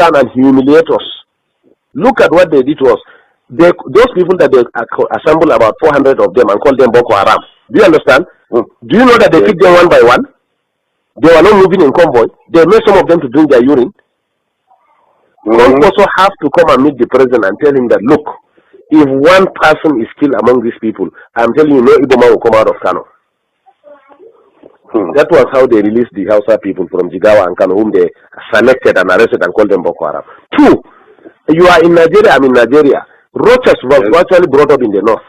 down and humiliate us. Look at what they did to us. Those people that they assembled, about 400 of them, and called them Boko Haram. Do you understand? Do you know that they kicked them one by one? They were not moving in convoy. They made some of them to drink their urine. One also have to come and meet the president and tell him that, look, if one person is killed among these people, I'm telling you, no Igbo man will come out of Kano. That was how they released the Hausa people from Jigawa and Kano, whom they selected and arrested and called them Boko Haram. 2, you are in Nigeria, I'm in Nigeria. Rochas was actually brought up in the north.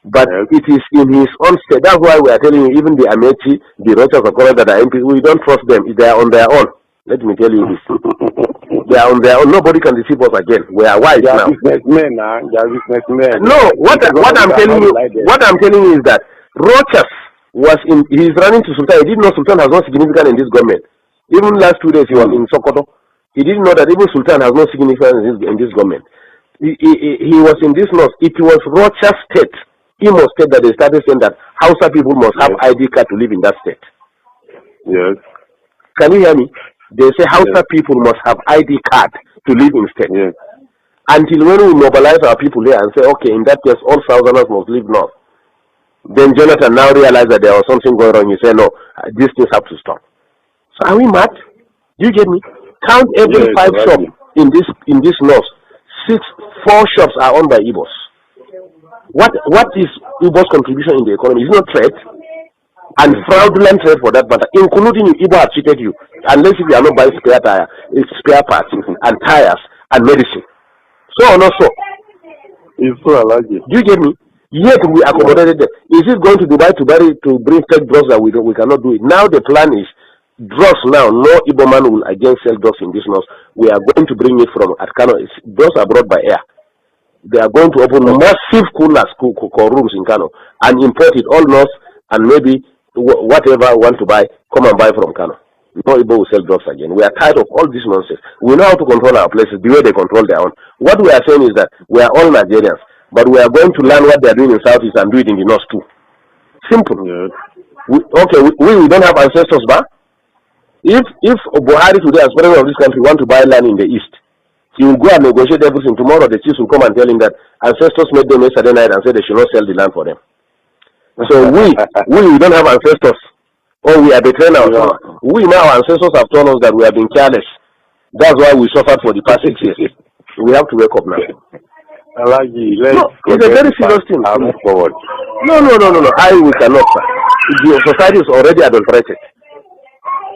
But it is in his own state. That's why we are telling you, even the Amechi, the Rochas of Korea that are MPs, we don't trust them. They are on their own. Let me tell you this. They are on their own. Nobody can deceive us again. We are wise now. Businessmen, they are businessmen. No, what I'm telling you is that Rochas was he's running to Sultan. He didn't know Sultan has no significance in this government. Even last 2 days he was in Sokoto. He didn't know that even Sultan has no significance in this government. He was in this north. It was Rochas State, Imo State, that they started saying that Hausa people must have ID card to live in that state. Yes. Can you hear me? They say Hausa people must have ID card to live in state. Yes. Until when we mobilize our people here and say, okay, in that case, all Southerners must live north. Then Jonathan now realized that there was something going on. You say, no, these things have to stop. So are we mad? Do you get me? Count every 5 shops in this north. 4 shops are owned by Igbos. What is Igbo's contribution in the economy? It's not trade, and fraudulent trade for that matter, including you. Igbo have cheated you, unless if you are not buying spare parts and tires and medicine. So or not so? It's so allergic. Do you get me? Yet we accommodated them. Is it going to Dubai to bring fake drugs that we cannot do it? Now the plan is drugs now. No Igbo man will again sell drugs in this north. We are going to bring it from Kano. Drugs are brought by air. They are going to open massive coolers, rooms in Kano and import it all north, and maybe whatever want to buy, come and buy from Kano. No Igbo will sell drugs again. We are tired of all this nonsense. We know how to control our places the way they control their own. What we are saying is that we are all Nigerians, but we are going to learn what they are doing in Southeast and do it in the North too. Simple. Yes. We don't have ancestors, but if Buhari today, as president of this country, want to buy land in the East, he will go and negotiate everything. Tomorrow the chiefs will come and tell him that ancestors made them yesterday night and said they should not sell the land for them. So we don't have ancestors, or we are betraying ourselves. We now, our ancestors have told us that we have been careless. That's why we suffered for the past 6 years. We have to wake up now. It's a very serious thing. Move forward. No. We cannot, sir. The society is already adulterated.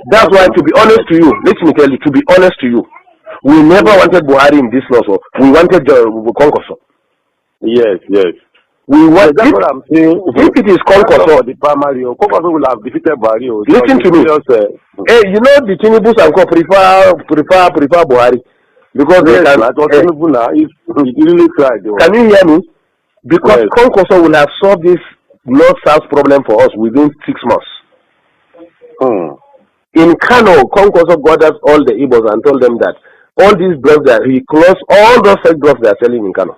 That's why, to be honest to you, let me tell you, to be honest to you, we never wanted Buhari in this law, so we wanted Konkoso. Yes. We want. That's what I'm saying. If it is Konkoso, the primary, Konkoso will have defeated Buhari. Listen to me. You know the Tinubus and Co prefer Buhari because they can. Really tried. Can you hear me? Because Konkoso will have solved this north-south problem for us within 6 months. In Kano, Konkoso gathered all the Igbos and told them that all these drugs that he closed all those fake drugs they are selling in Kano.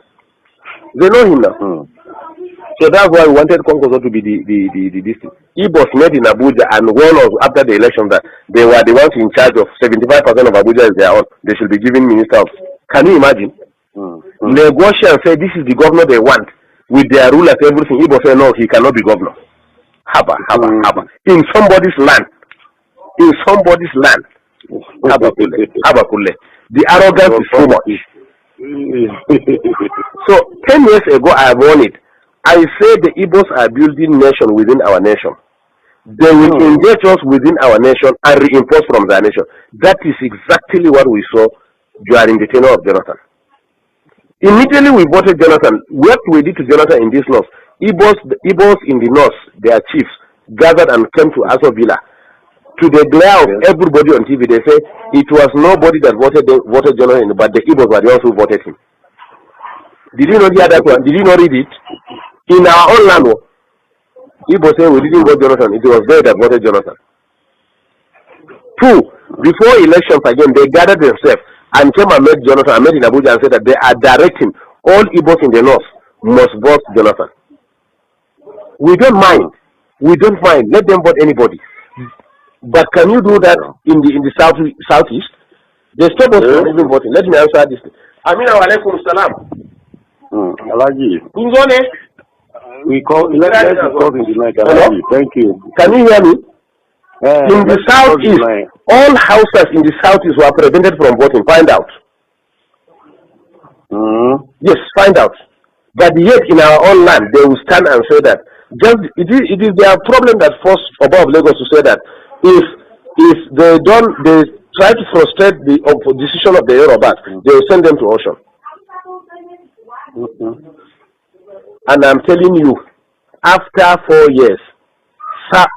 They know him now. So that's why we wanted Konkoso to be the district. Igbos met in Abuja and warned us after the election that they were the ones in charge of 75% of Abuja is their own. They should be given ministers. Can you imagine? Negotiate and say this is the governor they want with their rulers, everything. Igbo say no, he cannot be governor. Haba. In somebody's land. Habakule. The arrogance is so much. So 10 years ago I have warned it. I say the Igbos are building nation within our nation. They will engage us within our nation and reinforce from their nation. That is exactly what we saw during the tenure of Jonathan. Immediately we voted Jonathan. What we did to Jonathan in this north, Igbos in the north, their chiefs, gathered and came to Aso Villa. To the glare of everybody on TV, they say it was nobody that voted Jonathan, but the Igbos were the ones who voted him. Did you not hear that one? Did you not read it? In our own land, Igbos say we didn't vote Jonathan. It was they that voted Jonathan. 2, before elections again, they gathered themselves and came and met Jonathan, and met in Abuja and said that they are directing all Igbos in the north must vote Jonathan. We don't mind. Let them vote anybody. But can you do that in the southeast? They stop us from even voting. Let me answer this. Amina alaikum salam. Alaji. Kunzone? We call in the night. Alaji. Thank you. Can you hear me? In the southeast, all houses in the southeast were prevented from voting. Find out. Yes, find out. But yet in our own land, they will stand and say that it is their problem that force above Lagos to say that if they try to frustrate the decision of the Yorubas, they will send them to ocean. And I'm telling you, after 4 years,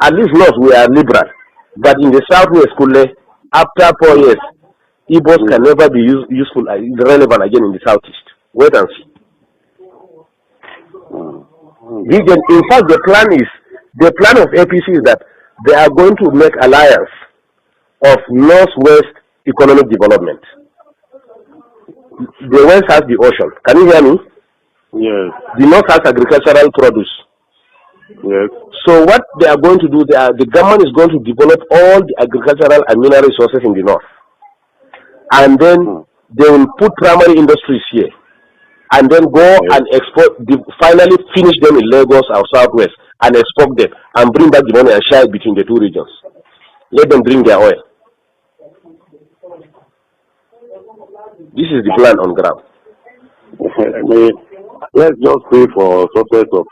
at least not we are liberal, but in the southwest, after 4 years, Igbos can never be useful, relevant again in the southeast. Wait and see. In fact, the plan of APC is that they are going to make alliance of northwest economic development. The west has the ocean. Can you hear me? Yes. The north has agricultural produce. Yes. So what they are going to do, the government is going to develop all the agricultural and mineral resources in the north. And then they will put primary industries here. And then go and export, finally finish them in Lagos or Southwest and export them and bring back the money and share it between the two regions. Let them drink their oil. This is the plan on ground. Let's just pray for success of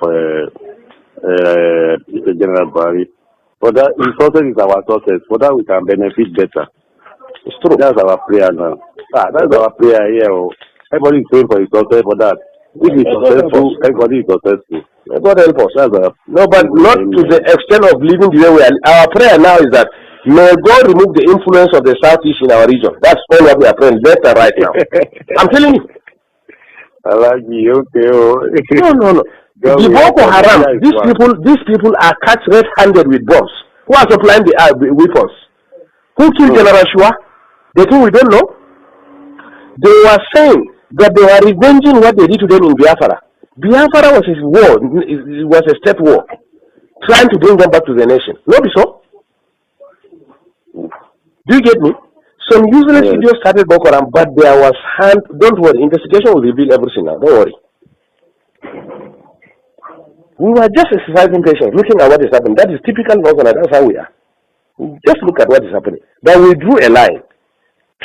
General Barry. For that, his success is our success. For that, we can benefit better. It's true. That's our prayer now. That's our prayer here. Everybody is praying for his success for that. If he's successful, everybody is successful. God help us. No, but not to the extent of living the way we are. Our prayer now is that may God remove the influence of the Southeast in our region. That's all what we are praying left and right now. I'm telling you. I like you, okay. No. The Boko Haram, these people are caught red-handed with bombs. Who are supplying the weapons? Who killed General Shua? They think we don't know. They were saying that they were revenging what they did to them in Biafra. Biafra was a war. It was a state war, trying to bring them back to the nation. Not so. Do you get me? Some useless idiots started Boko Haram, but there was don't worry, investigation will reveal everything now. Don't worry. We were just exercising patience, looking at what is happening. That is typical Northern. That's how we are. Just look at what is happening. But we drew a line.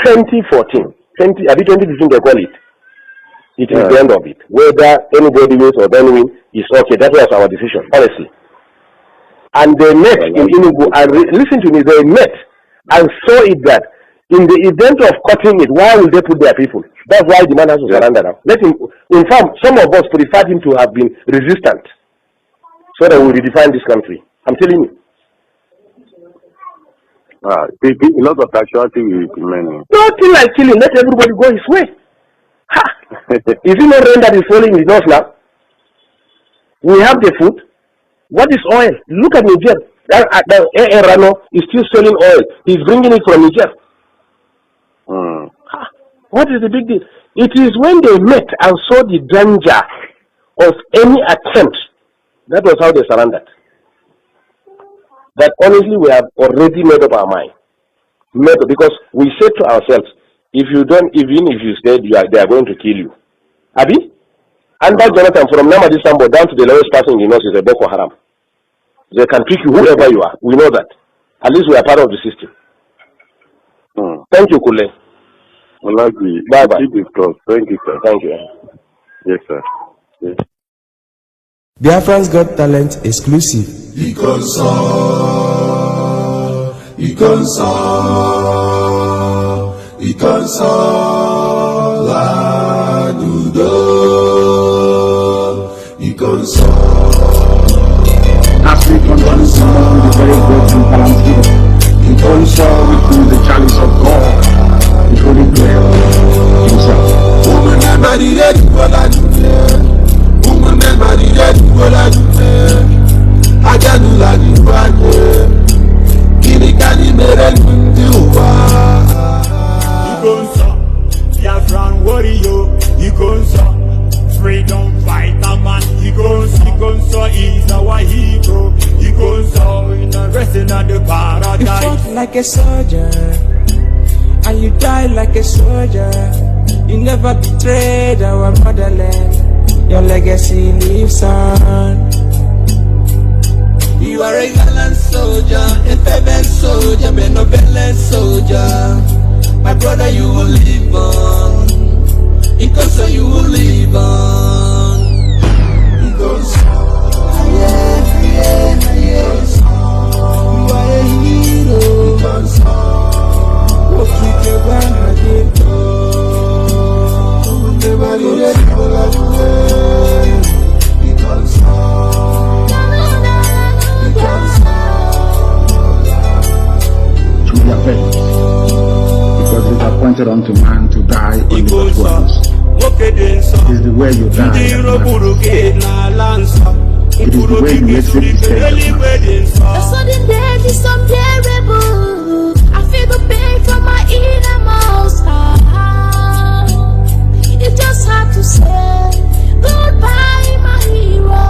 2014, 2015 they call it. It is the end of it. Whether anybody wins or don't win is okay. That was our decision, honestly. And they met in Enugu, and listen to me, they met and saw it that in the event of cutting it, why will they put their people? That's why the man has to surrender now. In fact, some of us preferred him to have been resistant so that we redefine this country. I'm telling you. A lot of casualty will be many. Nothing like killing. Let everybody go his way. Ha! Is it not rain that is falling in the north now? We have the food. What is oil? Look at Niger. Rano is still selling oil. He's bringing it from Niger. What is the big deal? It is when they met and saw the danger of any attempt. That was how they surrendered. That honestly we have already made up our mind. Because we said to ourselves, if you don't, even if you stay, they are going to kill you. Abi? Under Jonathan, from Nnamdi Sambo down to the lowest person in the north is a Boko Haram. They can pick you whoever you are. We know that. At least we are part of the system. Thank you, Kule. Bye-bye. Thank you, sir. Thank you. Yes, sir. Yes. Biafran's Got Talent exclusive. As we continue the very great and talented, with the challenge of God, including prayer himself. Biafran warrior, freedom fighter man, is our hero, in the rest of the paradise. He fought like a soldier and you died like a soldier. You never betrayed our motherland. Your legacy lives on. You are a gallant soldier, a fervent soldier, benevolent soldier. My brother, you will live on. Because so you will live on. Because you are a hero. What we can to their parents, because it is appointed unto man to die on the once. It is the way you die. It is the way you exit the The sudden death is unbearable. I feel the pain from my innermost heart. It's just hard to say goodbye, my hero.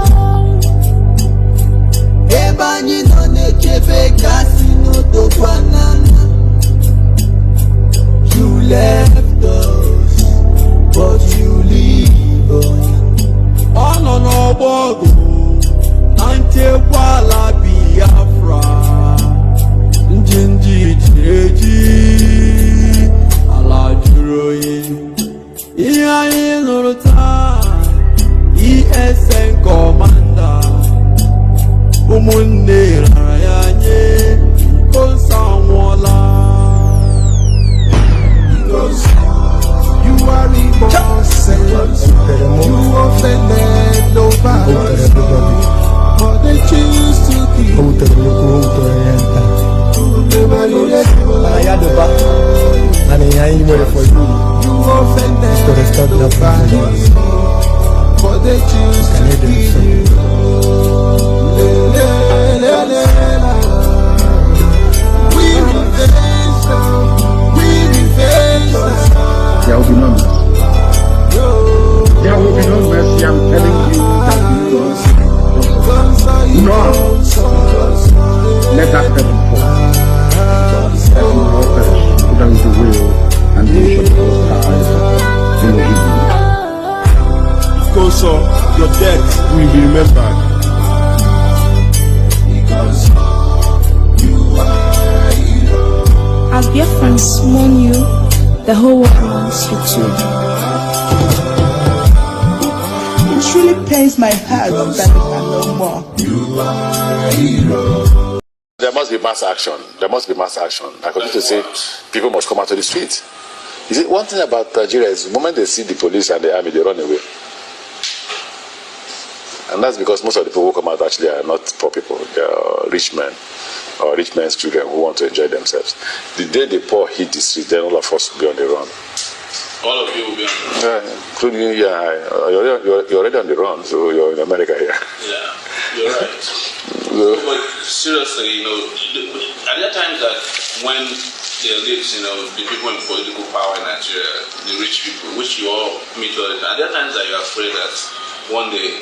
You left us, but you live on. no bogo, ante kwala Biafra, njinji jireji, ala juroyi, iya inuruta, ESN commander, umunne rayanye, konsanwola. You are remorseless. You offended nobody, but they choose to keep you. You offended nobody, but they choose to keep you. We revenge now. We revenge now. There will be no mercy. There will be no mercy. I'm telling you that you know. Let that heaven fall. Let you all perish according to the will and the vision of God in the evening. Because your death will be remembered. As Biafrans mourn you, the whole world mourns you too. It truly pains my heart that you are no more. There must be mass action. There must be mass action. I continue to say people must come out to the streets. You see, one thing about Nigeria is the moment they see the police and the army, they run away. And that's because most of the people who come out actually are not poor people. They are rich men or rich men's children who want to enjoy themselves. The day the poor hit the street, then all of us will be on the run. All of you will be on the run? Yeah, including you. You're already on the run, so you're in America here. Yeah, you're right. But seriously, are there times that when the elites, the people in political power in Nigeria, the rich people, which you all meet all the time, are there times that you're afraid that one day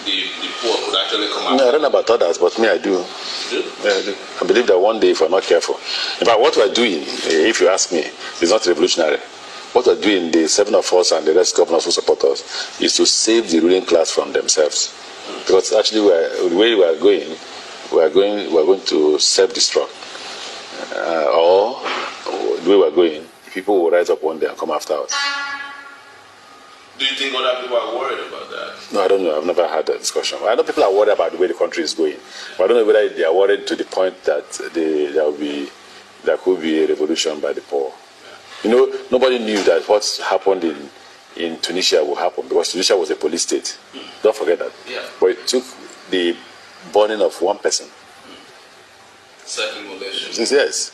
the poor could actually come out? No, I don't know about others, but me, I do. You do? Yeah, I do. I believe that one day, if we're not careful, in fact, what we're doing, if you ask me, is not revolutionary. What we're doing, the 7 of us and the rest governors who support us, is to save the ruling class from themselves. Because actually, the way we're going to self-destruct. Or the way we're going, people will rise up one day and come after us. Do you think other people are worried about that? No, I don't know. I've never had that discussion. I know people are worried about the way the country is going. But I don't know whether they are worried to the point that there could be a revolution by the poor. Nobody knew that what's happened in Tunisia will happen, because Tunisia was a police state. Don't forget that. Yeah. But it took the burning of one person. Self-immolation. Yes.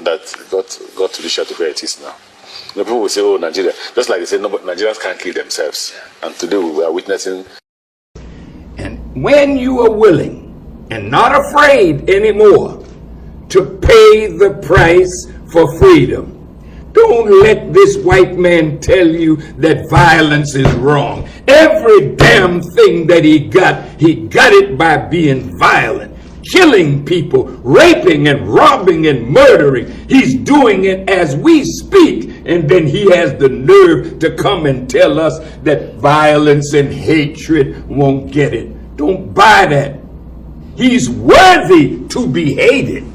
That got Tunisia to where it is now. People will say, oh, Nigeria. Just like they say, no, but Nigerians can't kill themselves. Yeah. And today we are witnessing. And when you are willing and not afraid anymore to pay the price for freedom, don't let this white man tell you that violence is wrong. Every damn thing that he got it by being violent. killing people, raping and robbing and murdering. He's doing it as we speak. And then he has the nerve to come and tell us that violence and hatred won't get it. Don't buy that. He's worthy to be hated.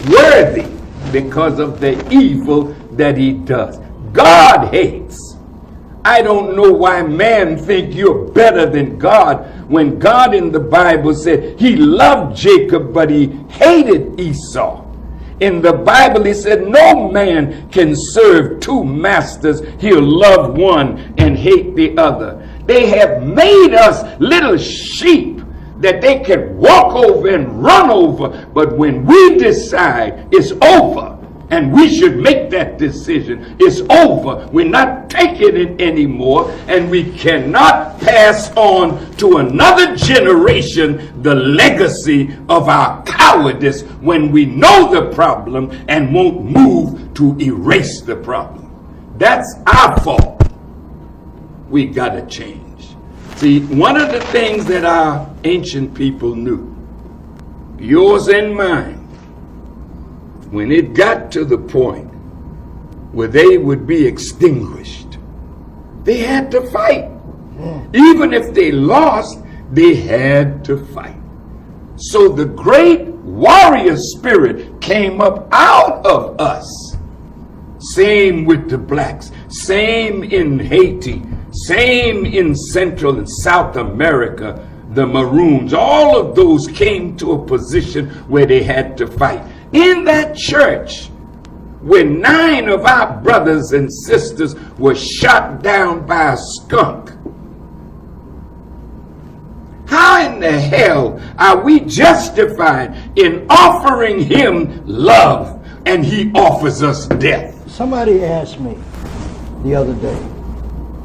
Worthy because of the evil that he does. God hates. I don't know why man think you're better than God when God in the Bible said he loved Jacob but he hated Esau. In the Bible he said no man can serve two masters. He'll love one and hate the other. They have made us little sheep that they can walk over and run over, but when we decide it's over, and we should make that decision, it's over, we're not taking it anymore, and we cannot pass on to another generation the legacy of our cowardice when we know the problem and won't move to erase the problem. That's our fault. We gotta change. See, one of the things that our ancient people knew, yours and mine, when it got to the point where they would be extinguished, they had to fight. Even if they lost, they had to fight. So the great warrior spirit came up out of us. Same with the blacks, same in Haiti, same in Central and South America, the Maroons. All of those came to a position where they had to fight. In that church, where 9 of our brothers and sisters were shot down by a skunk, how in the hell are we justified in offering him love and he offers us death? Somebody asked me the other day,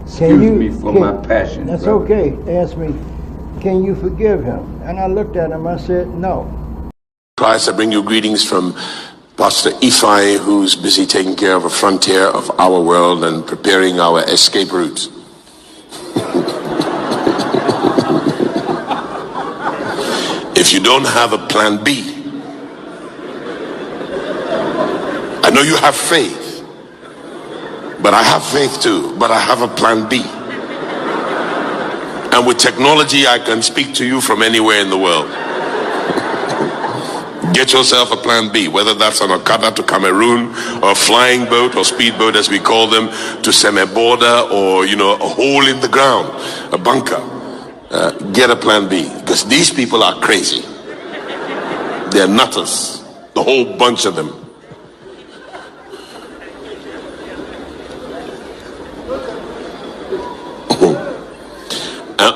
excuse me for my passion. That's brother. okay. They asked me, can you forgive him? And I looked at him, I said, no. Christ, I bring you greetings from Pastor Ifai, who's busy taking care of a frontier of our world and preparing our escape routes. If you don't have a plan B, I know you have faith, but I have faith too, but I have a plan B. And with technology, I can speak to you from anywhere in the world. Get yourself a plan B, whether that's an Okada to Cameroon, or a flying boat or speedboat as we call them, to Seme-Border, or a hole in the ground, a bunker. Get a plan B, because these people are crazy. They're nutters, the whole bunch of them.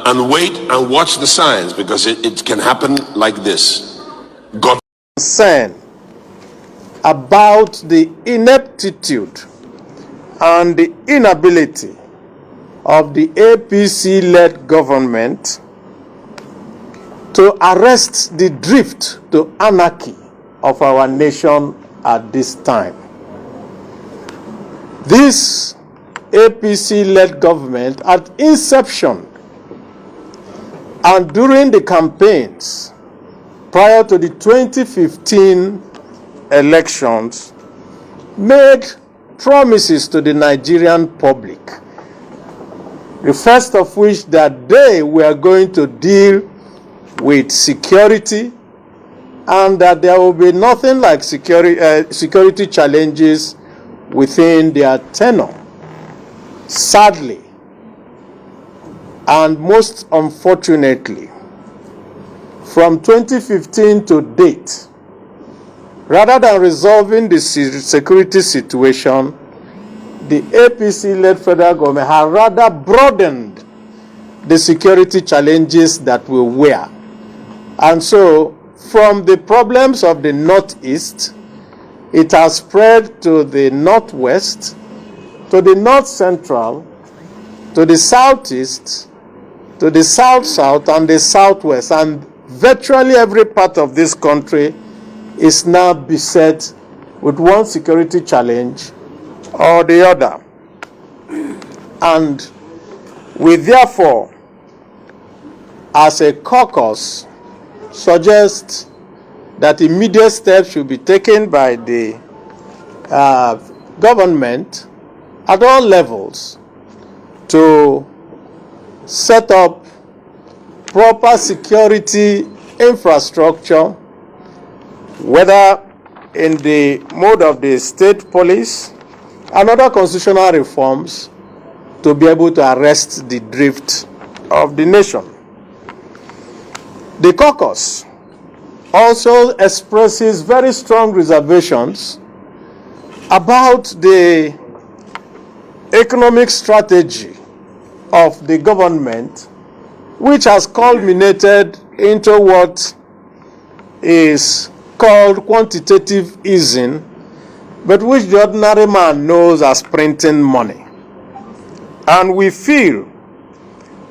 And wait and watch the signs, because it can happen like this. God concern about the ineptitude and the inability of the APC-led government to arrest the drift to anarchy of our nation at this time. This APC-led government at inception and during the campaigns prior to the 2015 elections made promises to the Nigerian public. The first of which that they were going to deal with security and that there will be nothing like security challenges within their tenure. Sadly, and most unfortunately, from 2015 to date, rather than resolving the security situation, the APC-led federal government has rather broadened the security challenges that we wear. And so, from the problems of the Northeast, it has spread to the Northwest, to the North Central, to the Southeast, to the South-South, and the Southwest. And virtually every part of this country is now beset with one security challenge or the other. And we therefore, as a caucus, suggest that immediate steps should be taken by the government at all levels to set up proper security infrastructure, whether in the mode of the state police and other constitutional reforms, to be able to arrest the drift of the nation. The caucus also expresses very strong reservations about the economic strategy of the government, which has culminated into what is called quantitative easing, but which the ordinary man knows as printing money. And we feel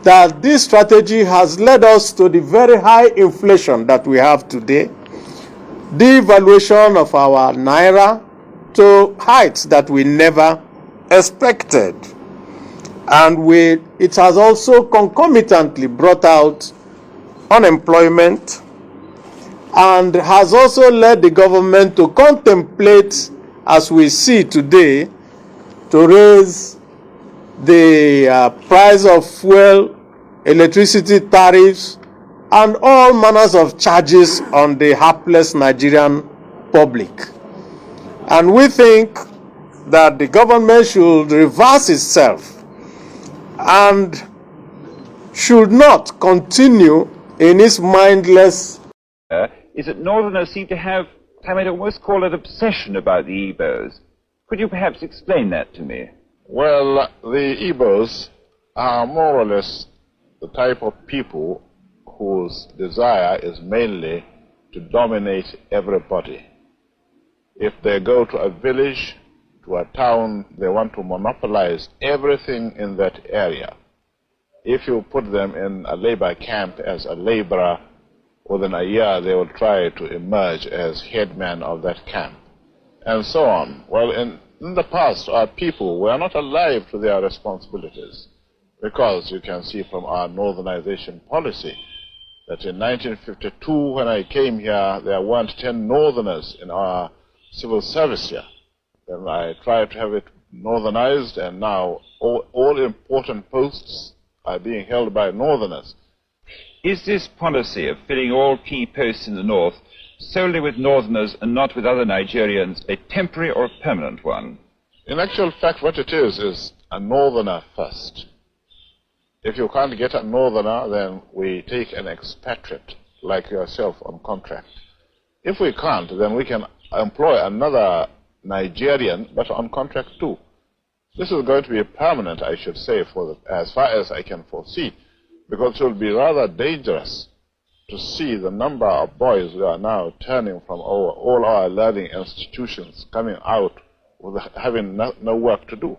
that this strategy has led us to the very high inflation that we have today, devaluation of our naira to heights that we never expected. And it has also concomitantly brought out unemployment and has also led the government to contemplate, as we see today, to raise the price of fuel, electricity tariffs, and all manners of charges on the hapless Nigerian public. And we think that the government should reverse itself and should not continue in its mindless. Is that Northerners seem to have, I might almost call it, obsession about the Igbos. Could you perhaps explain that to me? Well, the Igbos are more or less the type of people whose desire is mainly to dominate everybody. If they go to a village, to a town, they want to monopolize everything in that area. If you put them in a labor camp as a laborer, within a year they will try to emerge as headman of that camp, and so on. Well, in the past, our people were not alive to their responsibilities, because you can see from our northernization policy that in 1952, when I came here, there weren't 10 northerners in our civil service here. Then I tried to have it northernized, and now all important posts are being held by northerners. Is this policy of filling all key posts in the north solely with northerners and not with other Nigerians a temporary or a permanent one? In actual fact, what it is a northerner first. If you can't get a northerner, then we take an expatriate like yourself on contract. If we can't, then we can employ another Nigerian, but on contract too. This is going to be permanent, I should say, as far as I can foresee, because it will be rather dangerous to see the number of boys who are now turning from all our learning institutions, coming out with having no work to do.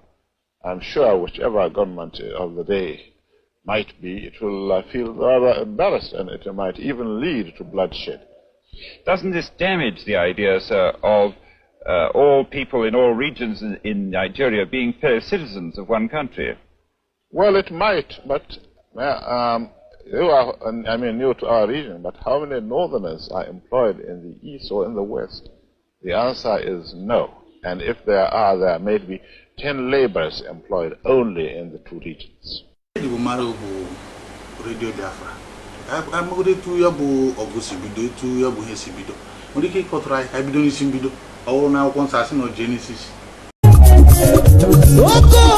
I'm sure whichever government of the day might be, it will feel rather embarrassed, and it might even lead to bloodshed. Doesn't this damage the idea, sir, of all people in all regions in Nigeria being fellow citizens of one country? Well, it might, but you are, new to our region, but how many northerners are employed in the east or in the west? The answer is no. And if there are, there may be 10 laborers employed only in the two regions. Radio Biafra. I'm going to do August, to your Buhesibido. When you get caught right, I don't see Bido. All now consassin or Genesis. Oh,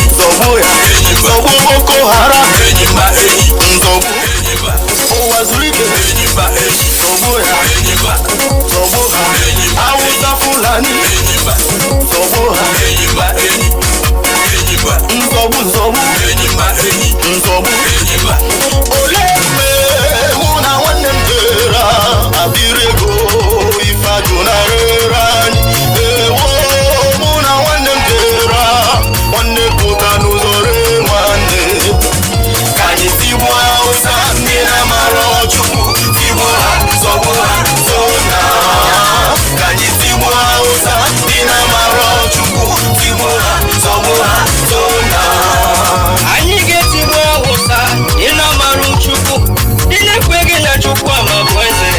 Nsogbu nsogbu Boko Haram nsogbu ụwa zuru ike nsogbu ha Hausa Fulani nsogbu ha nsogbu ole mgbe mụ na nwanne m dere abịrị ego ife ajụ narịrị anyị ewo mụ na nwanne m dere nwanne pụta n'ụzọ ree nwanne ka anyị tigbuo Hausa ndị na-amara Chukwu tigbuo ha nsogbu ha zona ka anyị tigbuo Hausa ndị na-amara Chukwu tigbuo ha nsogbu ha zona anyị ga-etigbuo Hausa ndị na-amara Chukwu ndị na-ekweghị na Chukwu ama bụ eze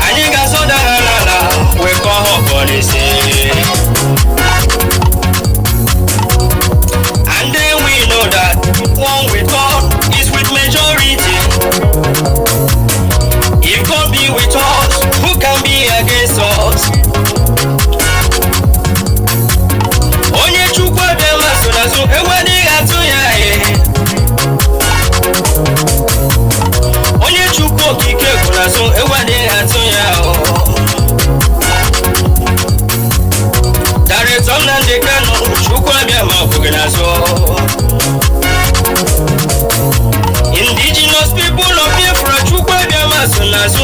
anyị ga-azọda ha n'ala wee kọọ ha ọkọlịsị. And then we know that one with God is with majority. If God be with us, who can be against us? Onye Chukwu abịa masị n'azụ enweghị atụ ya onye Chukwu okike kwụ n'azụ enweghị atụ ya Director Nnamdi Kanu Chukwu abịa ma ọ bụghị n'azụ. Indigenous people of Biafra Chukwu abịa masị n'azụ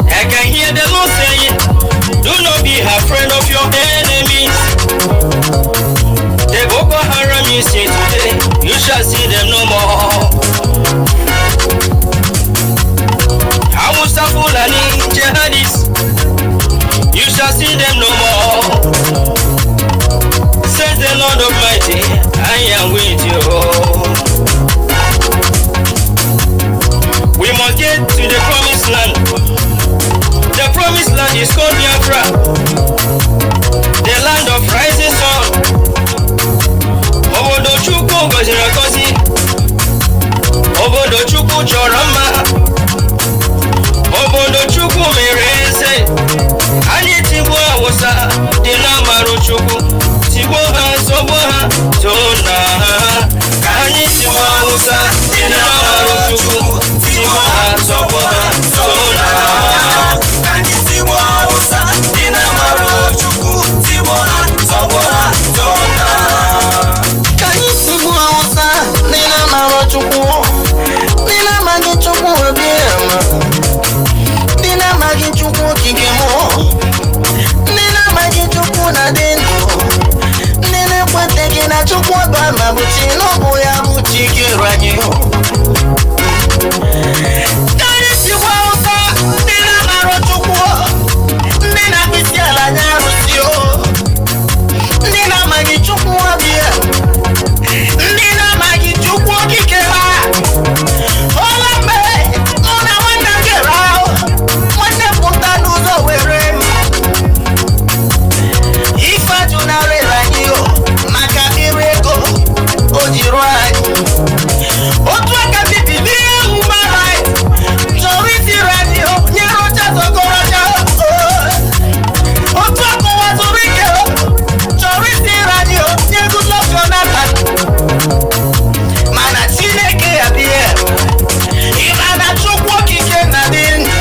I can hear the Lord saying, do not be afraid of your enemies. The Boko Haram you see today, you shall see them no more. Hausa Fulani jihadists, you shall see them no more. Says the Lord Almighty, I am with you. We must get to the promised land. The promised land is called Biafra, the land of rising sun. Obodo Chukwu gọziri agọzi, obodo Chukwu chọrọ mma, obodo Chukwu mere eze. Anyị tigbuo Hausa dị na-amara Chukwu, tigbuo ha nsogbu ha tona ka anyị tigbuo Hausa dị na-amara Chukwu, tigbuo ha nsogbu ha tona ka anyị tigbuo Hausa dị na-amara Chukwu, tigbuo ha nsogbu ha tona ka anyị tigbuo Hausa dị na-amara Chukwu, dị na-amaghị Chukwu obi ama, dị na-amaghị Chukwu okike mụ, ndị na-amaghị Chukwu na dị ndụ, ndị na-ekweteghị na Chukwu ọba ma bụ chi n'ọbụ ya bụ chi kere anyị. Ka anyị tigbuo Hausa ndị na-amara Chukwu, ndị na-akpịsị ala anya arụsị ndị na-amaghị Chukwu ọbịa, ndị na-amaghị Chukwu okike ha. Ola mgbe mụ na nwanne m kere ahụ nwanne pụta n'ụzọ were m ife ajụ narịrị anyị maka ire ego o ji rụọ anyị. Otu aka bibi n'ihe human rights chọrọ isi radio nyere ọcha zogoroja. Otu aka ụwa zuru ike chọrọ isi radio nye Goodluck Jonathan, mana Chineke ya bịa ịma na Chukwu okike na dị ndụ,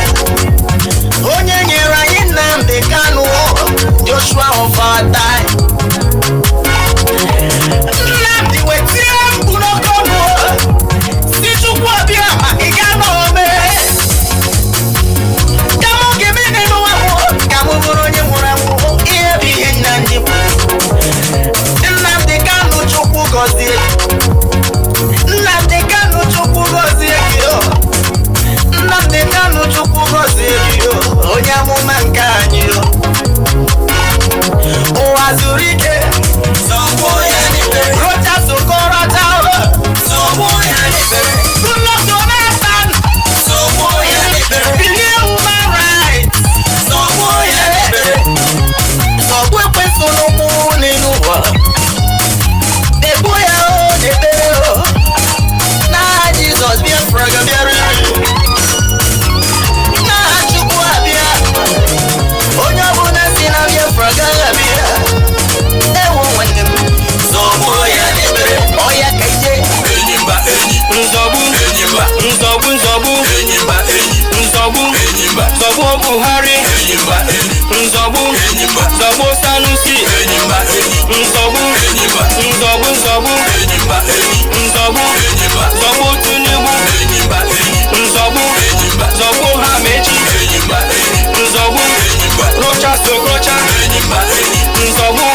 onye nyere anyị Nnamdi Kanu Joshua of our time. Nnamdi wetie mkpu n'oke ọnụ si Chukwu ọbịa ma ị ga n'ome ka mụ ga-eme n'ụwa mụ ka mụ bụrụ onye nwụrụ anwụ. Ihe bụ ihe Nnamdi bụ. Nnamdi Kanu Chukwu gọzie, Nnamdi Kanu Chukwu gọzie gị Nnamdi Kanu Chukwu gọzie gị onye amụma nke anyị. Ụwa zuru ike, sọgbuo ya niile. Zobu Sanusi, Nzobu, Nzobu, Nzobu, Nzobu, Zobu Tunibu, Nzobu, Zobu Hameji, Nzobu, Rocha Sokrocha, Nzobu,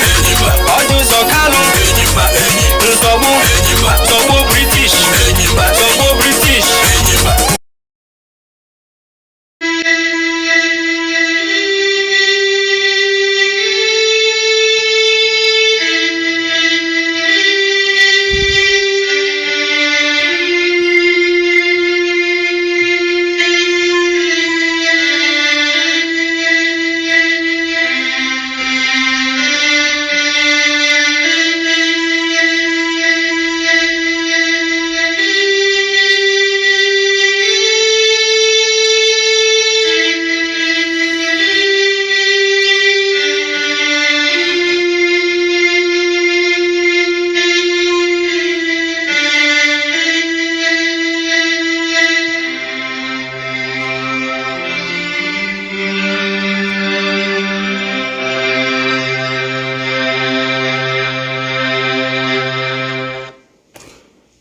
Odu Zokalu, Nzobu, Zobu British, Zobu British.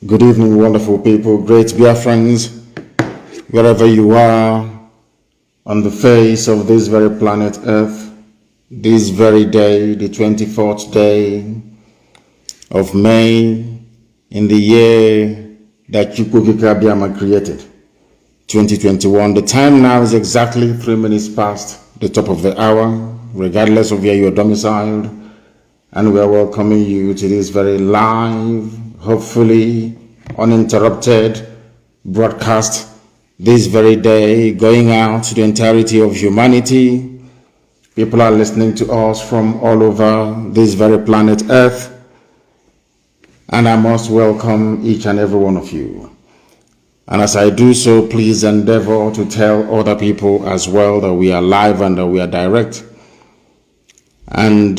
Good evening, wonderful people, great Biafrans, wherever you are on the face of this very planet Earth, this very day, the 24th day of May, in the year that Chukwukika created, 2021. The time now is exactly 3 minutes past the top of the hour, regardless of where you're domiciled, and we are welcoming you to this very live, hopefully uninterrupted broadcast this very day, going out to the entirety of humanity. People are listening to us from all over this very planet Earth, and I must welcome each and every one of you. And as I do so, please endeavor to tell other people as well that we are live and that we are direct. And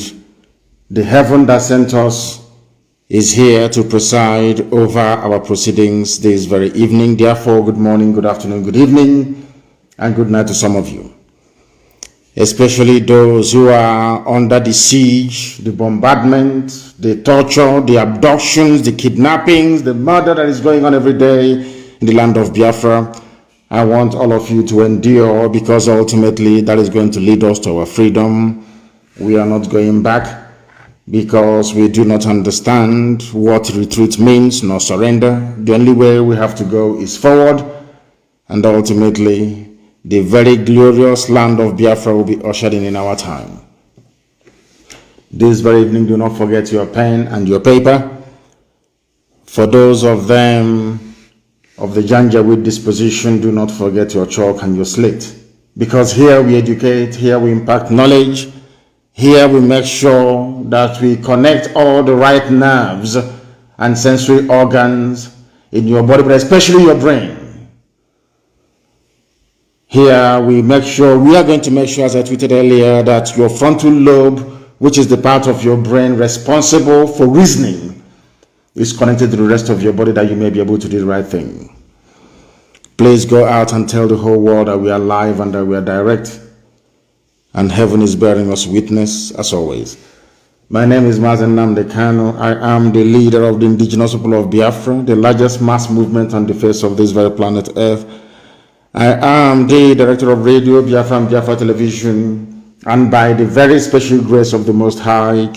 the heaven that sent us is here to preside over our proceedings this very evening. Therefore, good morning, good afternoon, good evening, and good night to some of you, especially those who are under the siege, the bombardment, the torture, the abductions, the kidnappings, the murder that is going on every day in the land of Biafra. I want all of you to endure, because ultimately that is going to lead us to our freedom. We are not going back, because we do not understand what retreat means, nor surrender. The only way we have to go is forward, and ultimately the very glorious land of Biafra will be ushered in our time. This very evening, do not forget your pen and your paper. For those of them of the Janjaweed disposition, do not forget your chalk and your slate, because here we educate, here we impact knowledge. Here we make sure that we connect all the right nerves and sensory organs in your body, but especially your brain. Here we make sure, we are going to make sure, as I tweeted earlier, that your frontal lobe, which is the part of your brain responsible for reasoning, is connected to the rest of your body, that you may be able to do the right thing. Please go out and tell the whole world that we are live and that we are direct. And heaven is bearing us witness, as always. My name is Mazi Nnamdi Kanu. I am the leader of the indigenous people of Biafra, the largest mass movement on the face of this very planet Earth. I am the director of Radio Biafra and Biafra Television, and by the very special grace of the Most High,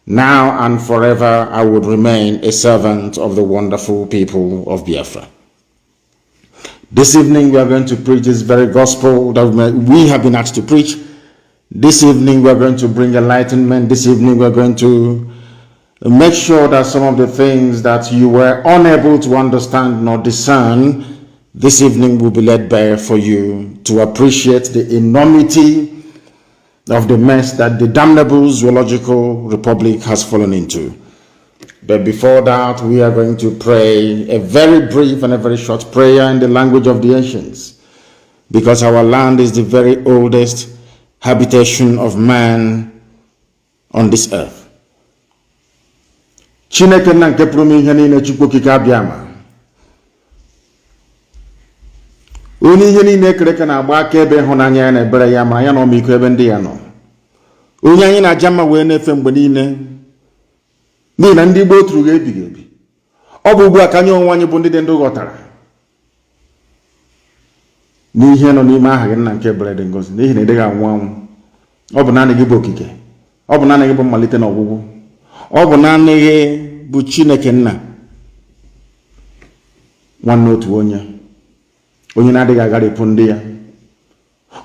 now and forever I would remain a servant of the wonderful people of Biafra. This evening we are going to preach this very gospel that we have been asked to preach. This evening we are going to bring enlightenment. This evening we are going to make sure that some of the things that you were unable to understand nor discern, this evening will be laid bare for you to appreciate the enormity of the mess that the damnable zoological republic has fallen into. But before that, we are going to pray a very brief and a very short prayer in the language of the ancients, because our land is the very oldest habitation of man on this earth. Chineke na nke pụrụ ime ihe niile, Chukwu okike abịama. onye ihe niile kere ka na-agba aka ebe ịhụnanya ya na ebere ya mara ya na ọmịiko ebe ndị ya nọ, onye anyị na-aja mma wee na-efe mgbe niile n'ihi na ndị gboo tụrụ ebighị ebi. Ọ bụ ugbu a ka anyị onwe anyị bụ ndị dị ndụ ghọtara n'ihe nọ n'ime aha gị nna nke ebere dị ngọzi, n'ihi na ị dịghị anwụ anwụ. Ọ bụ naanị gị bụ okike, ọ bụ naanị gị bụ mmalite na ọgwụgwụ, ọ bụ naanị gị bụ Chineke nna nwanne otu onye na-adịghị agharịpụ ndị ya,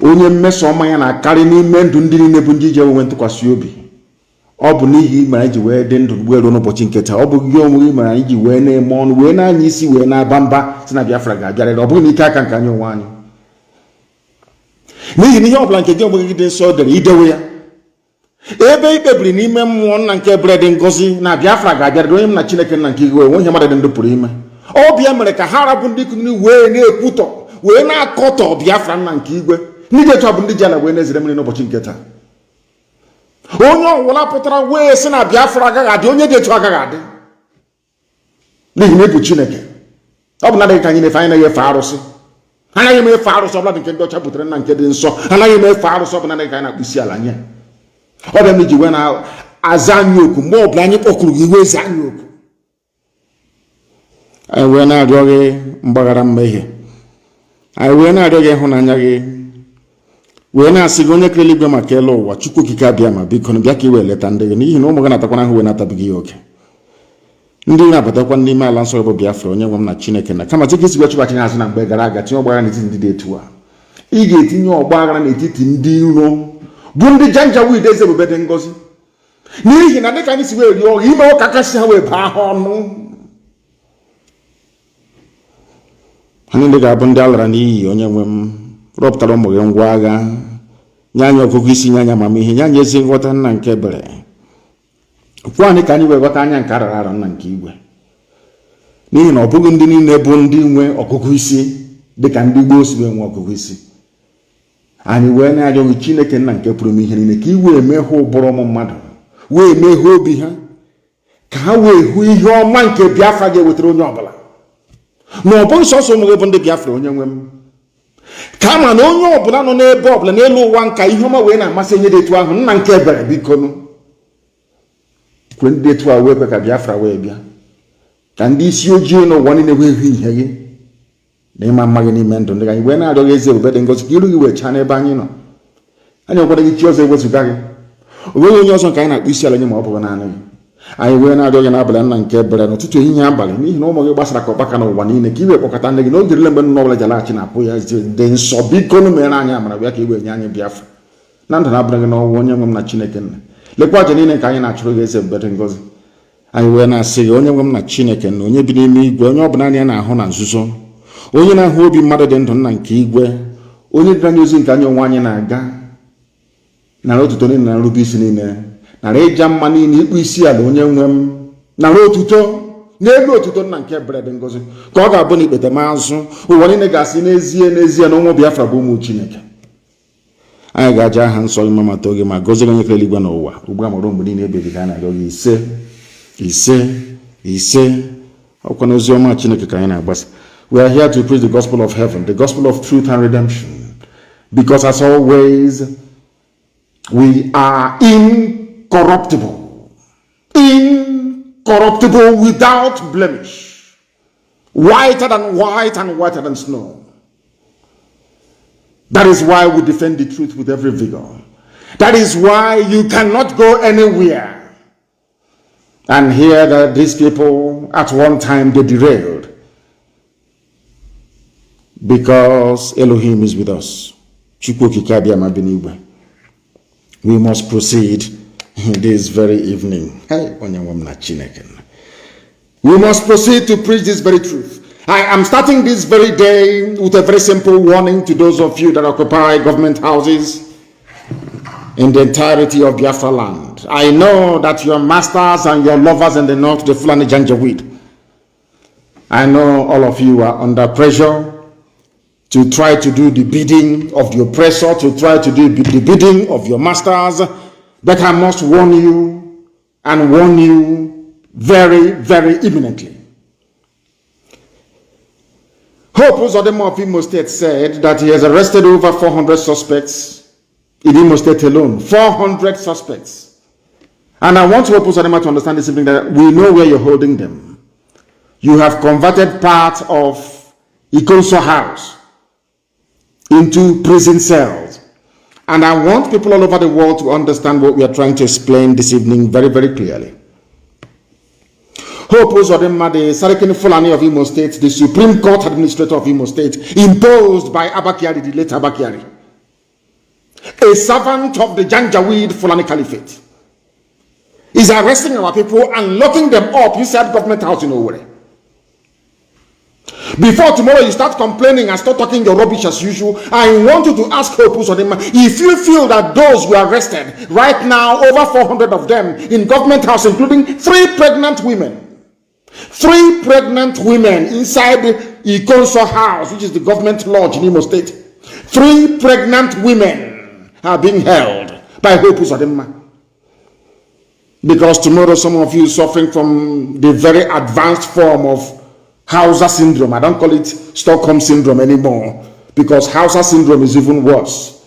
onye mmeso ọma ya na-akarị n'ime ndụ ndị niile bụ ndị ji enwe ntụkwasị obi. Ọ bụ n'ihi mere anyị ji wee dị ndụ wee ruo n'ụbọchị nke taa. Ọ bụ gị onwe gị mere anyị ji wee na-eme ọnụ wee na-anya isi wee na-aba mba si na Biafra ga-abịarịrị. Ọ bụghị n'ike aka nke anyị onwe anyị, n'ihi na ihe ọbụla nke gị onwe gị dị nsọ dere idewe ya ebe ikpebiri n'ime mmụọ nna nke ebere dị ngọzi na Biafra ga-abịarịrị. Onye m na Chineke nna nke igwe enwe ihe mmadụ dị ndụ pụrụ ime. Ọ bịa mere ka ha rabụ ndị kụniri wee na-ekwutọ wee na-akọtọ Biafra nna nke igwe. Ndị dị etu a bụ ndị ji ala wee na-ezere mmiri n'ụbọchị nke taa. Onye ọwụla pụtara wee sị na Biafra agaghị adị, onye dị etu agaghị adị, n'ihi na ebu Chineke. Ọ bụ nadịghị ka anyị na-efe, anyị na-efe arụsị. Anaghị m efe arụsị ọbụla nke ndị ọcha butere nna nke dị nsọ. Anaghị m efe arụsị ọbụla nadịghị ka anyị na-akpụ isi ala nye. Ọ bịa m iji wee na-aza anyị okwu mgbe ọbụla anyị kpọkụrụ gị iwe eze anyị okwu. Anyị wee na-arịọ gị mgbaghara mmehie, anyị wee na-arịọ gị ịhụnanya gị, wee na-asị gị onye kere eluigwe maka elu ụwa, Chukwu okike abịa ma biko bịa ka i wee leta ndị gị, n'ihi na ụmụ gị na-atakwana ahụ wee na-atabighị ya oke. Ndị na-abatakwa n'ime ala nsọ bụ Biafra, onye nwe m na Chineke na kama dịka isi gwachibachi azụ na mgbe gara aga tinye ọgbaghara n'etiti ndị dị etu a. Ị ga-etinye ọgbaghara n'etiti ndị iro bụ ndị janjawid eze ebube dị ngọzi, n'ihi na dịka anyị si wee rie ọgha ime ụka kasị ha wee baa ha ọnụ. Anyị ndị ga-abụ ndị alara n'iyi. Onye nwe m rọpụtara ụmụ gị ngwa agha, nye anyị ọgụgụ isi, nye anyị amamihe, nye anyị ezi nghọta nna nke ebere. Kwa anyị ka anyị wee ghọta anya nke arara arọ nna nke igwe, n'ihi na ọ bụghị ndị niile bụ ndị nwe ọgụgụ isi dịka ndị gboo si wee nwe ọgụgụ isi. Anyị wee na-arịọ gị Chineke nna nke pụrụ ime ihe niile ka i wee mee ha ụbụrụ ụmụ mmadụ, wee mee ha obi ha, ka ha wee hụ ihe ọma nke Biafra ga-ewetara onye ọbụla. Na ọ bụghị sọsọ ụmụ gị bụ ndị Biafra, onye nwe m, kama na onye ọbụla nọ n'ebe ọbụla n'elu ụwa nka ihe ọma wee na-amasị onye dị etu ahụ. Nna nke ebere biko nụ kwe ndị etu a wee kwe ka Biafra wee bịa, ka ndị isi ojii n'ụwa niile wee hụ ihe gị na ịma mma gị n'ime ndụ ndị anyị wee na-arịọ gị eze ebube dị ngọzi ka iru gị wee chaa n'ebe anyị nọ. Anyị nwekwara gị chi ọzọ ewezụga gị, o nweghị onye ọzọ nke anyị na-akpụ isi ala nye ma ọ bụghị naanị gị. Anyị wee na-arịọ gị n'abalị nna nke ebere n'ụtụtụ ehihie abalị, n'ihi na ụmụ gị gbasara ka ọgbaka n'ụwa niile, ka i wee kpọkọta ndị gị n'oge niile mgbe nnọọ ọbụla ji alaghachi na-apụ ya dị nsọ. Biko nụ mere anyị amara bịa ka i wee nye anyị Biafra na ndụ na-abụrụ gị n'ọnwụ. Onye nwe m na Chineke nna, lekwa aja niile nke anyị na-achụrụ gị eze ebube dị ngọzi. Anyị wee na-asị gị onye nwe m na Chineke na onye bi n'ime igwe, onye ọbụla anyị na-ahụ na nzuzo, onye na-ahụ obi mmadụ dị ndụ nna nke igwe, onye dị anya ozi nke anyị onwe anyị na-aga, nara otuto niile na nrube isi niile, nara ịja mma niile, ịkpụ isi ala. Onye nwe m, nara otuto n'elu otuto nna nke ebere dị ngọzi, ka ọ ga-abụ na ikpete mazụ ụwa niile ga-asị n'ezie n'ezie na ụmụ Biafra bụ ụmụ Chineke. Anyị ga-aja aha nsọ gị ma mata oge ma gọzie onye kere eluigwe n'ụwa ugbu a mụrụ mgbe niile ebighị ka anyị na-arịọ gị ise ise ise. Ọkwa n'ozi ọma Chineke ka anyị na-agbasa. We are here to preach the gospel of heaven, the gospel of truth and redemption, because as always we are incorruptible, without blemish, whiter than white and whiter than snow. That is why we defend the truth with every vigor. That is why you cannot go anywhere and hear that these people at one time they derailed, because Elohim is with us. We must proceed this very evening. We must proceed to preach this very truth. I am starting this very day with a very simple warning to those of you that occupy government houses in the entirety of Biafra land. I know that your masters and your lovers in the north, the Fulani Janjaweed, I know all of you are under pressure to try to do the bidding of the oppressor, to try to do the bidding of your masters. But I must warn you, and warn you very, very imminently. Hope Uzodinma of Imo State said that he has arrested over 400 suspects in Imo State alone. 400 suspects. And I want Hope Uzodinma to understand this evening that we know where you're holding them. You have converted part of Ikonso House into prison cells. And I want people all over the world to understand what we are trying to explain this evening very, very clearly. Hope Uzodinma, the Sarkin Fulani of Imo State, the Supreme Court Administrator of Imo State, imposed by Abakiari, the late Abakiari, a servant of the Janjaweed Fulani Caliphate, is arresting our people and locking them up inside government house in Owerri. Before tomorrow you start complaining and start talking your rubbish as usual, I want you to ask Hope Uzodinma if you feel that those who are arrested right now, over 400 of them in government house, including 3 pregnant women, 3 pregnant women inside Ikonso House, which is the government lodge in Imo State. 3 pregnant women are being held by Hope Uzodinma. Because tomorrow some of you suffering from the very advanced form of Hausa syndrome. I don't call it Stockholm syndrome anymore, because Hausa syndrome is even worse.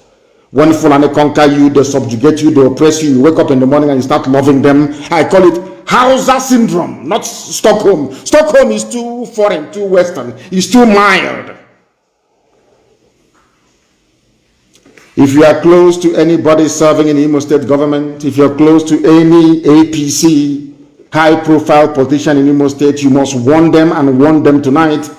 When Fulani conquer you, they subjugate you, they oppress you, you wake up in the morning and you start loving them. I call it Hausa syndrome, not Stockholm. Stockholm is too foreign, too Western, it's too mild. If you are close to anybody serving in the Imo State government, if you're close to any APC high-profile politician in Imo State, you must warn them, and warn them tonight.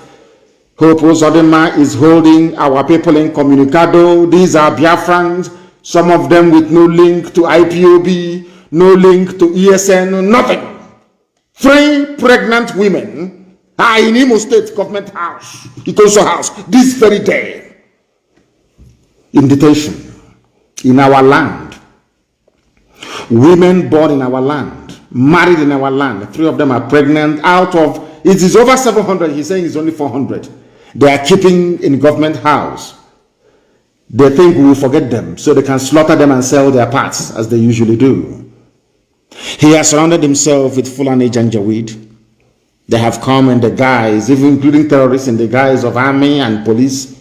Hope Uzodinma is holding our people in Communicado. These are Biafrans, some of them with no link to IPOB, no link to ESN, nothing. 3 pregnant women are in Imo State government house, Ikonso House, this very day. In detention, in our land. Women born in our land, married in our land. 3 of them are pregnant. Out of, it is over 700, he's saying it's only 400. They are keeping in government house. They think we will forget them, so they can slaughter them and sell their parts, as they usually do. He has surrounded himself with Fulani Janjaweed. They have come in the guise, even including terrorists, in the guise of army and police.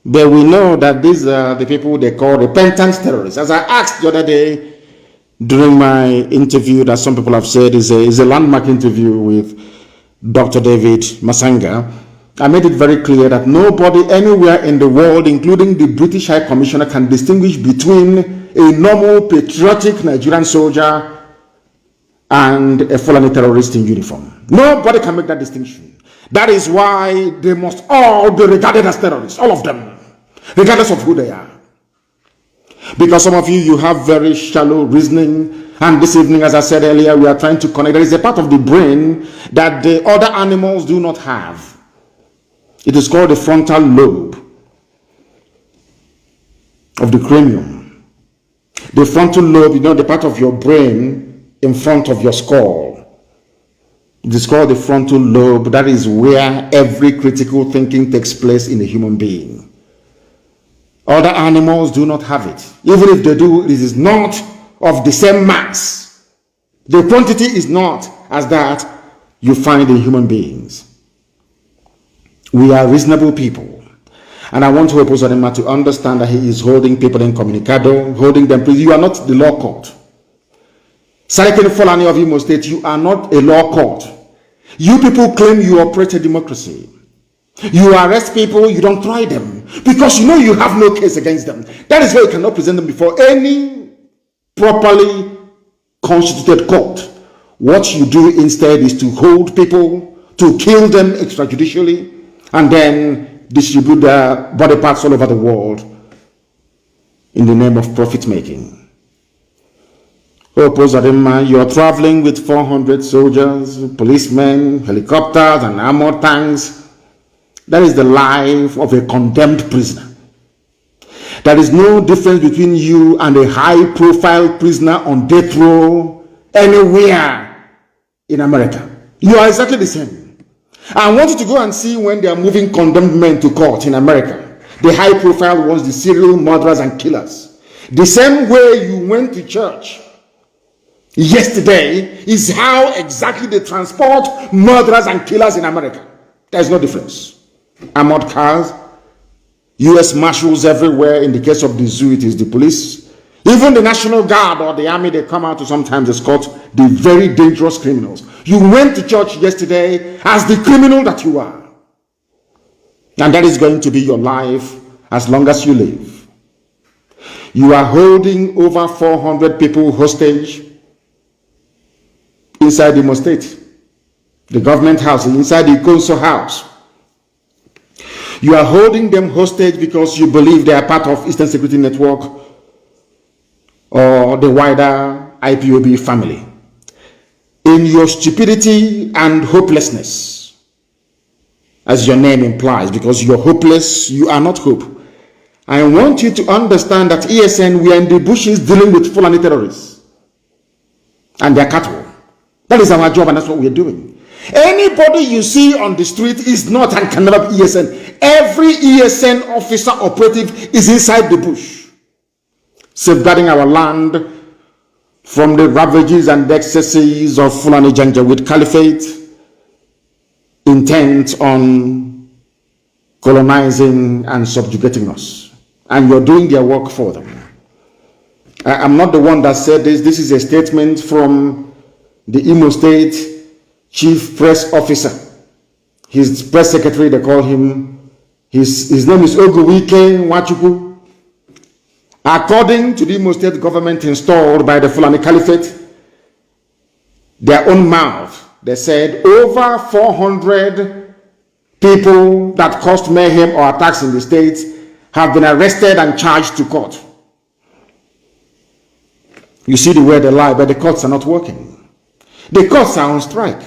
But we know that these are the people they call repentant terrorists. As I asked the other day during my interview, that some people have said is a landmark interview with Dr. David Masanga, I made it very clear that nobody anywhere in the world, including the British High Commissioner, can distinguish between a normal patriotic Nigerian soldier and a Fulani terrorist in uniform. Nobody can make that distinction. That is why they must all be regarded as terrorists, all of them, regardless of who they are. Because some of you have very shallow reasoning, and this evening, as I said earlier, we are trying to connect. There is a part of the brain that the other animals do not have. It is called the frontal lobe of the cranium. The frontal lobe, you know, the part of your brain in front of your skull. It is called the frontal lobe. That is where every critical thinking takes place in a human being. Other animals do not have it. Even if they do, it is not of the same mass. The quantity is not as that you find in human beings. We are reasonable people. And I want Hope Uzodinma to understand that he is holding people in Communicado, holding them. You are not the law court. Sarkin Fulani of Imo State, you are not a law court. You people claim you operate a democracy. You arrest people, you don't try them, because you know you have no case against them. That is why you cannot present them before any properly constituted court. What you do instead is to hold people, to kill them extrajudicially, and then distribute their body parts all over the world in the name of profit making. Oh, Uzodinma, you are traveling with 400 soldiers, policemen, helicopters, and armored tanks. That is the life of a condemned prisoner. There is no difference between you and a high-profile prisoner on death row anywhere in America. You are exactly the same. I want you to go and see when they are moving condemned men to court in America. The high-profile ones, the serial murderers and killers. The same way you went to church yesterday is how exactly they transport murderers and killers in America. There is no difference. armored cars, U.S. Marshals everywhere. In the case of the zoo, it is the police. Even the National Guard or the army, they come out to sometimes escort the very dangerous criminals. You went to church yesterday as the criminal that you are. And that is going to be your life as long as you live. You are holding over 400 people hostage inside the State, the government house, inside the council house. You are holding them hostage because you believe they are part of Eastern Security Network or the wider IPOB family. In your stupidity and hopelessness, as your name implies, because you're hopeless, you are not hope. I want you to understand that ESN, we are in the bushes dealing with Fulani terrorists and their cattle. That is our job, and that's what we are doing. Anybody you see on the street is not and can never be ESN. Every ESN officer operative is inside the bush, safeguarding our land from the ravages and the excesses of Fulani Janjaweed Caliphate, intent on colonizing and subjugating us. And you're doing their work for them. I'm not the one that said this. This is a statement from the Imo State Chief Press Officer. His press secretary, they call him, his name is Oguwike Nwachukwu. According to the Imo State government installed by the Fulani Caliphate, their own mouth, they said over 400 people that caused mayhem or attacks in the state have been arrested and charged to court. You see the way they lie, but the courts are not working. The courts are on strike.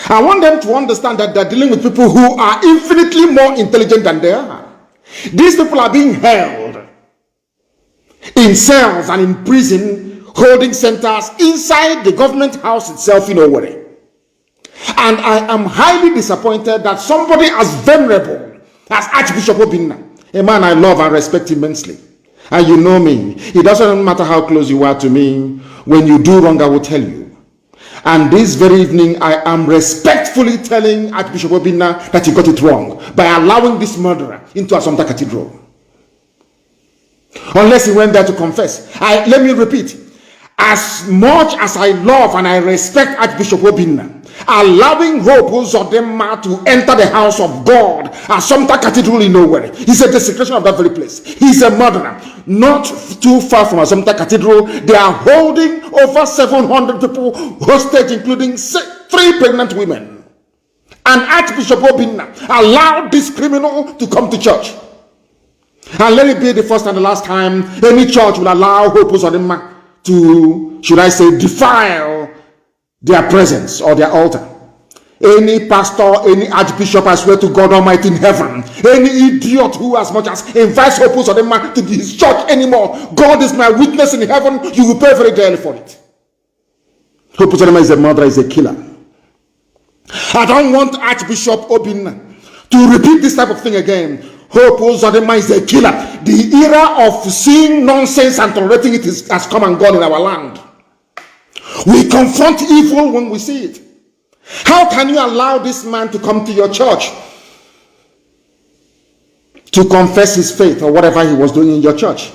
I want them to understand that they're dealing with people who are infinitely more intelligent than they are. These people are being held in cells and in prison holding centers inside the government house itself in Owerri. And I am highly disappointed that somebody as venerable as Archbishop Obinna, a man I love and respect immensely, and you know me, it doesn't matter how close you are to me, when you do wrong I will tell you. And this very evening I am respectfully telling Archbishop Obinna that he got it wrong by allowing this murderer into Assumpta Cathedral. Unless he went there to confess. Let me repeat, as much as I love and I respect Archbishop Obinna, allowing Hope Uzodinma to enter the house of God, Assumpta Cathedral in Owerri, is a desecration of that very place. He's a murderer. Not too far from Assumpta Cathedral, they are holding over 700 people hostage, including 3 pregnant women. And Archbishop Obinna allowed this criminal to come to church. And let it be the first and the last time any church will allow Hope Uzodinma to, should I say, defile their presence or their altar. Any pastor, any archbishop, I swear to God Almighty in heaven, any idiot who as much as invites Hope Uzodinma to his church anymore, God is my witness in heaven, you will pay very dearly for it. Hope Uzodinma is a murderer, is a killer. I don't want Archbishop Obinna to repeat this type of thing again. Hope Uzodinma is a killer. The era of seeing nonsense and tolerating it has come and gone in our land. We confront evil when we see it. How can you allow this man to come to your church to confess his faith or whatever he was doing in your church?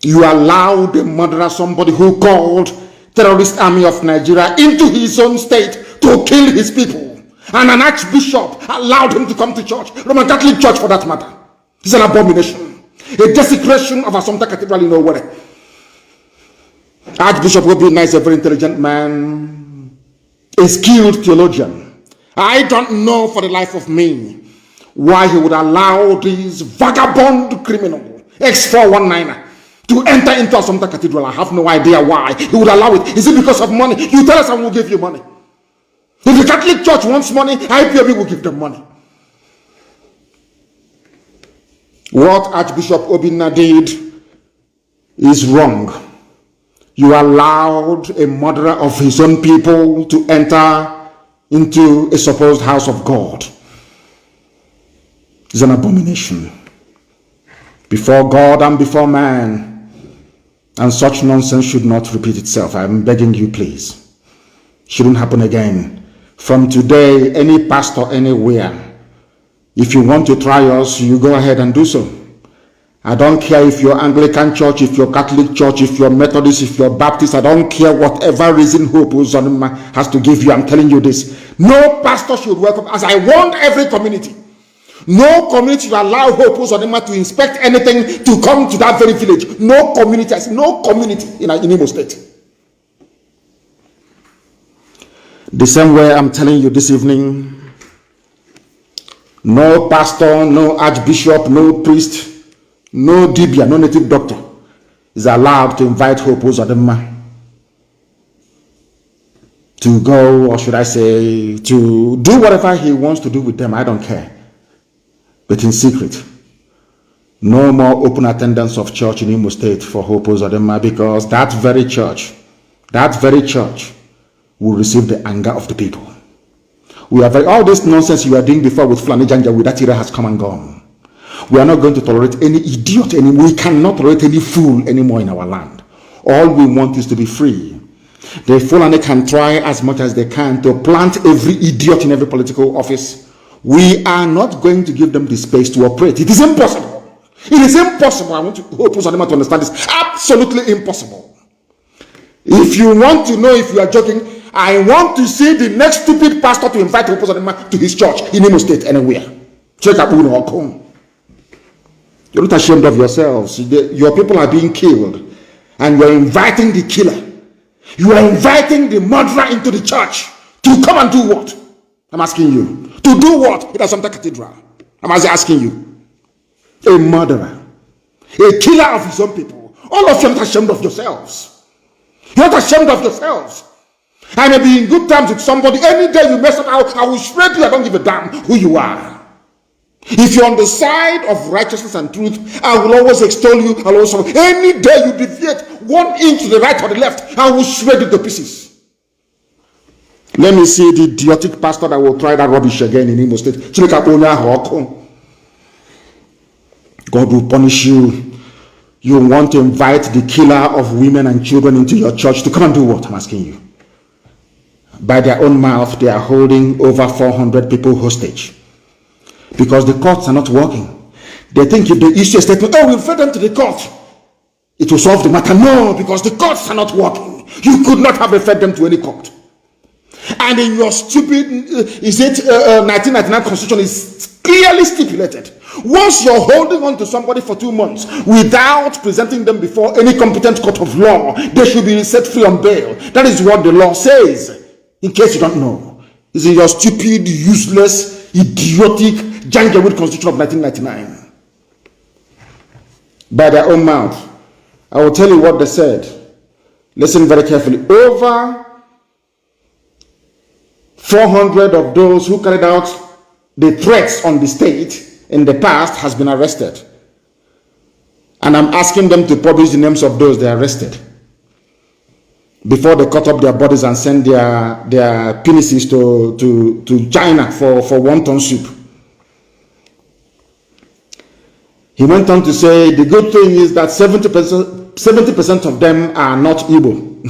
You allowed the murderer, somebody who called terrorist army of Nigeria into his own state to kill his people. And an archbishop allowed him to come to church, Roman Catholic Church for that matter. It's an abomination. A desecration of Assumpta Cathedral in Owerri. Archbishop Obinna is a very intelligent man, a skilled theologian. I don't know for the life of me why he would allow this vagabond criminal, ex-419er, to enter into Assumpta Cathedral. I have no idea why he would allow it. Is it because of money? You tell us and we'll give you money. If the Catholic Church wants money, IPOB will give them money. What Archbishop Obinna did is wrong. You allowed a murderer of his own people to enter into a supposed house of God. It's an abomination before God and before man. And such nonsense should not repeat itself. I'm begging you, please. Shouldn't happen again. From today, any pastor anywhere If you want to try us, you go ahead and do so. I don't care if you're Anglican Church, if you're Catholic Church, if you're Methodist, if you're Baptist. I don't care whatever reason Hope Uzodinma has to give you. I'm telling you this. No pastor should welcome, as I warned every community. No community will allow Hope Uzodinma to inspect anything to come to that very village. No community, I say no community in Imo State. The same way I'm telling you this evening, no pastor, no archbishop, no priest, no dibia, no native doctor is allowed to invite Hope Uzodinma to go, or should I say, to do whatever he wants to do with them. I don't care. But in secret. No more open attendance of church in Imo State for Hope Uzodinma, because that very church will receive the anger of the people. All this nonsense you are doing before with Fulani Janja, with that era has come and gone. We are not going to tolerate any idiot anymore. We cannot tolerate any fool anymore in our land. All we want is to be free. The Fulani can try as much as they can to plant every idiot in every political office. We are not going to give them the space to operate. It is impossible. It is impossible. I want Hope Uzodinma to understand this. Absolutely impossible. If you want to know if you are joking, I want to see the next stupid pastor to invite Hope Uzodinma to his church in Imo State anywhere. Check up Uno or come. You're not ashamed of yourselves. Your people are being killed, and you're inviting the killer. You are inviting the murderer into the church to come and do what? I'm asking you. To do what in Assumpta Cathedral? I'm asking you. A murderer. A killer of his own people. All of you are not ashamed of yourselves. You're not ashamed of yourselves. I may be in good terms with somebody. Any day you mess up, I will shred you. I don't give a damn who you are. If you're on the side of righteousness and truth, I will always extol you. I'll also, any day you deviate 1 inch to the right or the left, I will shred you to pieces. Let me see the idiotic pastor that will try that rubbish again in Imo State. God will punish you. You want to invite the killer of women and children into your church to come and do what? I'm asking you. By their own mouth, they are holding over 400 people hostage. Because the courts are not working. They think if they issue a statement, we'll refer them to the court, it will solve the matter. No, because the courts are not working. You could not have referred them to any court. And in your stupid, 1999 constitution is clearly stipulated. Once you're holding on to somebody for 2 months without presenting them before any competent court of law, they should be set free on bail. That is what the law says. In case you don't know, it's in your stupid, useless, idiotic, Janjaweed Constitution of 1999. By their own mouth. I will tell you what they said. Listen very carefully. Over 400 of those who carried out the threats on the state in the past has been arrested. And I'm asking them to publish the names of those they arrested before they cut up their bodies and send their penises to China for wonton soup. He went on to say the good thing is that 70% of them are not Igbo.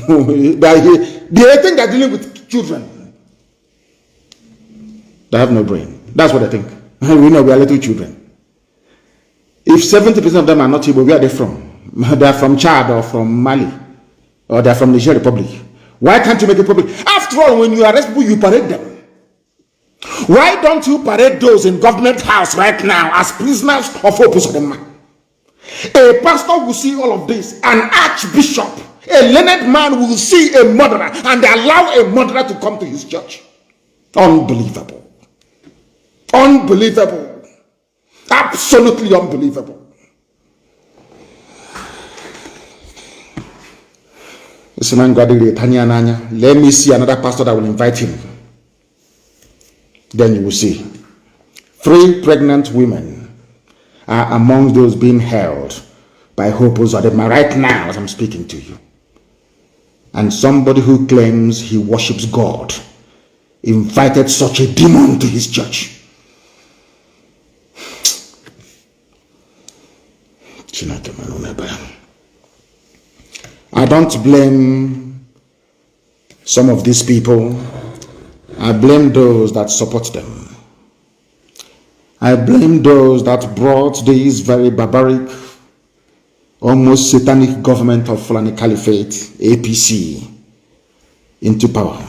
They think they're dealing with children. They have no brain. That's what I think. We know we are little children. If 70% of them are not Igbo, where are they from? They are from Chad or from Mali. Or they are from Niger Republic. Why can't you make it public? After all, when you arrest people, you parade them. Why don't you parade those in government house right now as prisoners of Hope Uzodinma? A pastor will see all of this. An archbishop, a learned man will see a murderer and allow a murderer to come to his church. Unbelievable. Unbelievable. Absolutely unbelievable. Let me see another pastor that will invite him. Then you will see. 3 pregnant women are among those being held by Hope Uzodinma right now as I'm speaking to you. And somebody who claims he worships God invited such a demon to his church. I don't blame some of these people. I blame those that support them. I blame those that brought this very barbaric, almost satanic government of Fulani Caliphate, APC, into power.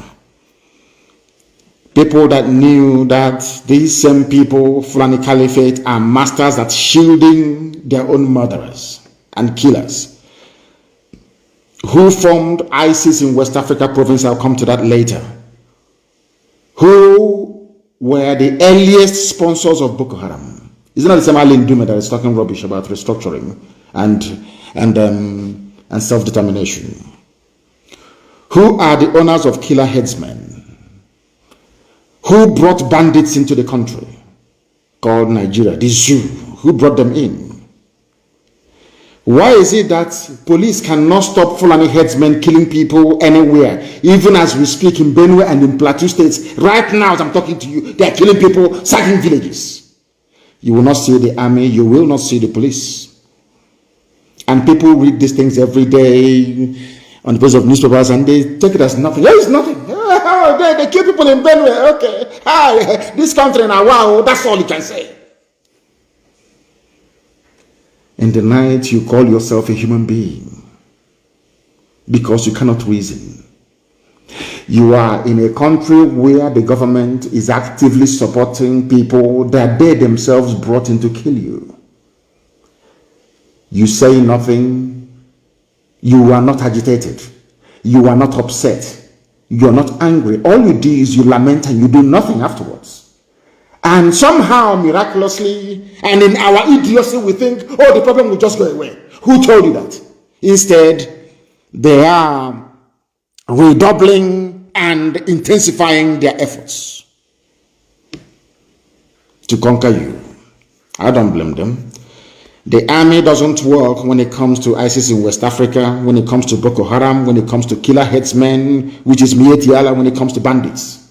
People that knew that these same people, Fulani Caliphate, are masters at shielding their own murderers and killers, who formed ISIS in West Africa province. I'll come to that later. Who were the earliest sponsors of Boko Haram. Isn't that the same Alin Dume that is talking rubbish about restructuring and self-determination? Who are the owners of killer headsmen? Who brought bandits into the country called Nigeria, the zoo? Who brought them in? Why is it that police cannot stop Fulani headsmen killing people anywhere, even as we speak in Benue and in Plateau states? Right now, as I'm talking to you, they are killing people, sacking villages. You will not see the army, you will not see the police. And people read these things every day on the page of newspapers and they take it as nothing. There is nothing. They kill people in Benue, okay. Hi, this country now, wow, that's all you can say. In the night, you call yourself a human being because you cannot reason. You are in a country where the government is actively supporting people that they themselves brought in to kill you. You say nothing. You are not agitated. You are not upset. You are not angry. All you do is you lament and you do nothing afterwards. And somehow, miraculously, and in our idiocy, we think, oh, the problem will just go away. Who told you that? Instead, they are redoubling and intensifying their efforts to conquer you. I don't blame them. The army doesn't work when it comes to ISIS in West Africa, when it comes to Boko Haram, when it comes to killer headsmen, which is Mieti Allah, when it comes to bandits.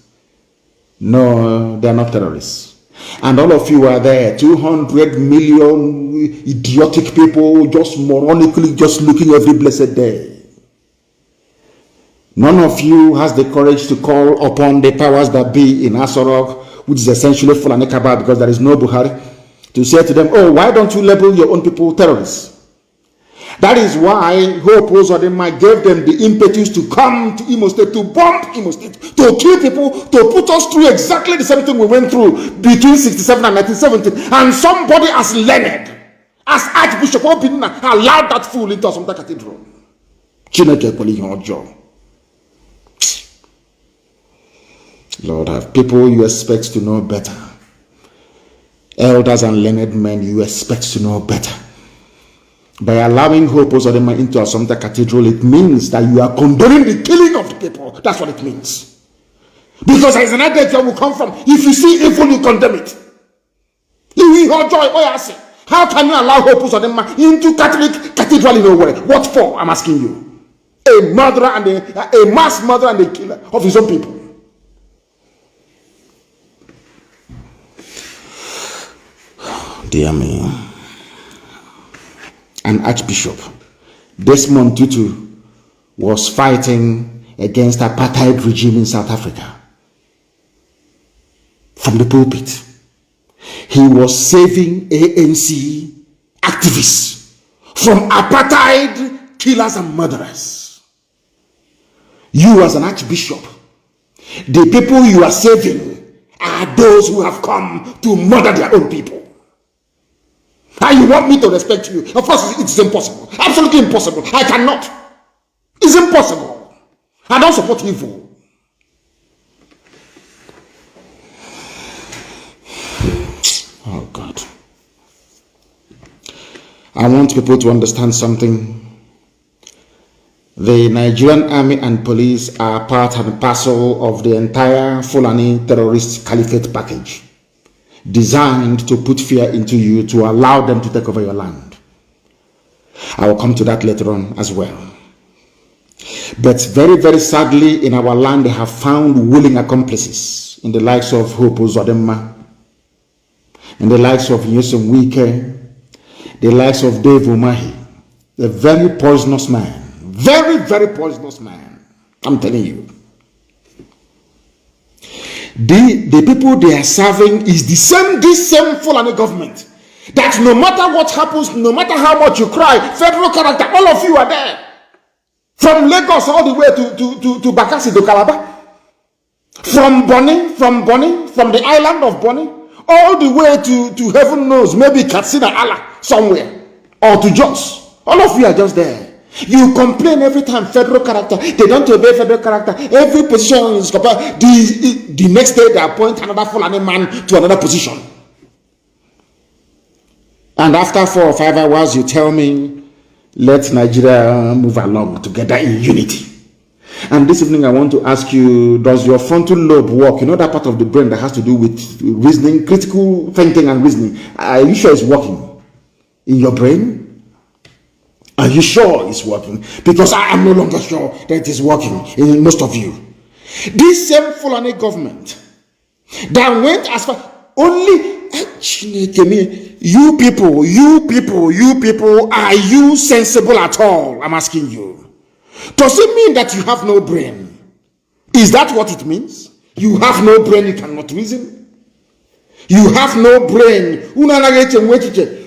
No, they are not terrorists. And all of you are there, 200 million idiotic people just moronically just looking every blessed day. None of you has the courage to call upon the powers that be in Asorok, which is essentially Fulani Kaba, because there is no Buhari, to say to them, oh, why don't you label your own people terrorists? That is why Hope Uzodinma gave them the impetus to come to Imo State, to bomb Imo State, to kill people, to put us through exactly the same thing we went through between 1967 and 1970. And somebody as learned as Archbishop Obinna allowed that fool into Assumpta Cathedral. Lord, have people you expect to know better. Elders and learned men you expect to know better. By allowing Hope Uzodinma into Assumpta Cathedral, it means that you are condoning the killing of the people. That's what it means. Because there is an idea that will come from, if you see evil, you condemn it. How can you allow Hope Uzodinma into Catholic Cathedral in Owerri? What for? I'm asking you. A murderer and a mass murderer and a killer of his own people. Dear me. An Archbishop, Desmond Tutu, was fighting against apartheid regime in South Africa. From the pulpit, he was saving ANC activists from apartheid killers and murderers. You as an Archbishop, the people you are saving are those who have come to murder their own people. And you want me to respect you? Of course, it's impossible. Absolutely impossible. I cannot. It's impossible. I don't support evil. Oh, God. I want people to understand something. The Nigerian army and police are part and parcel of the entire Fulani terrorist caliphate package, designed to put fear into you, to allow them to take over your land. I will come to that later on as well. But very, very sadly, in our land, they have found willing accomplices in the likes of Hope Uzodinma, in the likes of Nyesom Wike, the likes of Dave Umahi, a very poisonous man. Very, very poisonous man. I'm telling you. The people they are serving is this same Fulani government. That no matter what happens, no matter how much you cry, federal character, all of you are there. From Lagos all the way to Bakassi to Calabar. From Bonny, from the island of Bonny, all the way to heaven knows, maybe Katsina Allah somewhere, or to Jos. All of you are just there. You complain every time federal character, they don't obey federal character. Every position is compared. The next day they appoint another Fulani man to another position. And after 4 or 5 hours, you tell me, let Nigeria move along together in unity. And this evening I want to ask you, does your frontal lobe work? You know that part of the brain that has to do with reasoning, critical thinking and reasoning. Are you sure it's working in your brain? Are you sure it's working? Because I am no longer sure that it is working in most of you. This same Fulani government that went as far, only you people, are you sensible at all? I'm asking you. Does it mean that you have no brain? Is that what it means? You have no brain, you cannot reason? You have no brain.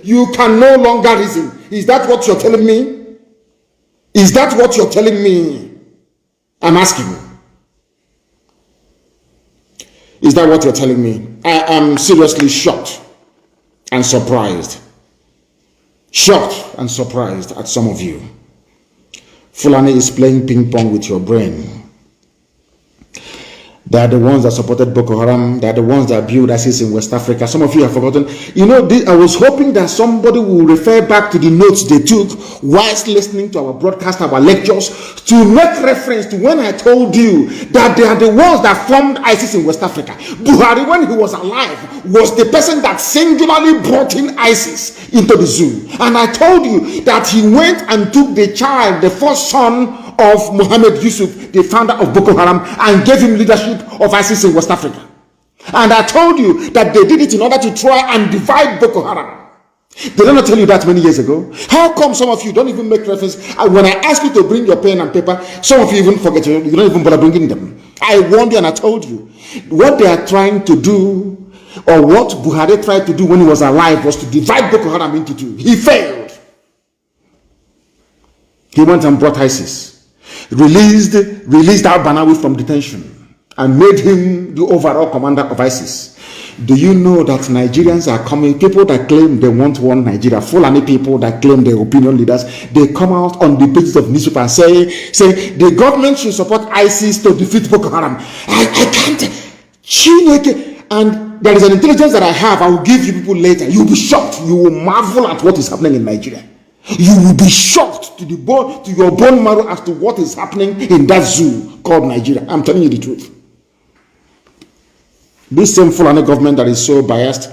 You can no longer reason. Is that what you're telling me? Is that what you're telling me? I'm asking you. Is that what you're telling me? I am seriously shocked and surprised. Shocked and surprised at some of you. Fulani is playing ping pong with your brain. They are the ones that supported Boko Haram. They are the ones that built ISIS in West Africa. Some of you have forgotten. You know, I was hoping that somebody will refer back to the notes they took whilst listening to our broadcast, our lectures, to make reference to when I told you that they are the ones that formed ISIS in West Africa. Buhari, when he was alive, was the person that singularly brought in ISIS into the zoo. And I told you that he went and took the child, the first son of Mohammed Yusuf, the founder of Boko Haram, and gave him leadership of ISIS in West Africa. And I told you that they did it in order to try and divide Boko Haram. Did I not tell you that many years ago? How come some of you don't even make reference? When I ask you to bring your pen and paper, some of you even forget, you don't even bother bringing them. I warned you and I told you, what they are trying to do, or what Buhari tried to do when he was alive, was to divide Boko Haram into two. He failed. He went and brought ISIS. Released al-Banawi from detention and made him the overall commander of ISIS. Do you know that Nigerians are coming, people that claim they want one Nigeria, Fulani people that claim they're opinion leaders, they come out on the pages of newspaper and say the government should support ISIS to defeat Boko Haram. I can't. And there is an intelligence that I have, I will give you people later. You'll be shocked. You will marvel at what is happening in Nigeria. You will be shocked to your bone marrow as to what is happening in that zoo called Nigeria. I'm telling you the truth. This same Fulani government that is so biased,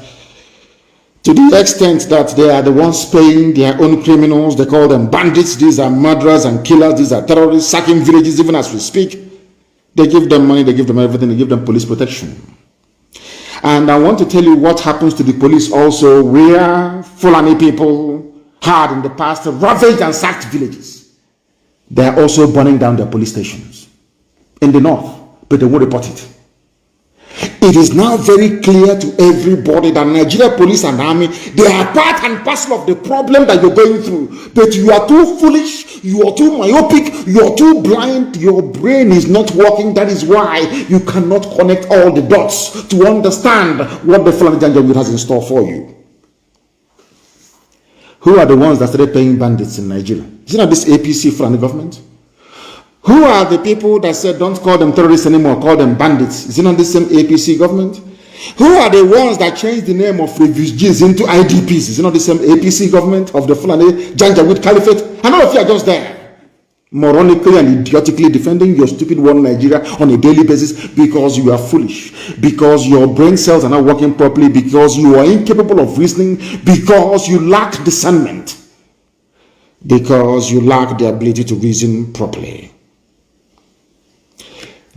to the extent that they are the ones paying their own criminals, they call them bandits, these are murderers and killers, these are terrorists, sacking villages even as we speak. They give them money, they give them everything, they give them police protection. And I want to tell you what happens to the police also, where Fulani people had in the past ravaged and sacked villages. They are also burning down their police stations in the north, but they won't report it. It is now very clear to everybody that Nigeria police and army, they are part and parcel of the problem that you're going through. But you are too foolish, you are too myopic, you are too blind, your brain is not working. That is why you cannot connect all the dots to understand what the Fulani Janjaweed has in store for you. Who are the ones that started paying bandits in Nigeria? Is it not this APC Fulani government? Who are the people that said don't call them terrorists anymore, call them bandits? Is it not the same APC government? Who are the ones that changed the name of refugees into IDPs? Is it not the same APC government of the Fulani Janjaweed Caliphate? And all of you are just there, moronically and idiotically defending your stupid one Nigeria on a daily basis because you are foolish, because your brain cells are not working properly, because you are incapable of reasoning, because you lack discernment, because you lack the ability to reason properly.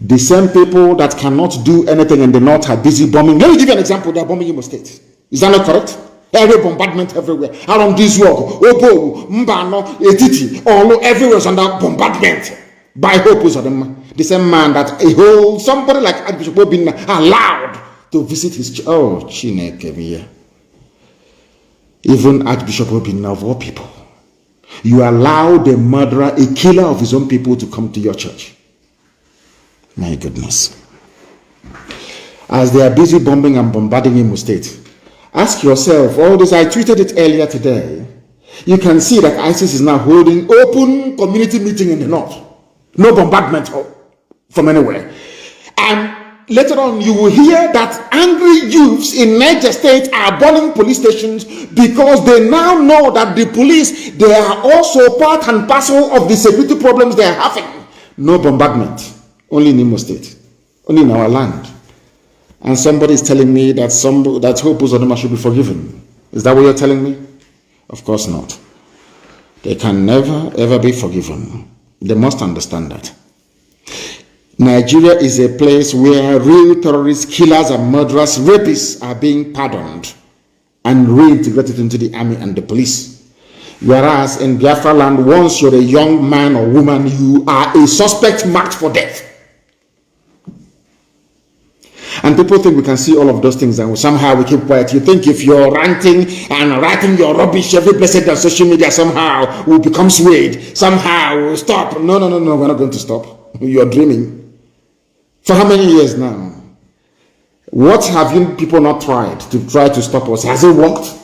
The same people that cannot do anything in the north are busy bombing. Let me give you an example. They are bombing Imo State. Is that not correct? Every bombardment everywhere. Around this world, Obo, Mbano, Etiti, all everywhere is under bombardment by Hope Uzodema. the same man that a whole somebody like Archbishop Obinna allowed to visit his church. Oh, Chineke. Even Archbishop Obinna of all people, you allowed a murderer, a killer of his own people, to come to your church. My goodness. As they are busy bombing and bombarding Imo State, ask yourself, all this, I tweeted it earlier today, you can see that ISIS is now holding open community meeting in the north. No bombardment from anywhere. And later on, you will hear that angry youths in Niger State are burning police stations because they now know that the police, they are also part and parcel of the security problems they are having. No bombardment, only in Imo State, only in our land. And somebody is telling me that Hope Uzodinma should be forgiven. Is that what you're telling me? Of course not. They can never, ever be forgiven. They must understand that. Nigeria is a place where real terrorists, killers, and murderers, rapists are being pardoned and reintegrated into the army and the police. Whereas in Biafra land, once you're a young man or woman, you are a suspect marked for death. And people think we can see all of those things and somehow we keep quiet. You think if you're ranting and writing your rubbish every blessed on social media, somehow will become swayed, somehow will stop. No, we're not going to stop. You're dreaming. For how many years now? What have you people not tried to stop us? Has it worked?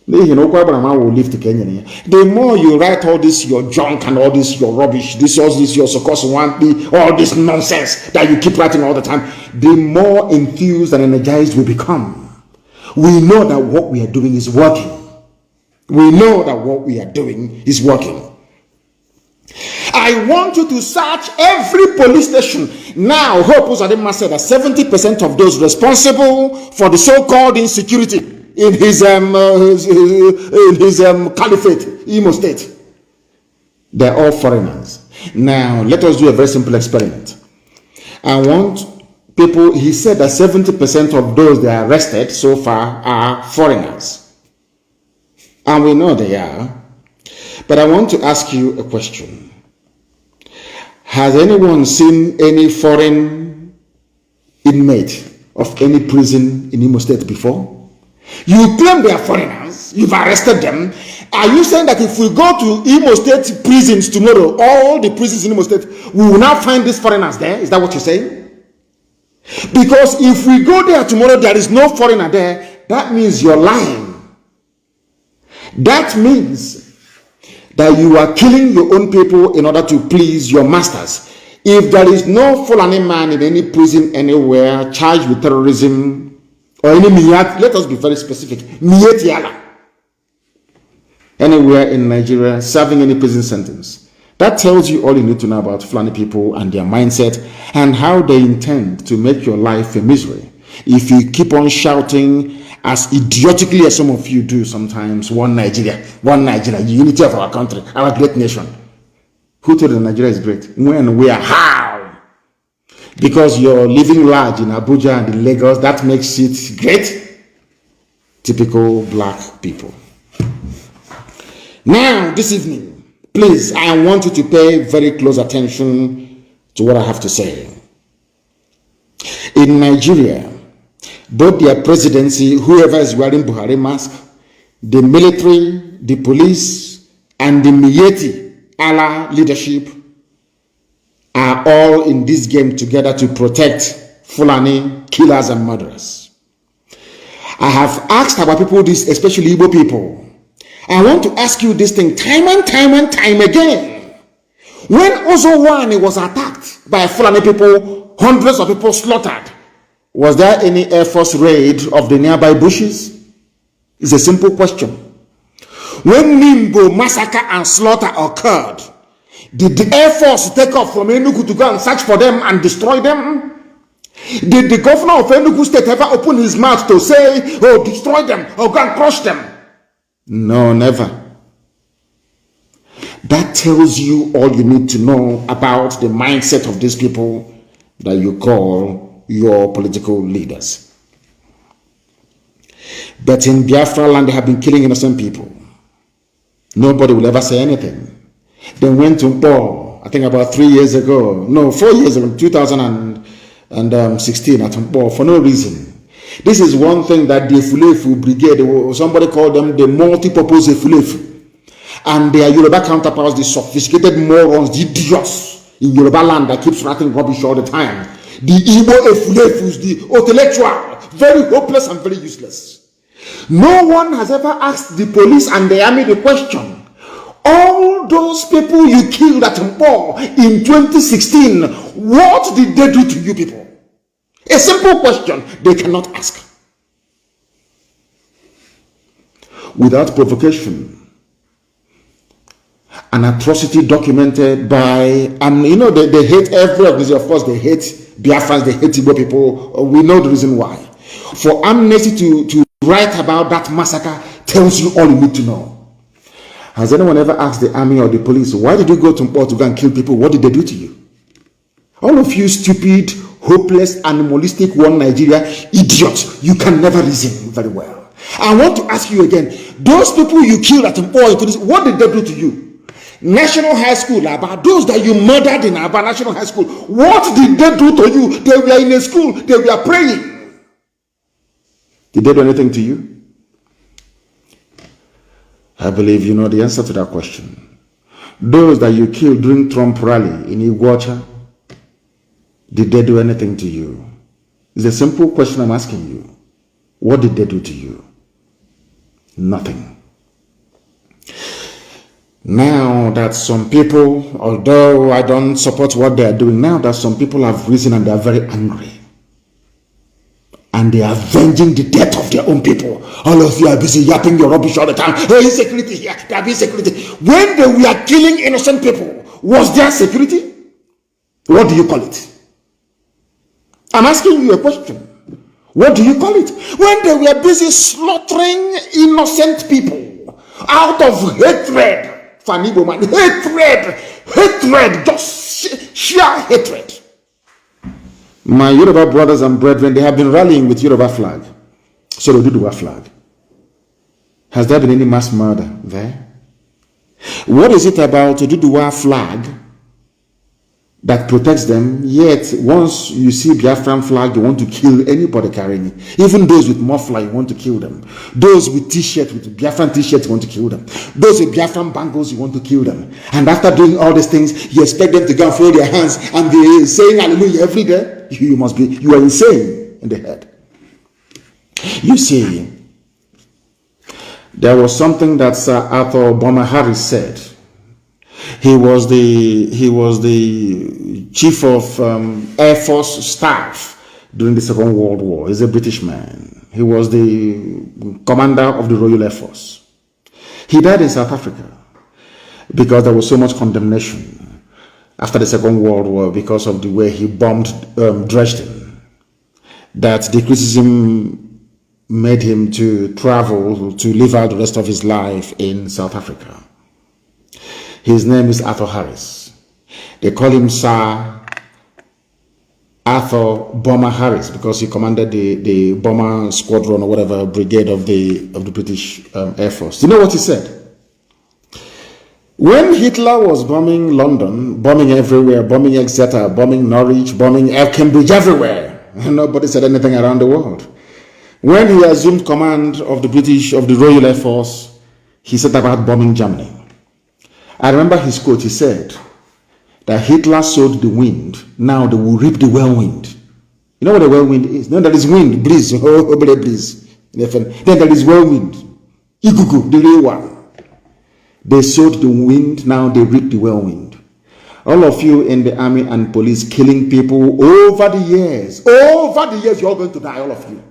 Will leave to Kenya. The more you write all this your junk and all this your rubbish, all this your all this nonsense that you keep writing all the time, the more enthused and energized we become. We know that what we are doing is working. We know that what we are doing is working. I want you to search every police station. Now, Hope Uzodinma said that 70% of those responsible for the so-called insecurity in his caliphate, Imo State, they're all foreigners. Now, let us do a very simple experiment. I want people, he said that 70% of those they arrested so far are foreigners. And we know they are. But I want to ask you a question. Has anyone seen any foreign inmate of any prison in Imo State before? You claim they are foreigners, you've arrested them. Are you saying that if we go to Imo State prisons tomorrow, all the prisons in Imo State, we will now find these foreigners there? Is that what you're saying? Because if we go there tomorrow, there is no foreigner there, that means you're lying. That means that you are killing your own people in order to please your masters. If there is no Fulani man in any prison anywhere charged with terrorism, or any Miyat, let us be very specific, Miyetiala, anywhere in Nigeria serving any prison sentence, that tells you all you need to know about Fulani people and their mindset and how they intend to make your life a misery. If you keep on shouting as idiotically as some of you do sometimes, one Nigeria, the unity of our country, our great nation. Who told you Nigeria is great? When, where, how? Because you're living large in Abuja and in Lagos, that makes it great. Typical black people. Now, this evening, please, I want you to pay very close attention to what I have to say. In Nigeria, both their presidency, whoever is wearing Buhari mask, the military, the police, and the Miyetti Allah leadership are all in this game together to protect Fulani killers and murderers. I have asked our people this, especially Igbo people. I want to ask you this thing time and time again. When Ozowani was attacked by Fulani people, hundreds of people slaughtered, was there any Air Force raid of the nearby bushes? It's a simple question. When Nimbo massacre and slaughter occurred, did the Air Force take off from Enugu to go and search for them and destroy them? Did the governor of Enugu State ever open his mouth to say, oh, destroy them, or go and crush them? No, never. That tells you all you need to know about the mindset of these people that you call your political leaders. But in Biafra land, they have been killing innocent people. Nobody will ever say anything. They went to war. I think about 3 years ago, no, 4 years ago, 2016 at Mpo, for no reason. This is one thing that the Efulefu Brigade, or somebody called them the multi-purpose Efulefu, and their Yoruba counterparts, the sophisticated morons, the idiots in Yoruba land that keeps writing rubbish all the time. The Igbo Efulefus, the intellectual, very hopeless and very useless. No one has ever asked the police and the army the question, all those people you killed at Mpo in 2016, what did they do to you people? A simple question they cannot ask. Without provocation, an atrocity documented by, they hate every organization. Of course, they hate Biafrans, they hate Igbo people. We know the reason why. For Amnesty to write about that massacre tells you all you need to know. Has anyone ever asked the army or the police, why did you go to Mpo to go and kill people? What did they do to you? All of you stupid, hopeless, animalistic, one Nigeria idiots, you can never reason very well. I want to ask you again, those people you killed at Mpo, what did they do to you? National High School, about those that you murdered in Aba National High School, what did they do to you? They were in a school, they were praying. Did they do anything to you? I believe you know the answer to that question. Those that you killed during Trump rally in Iguacha, did they do anything to you? It's a simple question I'm asking you. What did they do to you? Nothing. Now that some people, although I don't support what they are doing, now that some people have risen and they are very angry, and they are avenging the death of their own people. All of you are busy yapping your rubbish all the time. There is security here, there is security. When they were killing innocent people, was there security? What do you call it? I'm asking you a question. What do you call it? When they were busy slaughtering innocent people out of hatred, Fanny woman, hatred, just sheer hatred. My Yoruba brothers and brethren, they have been rallying with Yoruba flag. So they do a flag. Has there been any mass murder there? What is it about the Duduwa flag that protects them, yet once you see Biafran flag, you want to kill anybody carrying it? Even those with muffler, you want to kill them. Those with t-shirt, with Biafran t-shirts, you want to kill them. Those with Biafran bangles, you want to kill them. And after doing all these things, you expect them to go and fold their hands and be saying hallelujah every day? You are insane in the head. You see, there was something that Sir Arthur Bomber Harris said. He was the chief of Air Force staff during the Second World War. He's a British man. He was the commander of the Royal Air Force. He died in South Africa because there was so much condemnation after the Second World War because of the way he bombed Dresden, that the criticism made him to travel to live out the rest of his life in South Africa. His name is Arthur Harris. They call him Sir Arthur Bomber Harris because he commanded the bomber squadron or whatever brigade of the British Air Force. Do you know what he said? When Hitler was bombing London, bombing everywhere, bombing Exeter, bombing Norwich, bombing Cambridge, everywhere, and nobody said anything around the world. When he assumed command of the Royal Air Force, he said about bombing Germany. I remember his quote. He said that Hitler sowed the wind, now they will reap the whirlwind. You know what a whirlwind is? No, there is wind, breeze, breeze. Then there is whirlwind, igugu, the real one. They sowed the wind, now they reap the whirlwind. All of you in the army and police killing people over the years, you're all going to die, all of you.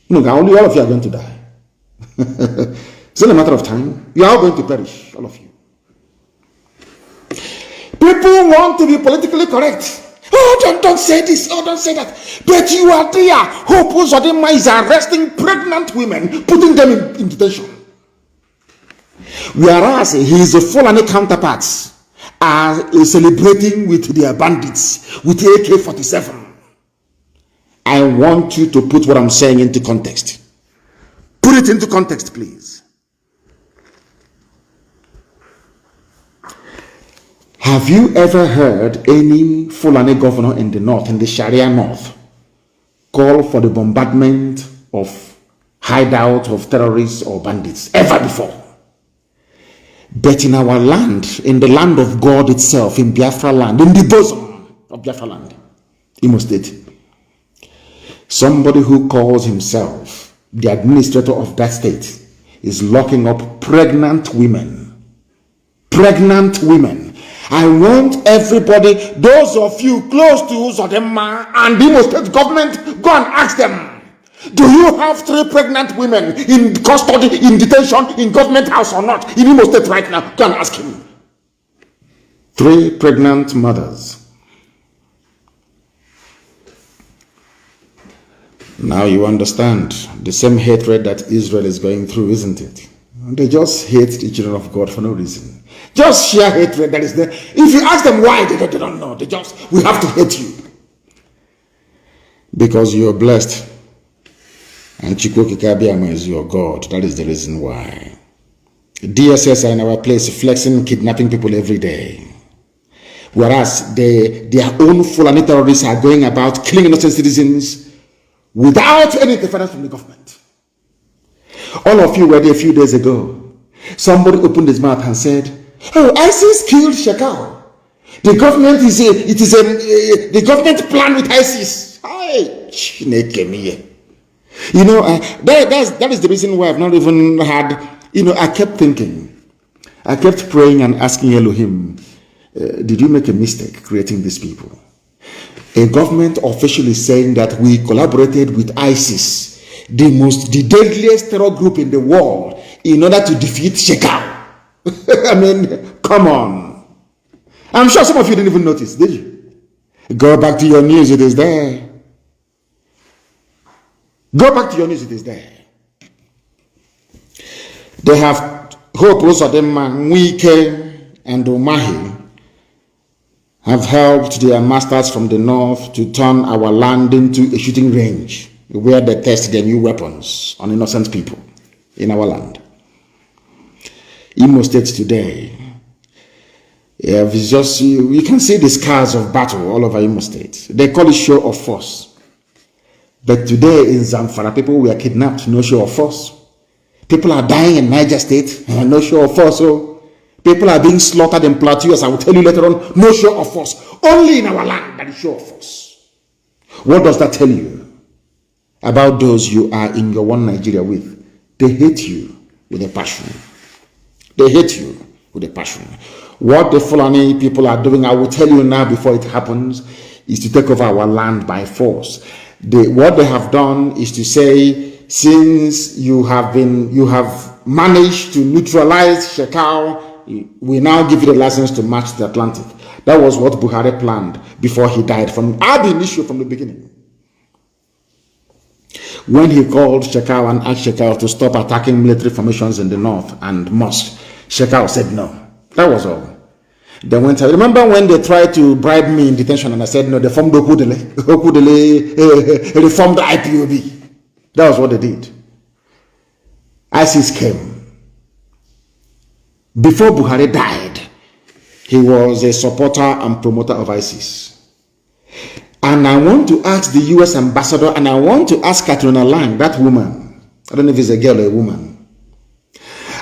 No, only all of you are going to die. It's only a matter of time. You are all going to perish, all of you. People want to be politically correct. Oh, don't say this. Oh, don't say that. But you are there. Hope Uzodinma is arresting pregnant women, putting them in detention. Whereas his Fulani counterparts are celebrating with their bandits, with AK-47. I want you to put what I'm saying into context. Put it into context, please. Have you ever heard any Fulani governor in the north, in the Sharia north, call for the bombardment of hideout of terrorists or bandits ever before? But in our land, in the land of God itself, in Biafra land, in the bosom of Biafra land, Imo State, somebody who calls himself the administrator of that state is locking up pregnant women. Pregnant women. I want everybody, those of you close to Uzodema and the Imo State government, go and ask them, do you have 3 pregnant women in custody, in detention, in government house or not? In Imo State right now, go and ask him. 3 pregnant mothers. Now you understand the same hatred that Israel is going through, isn't it? They just hate the children of God for no reason. Just sheer hatred that is there. If you ask them why, they don't know. They just, we have to hate you. Because you are blessed. And Chukwu Kikabiama is your God. That is the reason why. DSS are in our place, flexing, kidnapping people every day. Whereas their own Fulani terrorists are going about killing innocent citizens without any interference from the government. All of you were there a few days ago. Somebody opened his mouth and said, oh, ISIS killed Shekau. The government the government plan with ISIS. You know, that is the reason why I've not even had, you know, I kept thinking, I kept praying and asking Elohim, did you make a mistake creating these people? A government official is saying that we collaborated with ISIS, the deadliest terror group in the world, in order to defeat Shekau. I mean, come on. I'm sure some of you didn't even notice, did you? Go back to your news, it is there. Go back to your news, it is there. They have Hope Uzodema, Wike, and Umahi have helped their masters from the north to turn our land into a shooting range where they test their new weapons on innocent people in our land. Imo State today, it's just, you can see the scars of battle all over Imo State. They call it show of force. But today in Zamfara, people were kidnapped, no show of force. People are dying in Niger State, no show of force. So people are being slaughtered in Plateau, as I will tell you later on, no show of force. Only in our land that is show of force. What does that tell you about those you are in your one Nigeria with? They hate you with a passion. They hate you with a passion. What the Fulani people are doing, I will tell you now before it happens, is to take over our land by force. What they have done is to say, since you have managed to neutralize Shekau, we now give you the license to march the Atlantic. That was what Buhari planned before he died. I've been issued from the beginning. When he called Shekau and asked Shekau to stop attacking military formations in the north and mosques, Shekau said no. That was all. They went. Remember when they tried to bribe me in detention and I said no, they formed reformed the IPOB. That was what they did. ISIS came. Before Buhari died, he was a supporter and promoter of ISIS. And I want to ask the US ambassador, and I want to ask Katrina Lang, that woman, I don't know if it's a girl or a woman,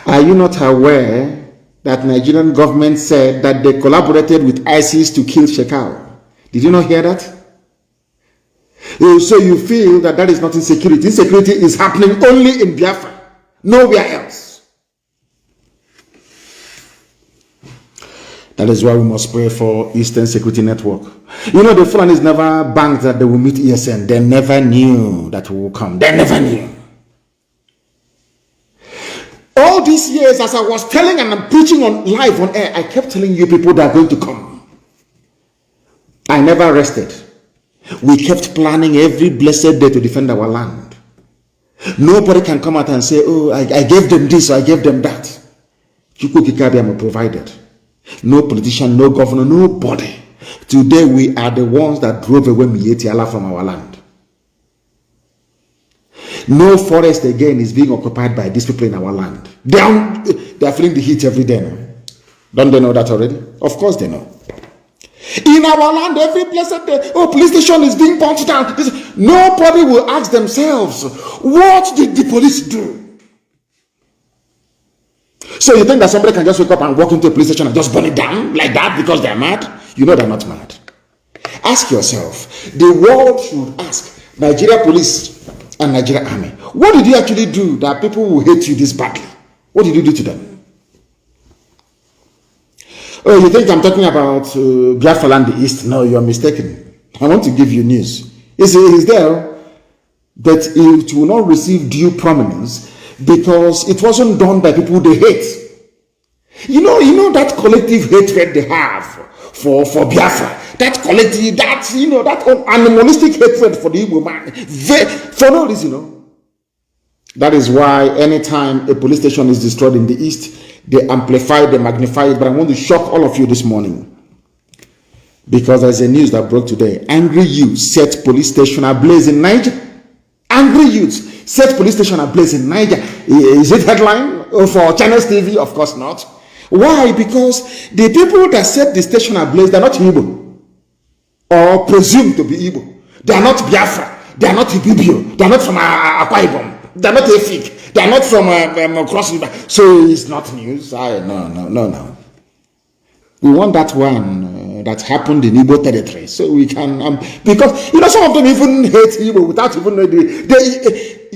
are you not aware that Nigerian government said that they collaborated with ISIS to kill Shekau? Did you not hear that? So you feel that is not insecurity. Insecurity is happening only in Biafra, nowhere else. That is why we must pray for Eastern Security Network. You know, the Fulanis never banked that they will meet ESN. They never knew that we will come. They never knew. All these years, as I was telling and I'm preaching on live on air, I kept telling you people that are going to come. I never rested. We kept planning every blessed day to defend our land. Nobody can come out and say, oh, I gave them this, I gave them that. Chukwu Kikabiama provided. No politician, no governor, nobody. Today we are the ones that drove away Mietiala from our land. No forest again is being occupied by these people in our land. They are feeling the heat every day now. Don't they know that already? Of course they know. In our land, every blessed day, police station is being burnt down. Nobody will ask themselves, what did the police do? So you think that somebody can just wake up and walk into a police station and just burn it down like that because they're mad? You know they're not mad. Ask yourself, the world should ask Nigeria police and Nigeria army, what did you actually do that people will hate you this badly? What did you do to them? Oh, you think I'm talking about Biafra and the East? No, you're mistaken. I want to give you news. It's there, but it will not receive due prominence because it wasn't done by people they hate. You know that collective hatred they have for Biafra. That collective, that animalistic hatred for the Igbo man. For no reason, That is why anytime a police station is destroyed in the East, they amplify, they magnify it. But I want to shock all of you this morning, because there's a news that broke today. Angry youths set police station ablaze in Niger. Angry youths set police station ablaze in Niger. Is it headline for Channels TV? Of course not. Why? Because the people that set the station ablaze, they're not Igbo, or presumed to be Igbo. They are not Biafra. They are not Ibibio. They are not from Akwa Ibom. They are not Efik. They are not from Cross River. So it's not news. No. We want that one that happened in Igbo territory, so we can because some of them even hate Igbo without even knowing.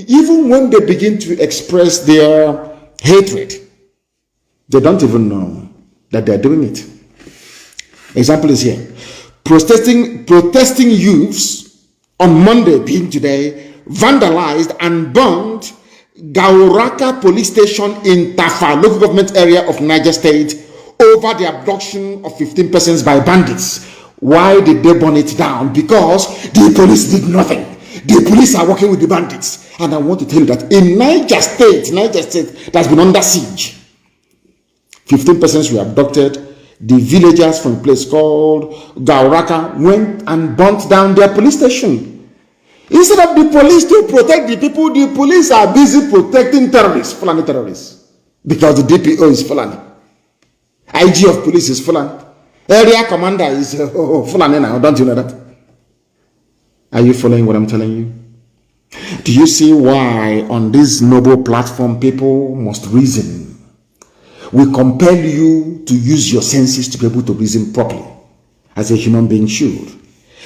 Even when they begin to express their hatred, they don't even know that they're doing it. Example is here. Protesting youths on Monday, being today, vandalized and burned Gauraka police station in Tafa, local government area of Niger State, over the abduction of 15 persons by bandits. Why did they burn it down? Because the police did nothing. The police are working with the bandits. And I want to tell you that in Niger State that's been under siege, 15 persons were abducted. The villagers from a place called Gauraka went and burnt down their police station. Instead of the police to protect the people, the police are busy protecting terrorists, Fulani terrorists. Because the DPO is Fulani. IG of police is Fulani. Area commander is Fulani now. Don't you know that? Are you following what I'm telling you? Do you see why on this noble platform people must reason? We compel you to use your senses to be able to reason properly, as a human being should.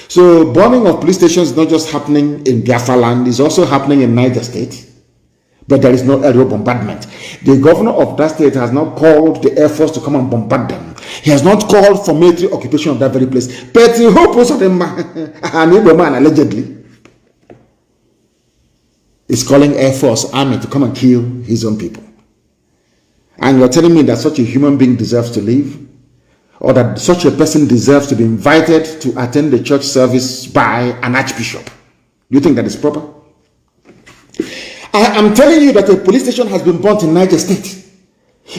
So burning of police stations is not just happening in Biafra land, it's also happening in Niger State. But there is no aerial bombardment. The governor of that state has not called the Air Force to come and bombard them. He has not called for military occupation of that very place. But he hopes of them, an Igbo man allegedly, is calling Air Force army to come and kill his own people. And you're telling me that such a human being deserves to live? Or that such a person deserves to be invited to attend the church service by an archbishop? You think that is proper? I am telling you that a police station has been burnt in Niger State.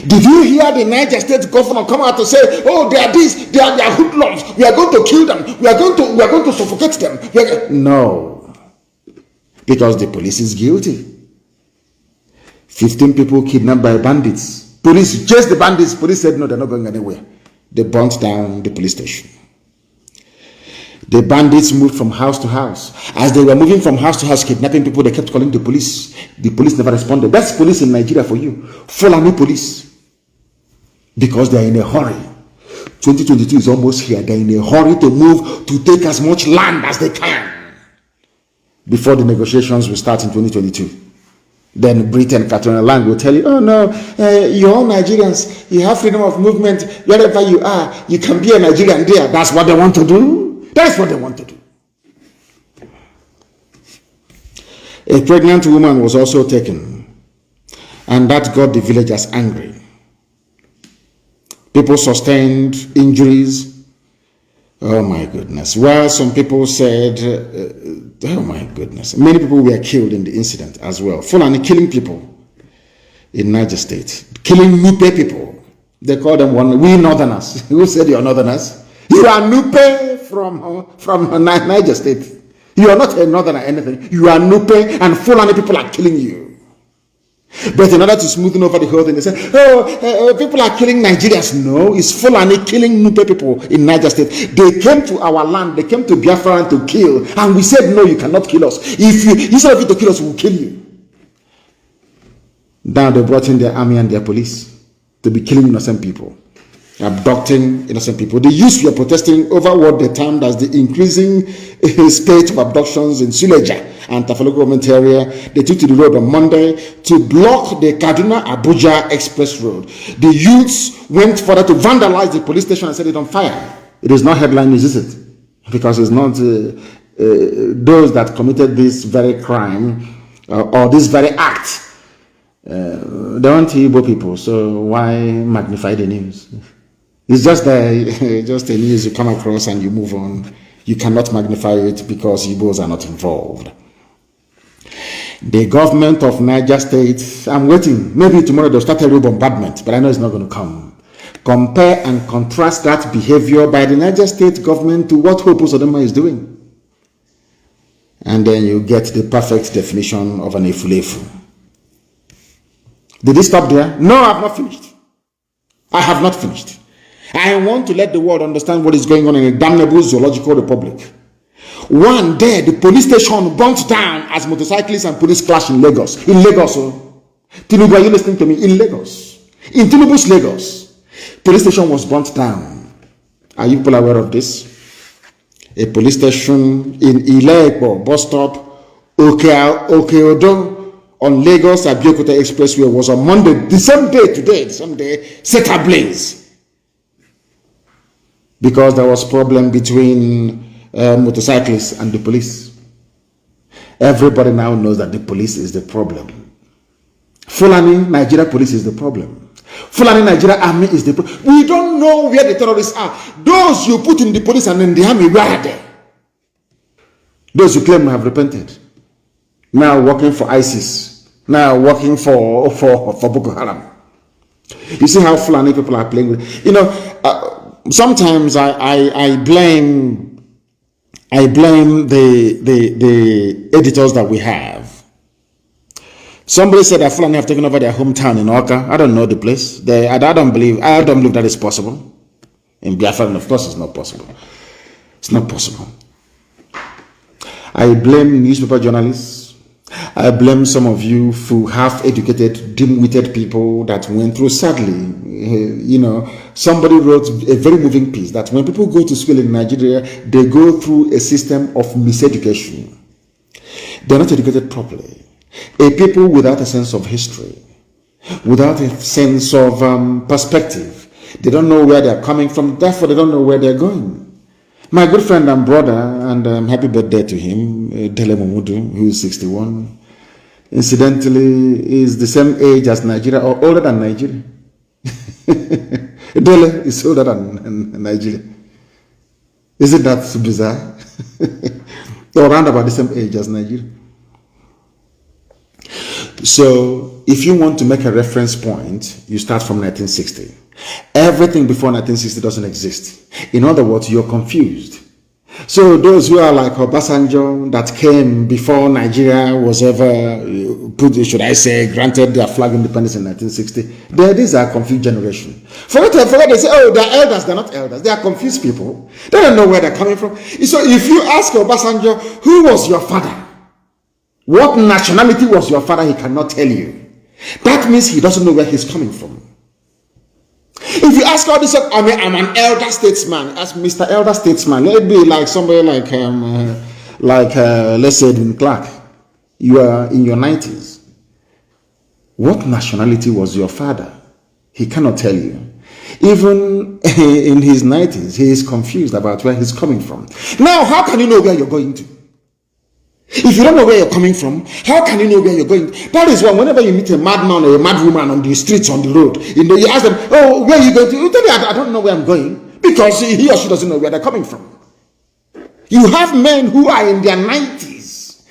Did you hear the Niger State governor come out to say, oh, they are this, they are hoodlums, we are going to kill them, we are going to suffocate them? No. Because the police is guilty. 15 people kidnapped by bandits. Police chased the bandits. Police said, no, they're not going anywhere. They burnt down the police station. The bandits moved from house to house. As they were moving from house to house, kidnapping people, they kept calling the police. The police never responded. That's police in Nigeria for you. Fulani police. Because they are in a hurry. 2022 is almost here. They're in a hurry to move, to take as much land as they can before the negotiations will start in 2022. Then Britain, Catherine Lang will tell you, oh no, you're all Nigerians. You have freedom of movement wherever you are. You can be a Nigerian there. That's what they want to do. That's what they want to do. A pregnant woman was also taken, and that got the villagers angry. People sustained injuries. Oh my goodness. Well, some people said, oh my goodness. Many people were killed in the incident as well. Fulani killing people in Niger State. Killing Nupe people. They call them we Northerners. Who said you're Northerners? You are Nupe from Niger State. You are not a Northerner or anything. You are Nupe, and Fulani people are killing you. But in order to smoothen over the whole thing, they say, people are killing Nigerians. No, it's Fulani killing Nupe people in Niger State. They came to our land, they came to Biafra to kill, and we said, no, you cannot kill us. If you, instead of you to kill us, we'll kill you. Now they brought in their army and their police to be killing innocent people, abducting innocent people. The youth were protesting over what they termed as the increasing spate of abductions in Suleja and Tafalogo government area. They took to the road on Monday to block the Kaduna-Abuja Express Road. The youths went further to vandalize the police station and set it on fire. It is not headline news, is it? Because it's not those that committed this very crime or this very act. They aren't Igbo people, so why magnify the news? It's just just a news you come across and you move on. You cannot magnify it because Igbos are not involved. The government of Niger State, I'm waiting. Maybe tomorrow they'll start a real bombardment, but I know it's not going to come. Compare and contrast that behavior by the Niger State government to what Hope Uzodinma is doing. And then you get the perfect definition of an efulefu. Did it stop there? No, I have not finished. I have not finished. I want to let the world understand what is going on in a damnable zoological republic. One day, the police station burnt down as motorcyclists and police clash in Lagos. In Lagos, oh. Tinubu, are you listening to me? In Lagos. In Tinubu's Lagos, police station was burnt down. Are you people aware of this? A police station in Ile-Epo bus stop, Okeodo, on Lagos Abeokuta Expressway was on Monday, the same day, set ablaze. Because there was problem between motorcyclists and the police. Everybody now knows that the police is the problem. Fulani Nigeria police is the problem. Fulani Nigeria army is the problem. We don't know where the terrorists are. Those you put in the police and in the army, where are they? Those who claim have repented. Now working for ISIS. Now working for Boko Haram. You see how Fulani people are playing with. You know, sometimes I blame the editors that we have. Somebody said that Fulani have taken over their hometown in Oka. I don't know the place. I don't believe that is possible. In Biafra, and of course, it's not possible. It's not possible. I blame newspaper journalists. I blame some of you for half-educated, dim-witted people that went through, sadly, you know, somebody wrote a very moving piece that when people go to school in Nigeria, they go through a system of miseducation. They're not educated properly. A people without a sense of history, without a sense of perspective. They don't know where they're coming from, therefore they don't know where they're going. My good friend and brother, and happy birthday to him, Dele Momudu, who is 61, incidentally is the same age as Nigeria or older than Nigeria. Dele is older than Nigeria. Isn't that bizarre? Or around about the same age as Nigeria. So, if you want to make a reference point, you start from 1960. Everything before 1960 doesn't exist. In other words, you're confused. So those who are like Obasanjo that came before Nigeria was ever granted their flag independence in 1960, these are confused generation. Forget they say, oh, they're elders, they're not elders. They are confused people. They don't know where they're coming from. So if you ask Obasanjo, who was your father? What nationality was your father? He cannot tell you. That means he doesn't know where he's coming from. If you ask all this, I'm an elder statesman. As Mr. Elder Statesman, let it be like somebody like let's say Edwin Clark. You are in your 90s. What nationality was your father? He cannot tell you. Even in his 90s, he is confused about where he's coming from. Now, how can you know where you're going to? If you don't know where you're coming from, how can you know where you're going? That is why whenever you meet a madman or a madwoman on the streets, on the road, you ask them, oh, where are you going to? You tell me, I don't know where I'm going. Because he or she doesn't know where they're coming from. You have men who are in their 90s,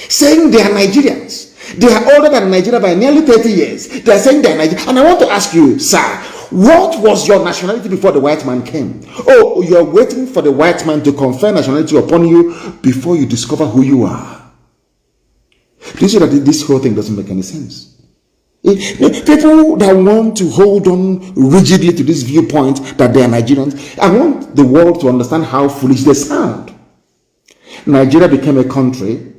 saying they are Nigerians. They are older than Nigeria by nearly 30 years. They are saying they are Nigerians. And I want to ask you, sir, what was your nationality before the white man came? Oh, you're waiting for the white man to confer nationality upon you before you discover who you are. Do you see that this whole thing doesn't make any sense? People that want to hold on rigidly to this viewpoint that they are Nigerians, I want the world to understand how foolish they sound. Nigeria became a country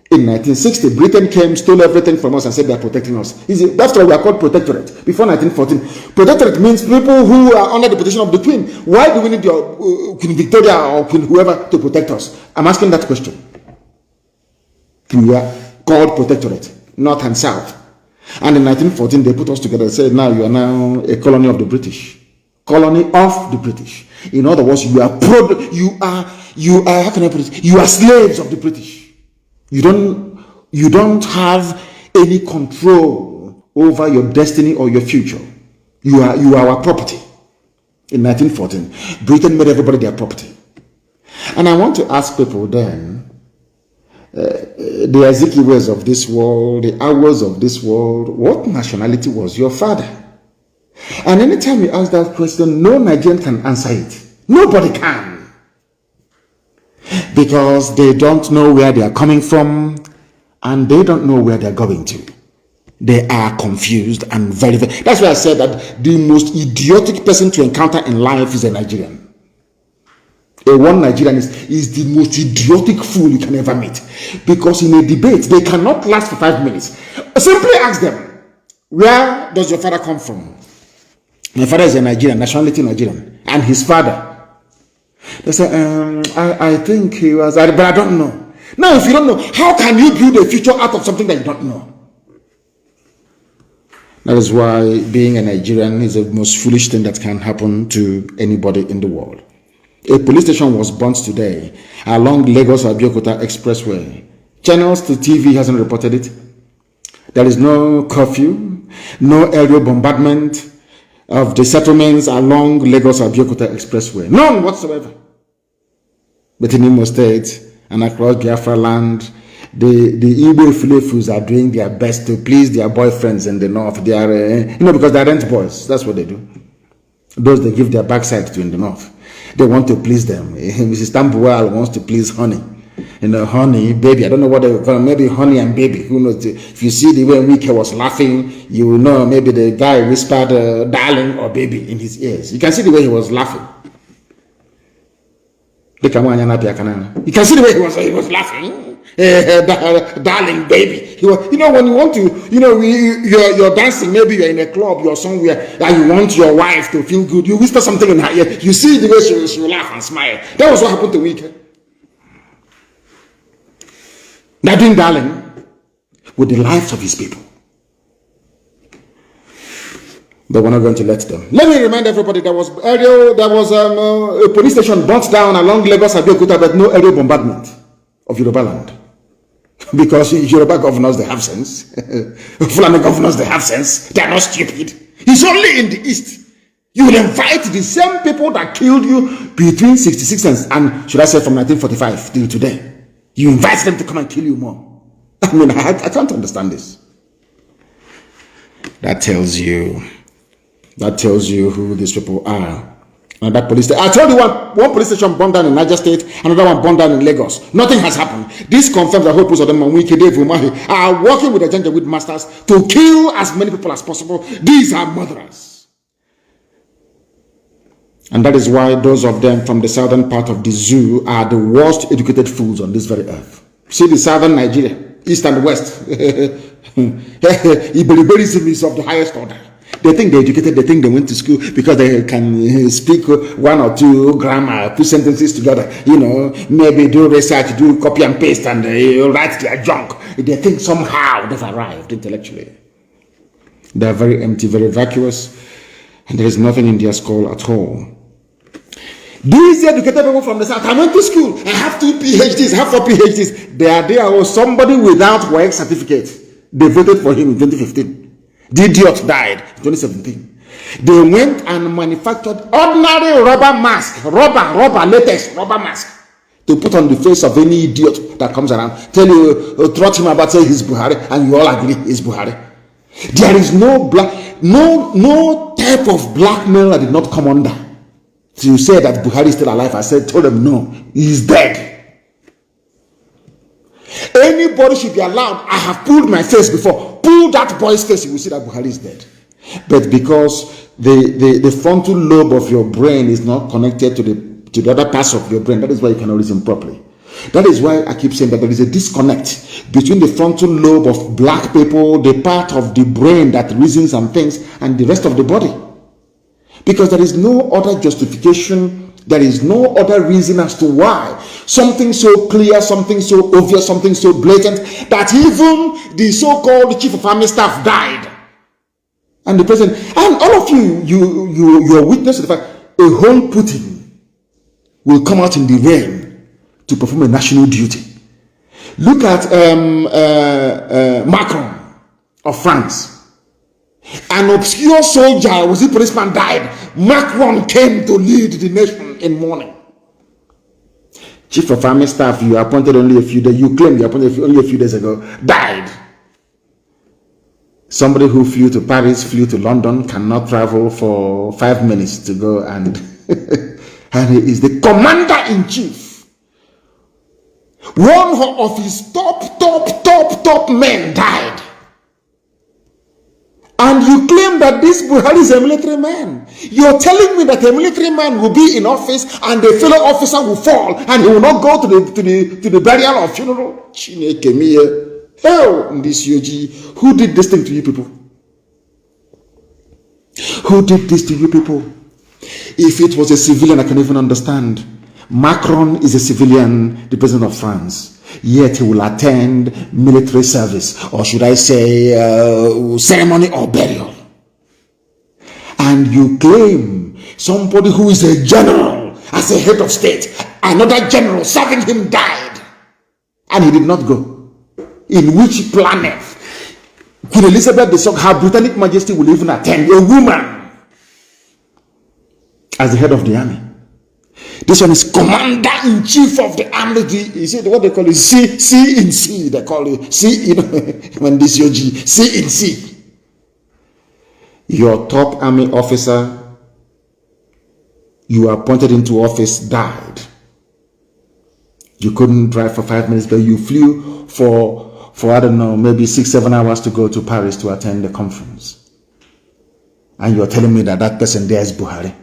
in 1960. Britain came, stole everything from us and said they are protecting us. That's why we are called protectorate before 1914. Protectorate means people who are under the protection of the Queen. Why do we need your Queen Victoria or Queen whoever to protect us? I'm asking that question. We are called protectorate, North and South. And in 1914, they put us together and said, now you are now a colony of the British. Colony of the British. In other words, you are how can I put it? You are slaves of the British. You don't have any control over your destiny or your future. You are our property. In 1914, Britain made everybody their property. And I want to ask people then, the Ezekiels of this world, the hours of this world, what nationality was your father? And anytime you ask that question, no Nigerian can answer it. Nobody can. Because they don't know where they are coming from and they don't know where they're going to. They are confused and very. That's why I said that the most idiotic person to encounter in life is a Nigerian. A one Nigerian is the most idiotic fool you can ever meet. Because in a debate, they cannot last for 5 minutes. Simply ask them, where does your father come from? My father is a Nigerian, nationality Nigerian. And his father. They say, I think he was, but I don't know. Now, if you don't know, how can you build a future out of something that you don't know? That is why being a Nigerian is the most foolish thing that can happen to anybody in the world. A police station was burnt today along Lagos-Abeokuta Expressway. Channels to TV hasn't reported it. There is no curfew, no aerial bombardment of the settlements along Lagos-Abeokuta Expressway. None whatsoever. But in Imo State and across Biafra land, the Igbo Filefus are doing their best to please their boyfriends in the north. They are, because they are rent boys. That's what they do. Those they give their backside to in the north. They want to please them. Mrs. Tambuwal wants to please Honey. Honey, baby. I don't know what they call it. Maybe Honey and Baby. Who knows? If you see the way Wike was laughing, you will know maybe the guy whispered darling or baby in his ears. You can see the way he was laughing. You can see the way he was laughing. Darling baby. He was, when you want to, you're dancing, maybe you're in a club, you're somewhere, and you want your wife to feel good, you whisper something in her ear, you see the way she will laugh and smile. That was what happened to Wike. They're doing darling with the lives of his people. But we're not going to let them. Let me remind everybody there was a police station burnt down along Lagos-Abeokuta, but no aerial bombardment of Yoruba land. Because Yoruba governors, they have sense. Fulani governors, they have sense. They are not stupid. It's only in the east. You will invite the same people that killed you between 66 and should I say from 1945 till today. You invite them to come and kill you more. I mean, I can't understand this. That tells you who these people are. And that police station, I told you one police station burned down in Niger State, another one burned down in Lagos. Nothing has happened. This confirms that whole police of them are working with the Janjaweed masters to kill as many people as possible. These are murderers. And that is why those of them from the southern part of the zoo are the worst educated fools on this very earth. See the southern Nigeria, east and west. Iberiberism is of the highest order. They think they're educated, they think they went to school because they can speak one or two grammar, put sentences together, maybe do research, do copy and paste and write their junk. They think somehow they've arrived intellectually. They're very empty, very vacuous, and there is nothing in their skull at all. These educated people from the south, I went to school, I have 2 PhDs, I have 4 PhDs. They are there, or somebody without work certificate. They voted for him in 2015. The idiot died in 2017. They went and manufactured ordinary rubber mask, latex rubber mask, to put on the face of any idiot that comes around. Tell you, trot him about, say he's Buhari, and you all agree he's Buhari. There is no type of blackmail that did not come under to say that Buhari is still alive. I told them no, he's dead. Anybody should be allowed. I have pulled my face before. Pull that boy's face, you will see that Buhari is dead. But because the frontal lobe of your brain is not connected to the other parts of your brain, that is why you cannot reason properly. That is why I keep saying that there is a disconnect between the frontal lobe of black people, the part of the brain that reasons and things, and the rest of the body. Because there is no other justification, there is no other reason as to why something so clear, something so obvious, something so blatant, that even the so-called chief of army staff died. And the president, and all of you are witness to the fact a whole Putin will come out in the rain to perform a national duty. Look at Macron of France. An obscure soldier, was it policeman, died. Macron came to lead the nation in mourning. Chief of army staff, you appointed only a few days, you claim you appointed only a few days ago, died. Somebody who flew to Paris, flew to London, cannot travel for 5 minutes to go and he is the commander-in-chief. One of his top men died. And you claim that this Buhari is a military man. You're telling me that a military man will be in office and a fellow officer will fall and he will not go to the burial or funeral? Hell, this UG, who did this thing to you people? Who did this to you people? If it was a civilian, I can even understand. Macron is a civilian, the president of France. Yet he will attend military service, or should I say, ceremony or burial. And you claim somebody who is a general, as a head of state, another general serving him died, and he did not go. In which planet Queen Elizabeth II, her Britannic Majesty, will even attend a woman as the head of the army? This one is commander-in-chief of the army. You see what they call it? C. They call it C. When this UG, C. Your top army officer you appointed into office died. You couldn't drive for 5 minutes, but you flew for I don't know, maybe 6-7 hours to go to Paris to attend the conference. And you're telling me that that person there is Buhari.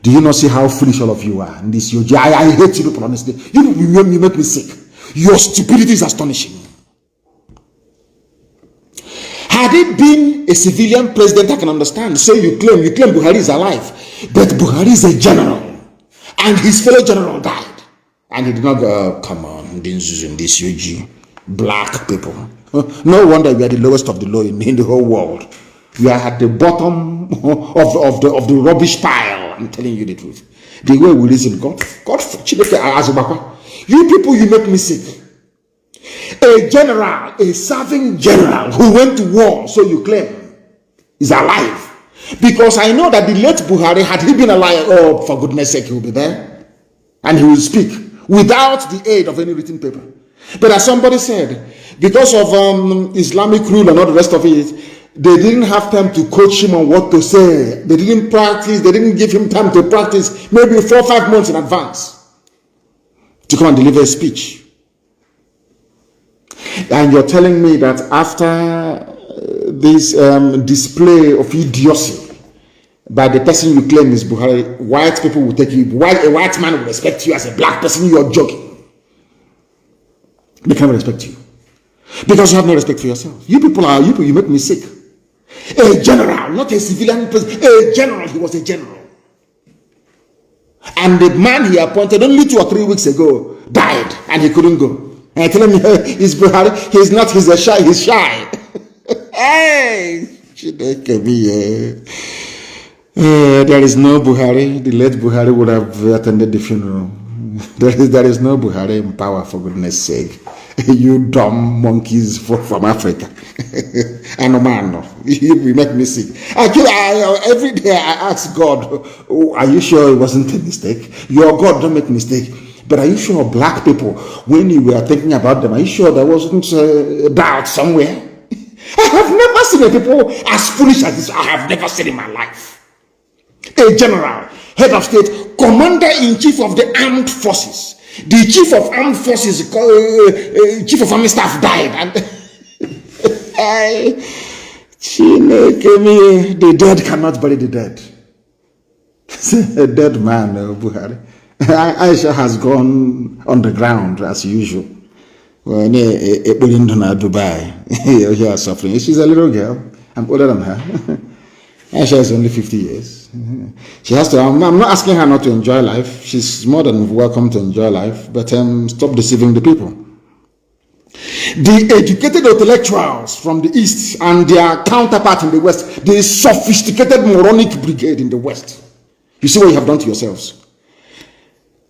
Do you not see how foolish all of you are? And this, I hate you people, honestly. You make me sick. Your stupidity is astonishing. Had it been a civilian president, I can understand. So you claim Buhari is alive. But Buhari is a general. And his fellow general died. And he did not go, come on, this UG. Black people. No wonder we are the lowest of the low in the whole world. We are at the bottom of the rubbish pile. I'm telling you the truth. The way we reason, God, you people, you make me sick. A general, a serving general who went to war, so you claim, is alive. Because I know that the late Buhari, had he been alive, oh, for goodness sake, he will be there. And he will speak without the aid of any written paper. But as somebody said, because of Islamic rule and all the rest of it, they didn't have time to coach him on what to say. They didn't practice. They didn't give him time to practice maybe 4 or 5 months in advance to come and deliver a speech. And you're telling me that after this display of idiocy by the person you claim is Buhari, white people will take you, a white man will respect you as a black person. You're joking. They can't respect you because you have no respect for yourself. You people, you make me sick. A general, not a civilian president, a general. He was a general. And the man he appointed only 2 or 3 weeks ago died and he couldn't go. And I tell him, he's Buhari, he's not, he's shy. Hey! There is no Buhari. The late Buhari would have attended the funeral. There is no Buhari in power, for goodness sake. You dumb monkeys from Africa. You make me sick. Every day I ask God, are you sure it wasn't a mistake? Your God, don't make mistake. But are you sure black people, when you were thinking about them, are you sure there wasn't doubt somewhere? I have never seen a people as foolish as this. I have never seen in my life. A general, head of state, commander-in-chief of the armed forces, The chief of armed forces, chief of army staff died. And the dead cannot bury the dead. A dead man, Buhari. Aisha has gone on the ground as usual. Dubai. Here are suffering. She's a little girl. I'm older than her. Aisha is only 50 years. She has to. I'm not asking her not to enjoy life. She's more than welcome to enjoy life. But stop deceiving the people. The educated intellectuals from the East and their counterpart in the West, the sophisticated moronic brigade in the West. You see what you have done to yourselves.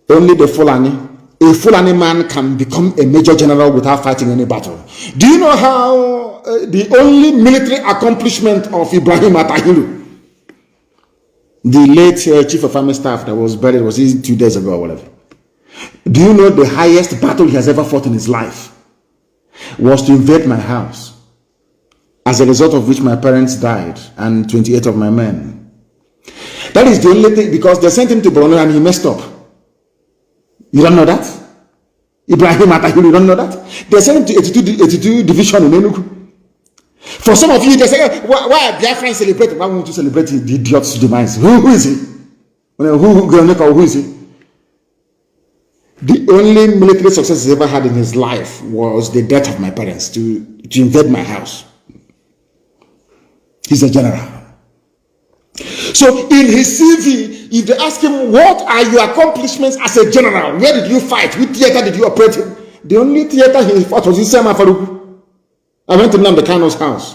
Only the Fulani. A Fulani man can become a major general without fighting any battle. Do you know how the only military accomplishment of Ibrahim Atahiru, the late chief of army staff that was buried, was 2 days ago or whatever? Do you know the highest battle he has ever fought in his life was to invade my house, as a result of which my parents died and 28 of my men? That is the only thing, because they sent him to Borno and he messed up. You don't know that? Ibrahim Atahiru, you don't know that? They sent him to 82 division in Enugu. For some of you, they say, why are Biafrans celebrating? Why won't you celebrate the idiot's demise? Who is he? Who is he? The only military success he ever had in his life was the death of my parents to invade my house. He's a general. So in his CV, if they ask him, what are your accomplishments as a general? Where did you fight? Which theater did you operate in? The only theater he fought was in Sema Faruku. I went to Nnamdi Kanu's house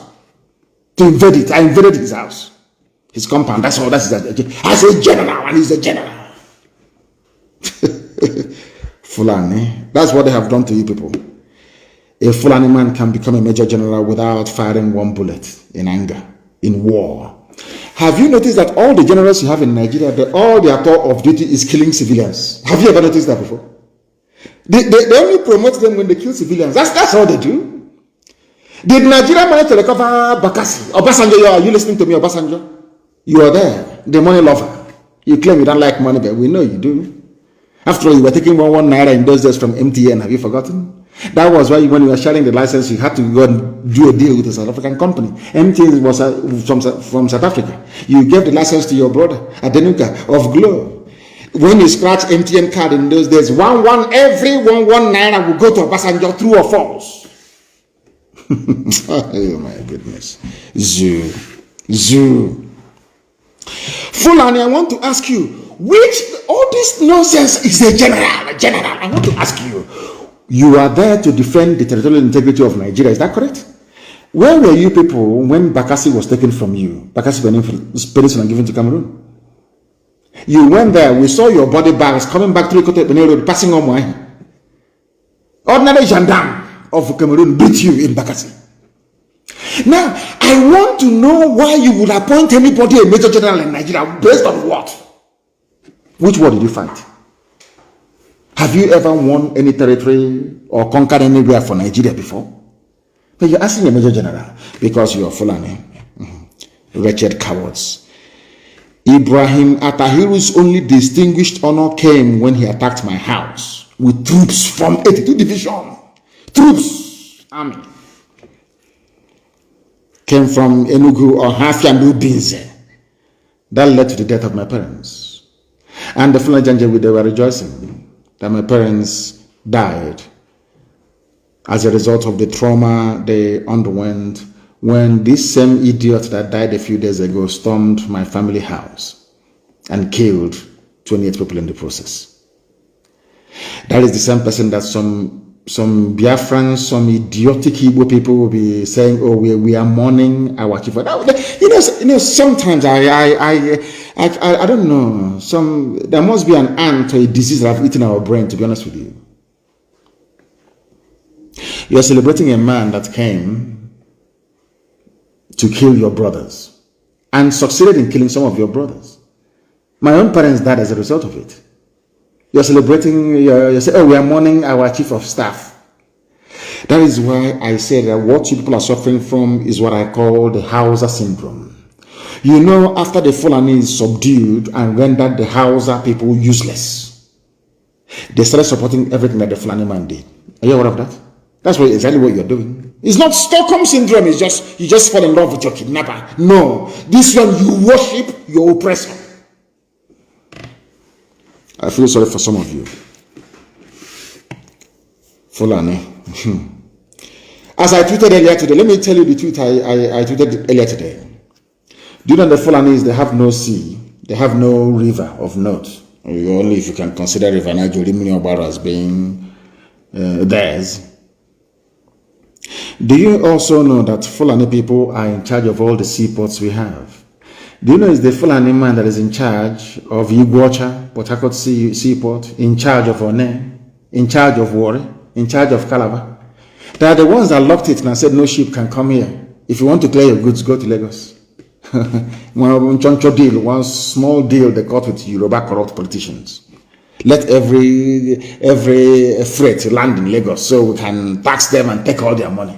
to invade it. I invaded his house, his compound. That's all. As a general, and he's a general. Fulani. That's what they have done to you people. A Fulani man can become a major general without firing one bullet in anger, in war. Have you noticed that all the generals you have in Nigeria, all their tour of duty is killing civilians? Have you ever noticed that before? They only promote them when they kill civilians. That's all they do. Did Nigeria manage to recover Bakassi? Obasanjo, are you listening to me, Obasanjo? You are there, the money lover. You claim you don't like money, but we know you do. After all, you were taking 1 naira in those days from MTN. Have you forgotten? That was why when you were sharing the license, you had to go and do a deal with a South African company. MTN was from South Africa. You gave the license to your brother, Adenuka, of Glo. When you scratch MTN card in those days, every 1 naira would go to Obasanjo, true or false. Oh my goodness. Zoo. Fulani, I want to ask you, all this nonsense is a general. I want to ask you, you are there to defend the territorial integrity of Nigeria, is that correct? Where were you people when Bakassi was taken from you? Bakassi Peninsula and given to Cameroon. You went there, we saw your body bags coming back through Kote Benin Road, passing on my ordinary gendarme of Cameroon beat you in Bakassi. Now, I want to know why you would appoint anybody a major general in Nigeria based on what? Which war did you fight? Have you ever won any territory or conquered anywhere for Nigeria before? But you're asking a major general because you're Fulani. Wretched cowards. Ibrahim Atahiru's only distinguished honor came when he attacked my house with troops from 82 Division. Troops, army. Came from Enugu or Hafiandu Binze. That led to the death of my parents. And the Fulani Janjaweed, they were rejoicing that my parents died as a result of the trauma they underwent when this same idiot that died a few days ago stormed my family house and killed 28 people in the process. That is the same person that some Biafrans, some idiotic Igbo people will be saying, oh, we are mourning our chief. Sometimes I don't know. There must be an ant or a disease that have eaten our brain, to be honest with you. You are celebrating a man that came to kill your brothers and succeeded in killing some of your brothers. My own parents died as a result of it. You're celebrating, you say, oh, we are mourning our chief of staff. That is why I say that what you people are suffering from is what I call the Hausa syndrome. You know, after the Fulani is subdued and rendered the Hausa people useless, They started supporting everything that the Fulani man did. Are you aware of that? That's exactly what you're doing. It's not Stockholm syndrome. It's just you just fall in love with your kidnapper. No, this one you worship your oppressor. I feel sorry for some of you. Fulani. As I tweeted earlier today, let me tell you the tweet I tweeted earlier today. Do you know the Fulanis, they have no sea, they have no river of note. Only if you can consider River Niger as being theirs. Do you also know that Fulani people are in charge of all the seaports we have? Do you know it's the Fulani man that is in charge of Iguacha, Port Harcourt Seaport, in charge of One, in charge of Warri, in charge of Calabar? They are the ones that locked it and said no ship can come here. If you want to clear your goods, go to Lagos. One small deal they got with Yoruba corrupt politicians. Let every freight land in Lagos so we can tax them and take all their money.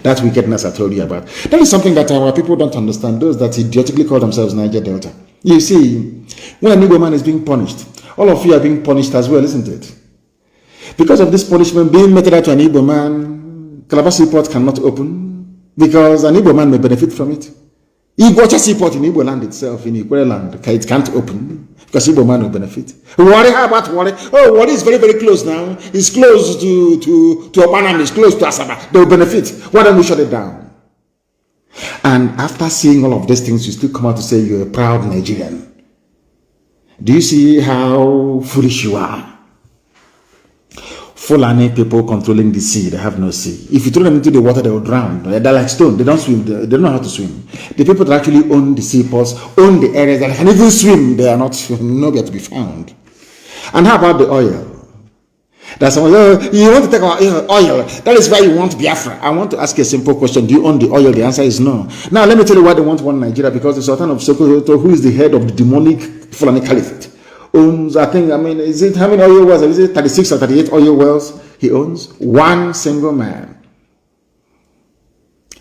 That wickedness I told you about. That is something that our people don't understand. Those that idiotically call themselves Niger Delta. You see, when an Igbo man is being punished, all of you are being punished as well, isn't it? Because of this punishment being meted out to an Igbo man, Calabar Seaport cannot open because an Igbo man may benefit from it. Iguacha Seaport in Igbo land itself, in Igbo land, it can't open because Igbo man will benefit. Warri, how about Warri? Oh, Warri is very, very close now. It's close to Obanam, it's close to Asaba. They will benefit. Why don't we shut it down? And after seeing all of these things, you still come out to say you're a proud Nigerian. Do you see how foolish you are? Fulani people controlling the sea, they have no sea. If you throw them into the water, they will drown. They're like stone, they don't swim, they don't know how to swim. The people that actually own the seaports, own the areas that can even swim, they are not nowhere to be found. And how about the oil? That's someone, you want to take our oil, that is why you want Biafra. I want to ask you a simple question. Do you own the oil? The answer is no. Now let me tell you why they want one Nigeria, because the Sultan of Sokoto, who is the head of the demonic Fulani Caliphate, owns, is it how many oil wells? Is it 36 or 38 oil wells he owns? One single man.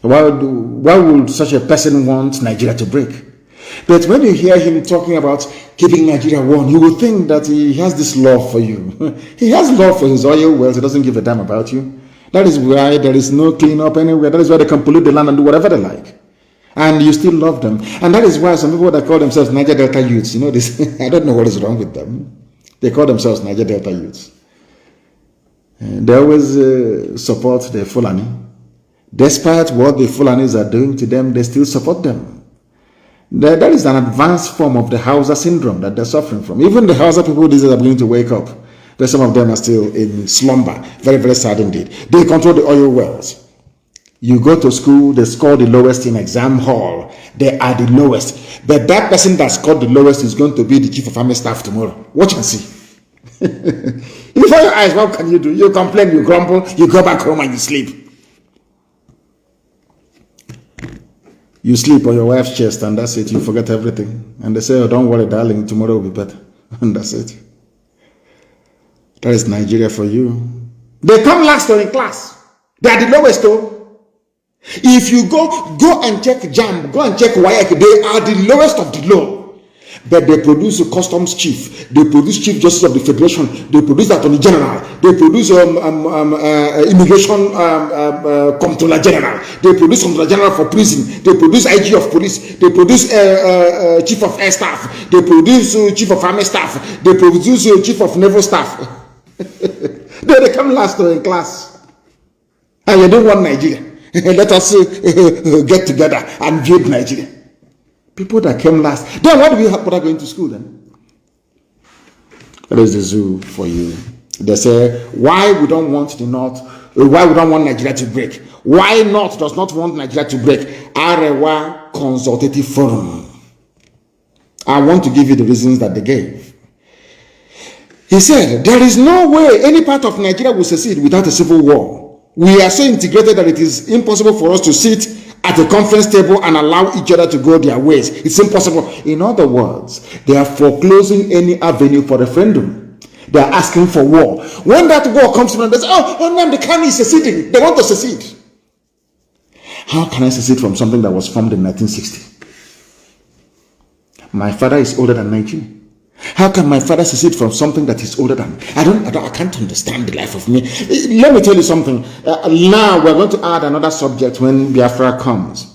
Why would such a person want Nigeria to break? But when you hear him talking about keeping Nigeria warm, you will think that he has this love for you. He has love for his oil wells. He doesn't give a damn about you. That is why there is no cleanup anywhere. That is why they can pollute the land and do whatever they like. And you still love them. And that is why some people that call themselves Niger Delta youths, you know this, I don't know what is wrong with them. They call themselves Niger Delta youths. They always support the Fulani. Despite what the Fulanis are doing to them, they still support them. That is an advanced form of the Hausa syndrome that they're suffering from. Even the Hausa people these days are beginning to wake up. But some of them are still in slumber. Very, very sad indeed. They control the oil wells. You go to school, they score the lowest in exam hall. They are the lowest. But that person that scored the lowest is going to be the chief of army staff tomorrow. Watch and see. Before your eyes, what can you do? You complain, you grumble, you go back home and you sleep. You sleep on your wife's chest and that's it. You forget everything. And they say, oh, don't worry, darling, tomorrow will be better. And that's it. That is Nigeria for you. They come last in class. They are the lowest though. If you go and check JAMB, go and check WAEC, they are the lowest of the low. But they produce a customs chief, they produce chief justice of the federation, they produce attorney general, they produce immigration comptroller general, they produce comptroller general for prison, they produce IG of police, they produce chief of air staff, they produce chief of army staff, they produce chief of naval staff. They come last in class. And you don't want Nigeria. Let us get together and build Nigeria. People that came last. Then why do we have people going to school then? That is the zoo for you. They say, why we don't want the North, why we don't want Nigeria to break? Why North does not want Nigeria to break? Arewa Consultative Forum. I want to give you the reasons that they gave. He said, there is no way any part of Nigeria will succeed without a civil war. We are so integrated that it is impossible for us to sit at a conference table and allow each other to go their ways. It's impossible. In other words, they are foreclosing any avenue for referendum. They are asking for war. When that war comes to them, they say, oh, Nnamdi Kanu is seceding. They want to secede. How can I secede from something that was formed in 1960? My father is older than 19. How can my father secede from something that is older than me? I can't understand the life of me. Let me tell you something. Now we're going to add another subject when Biafra comes.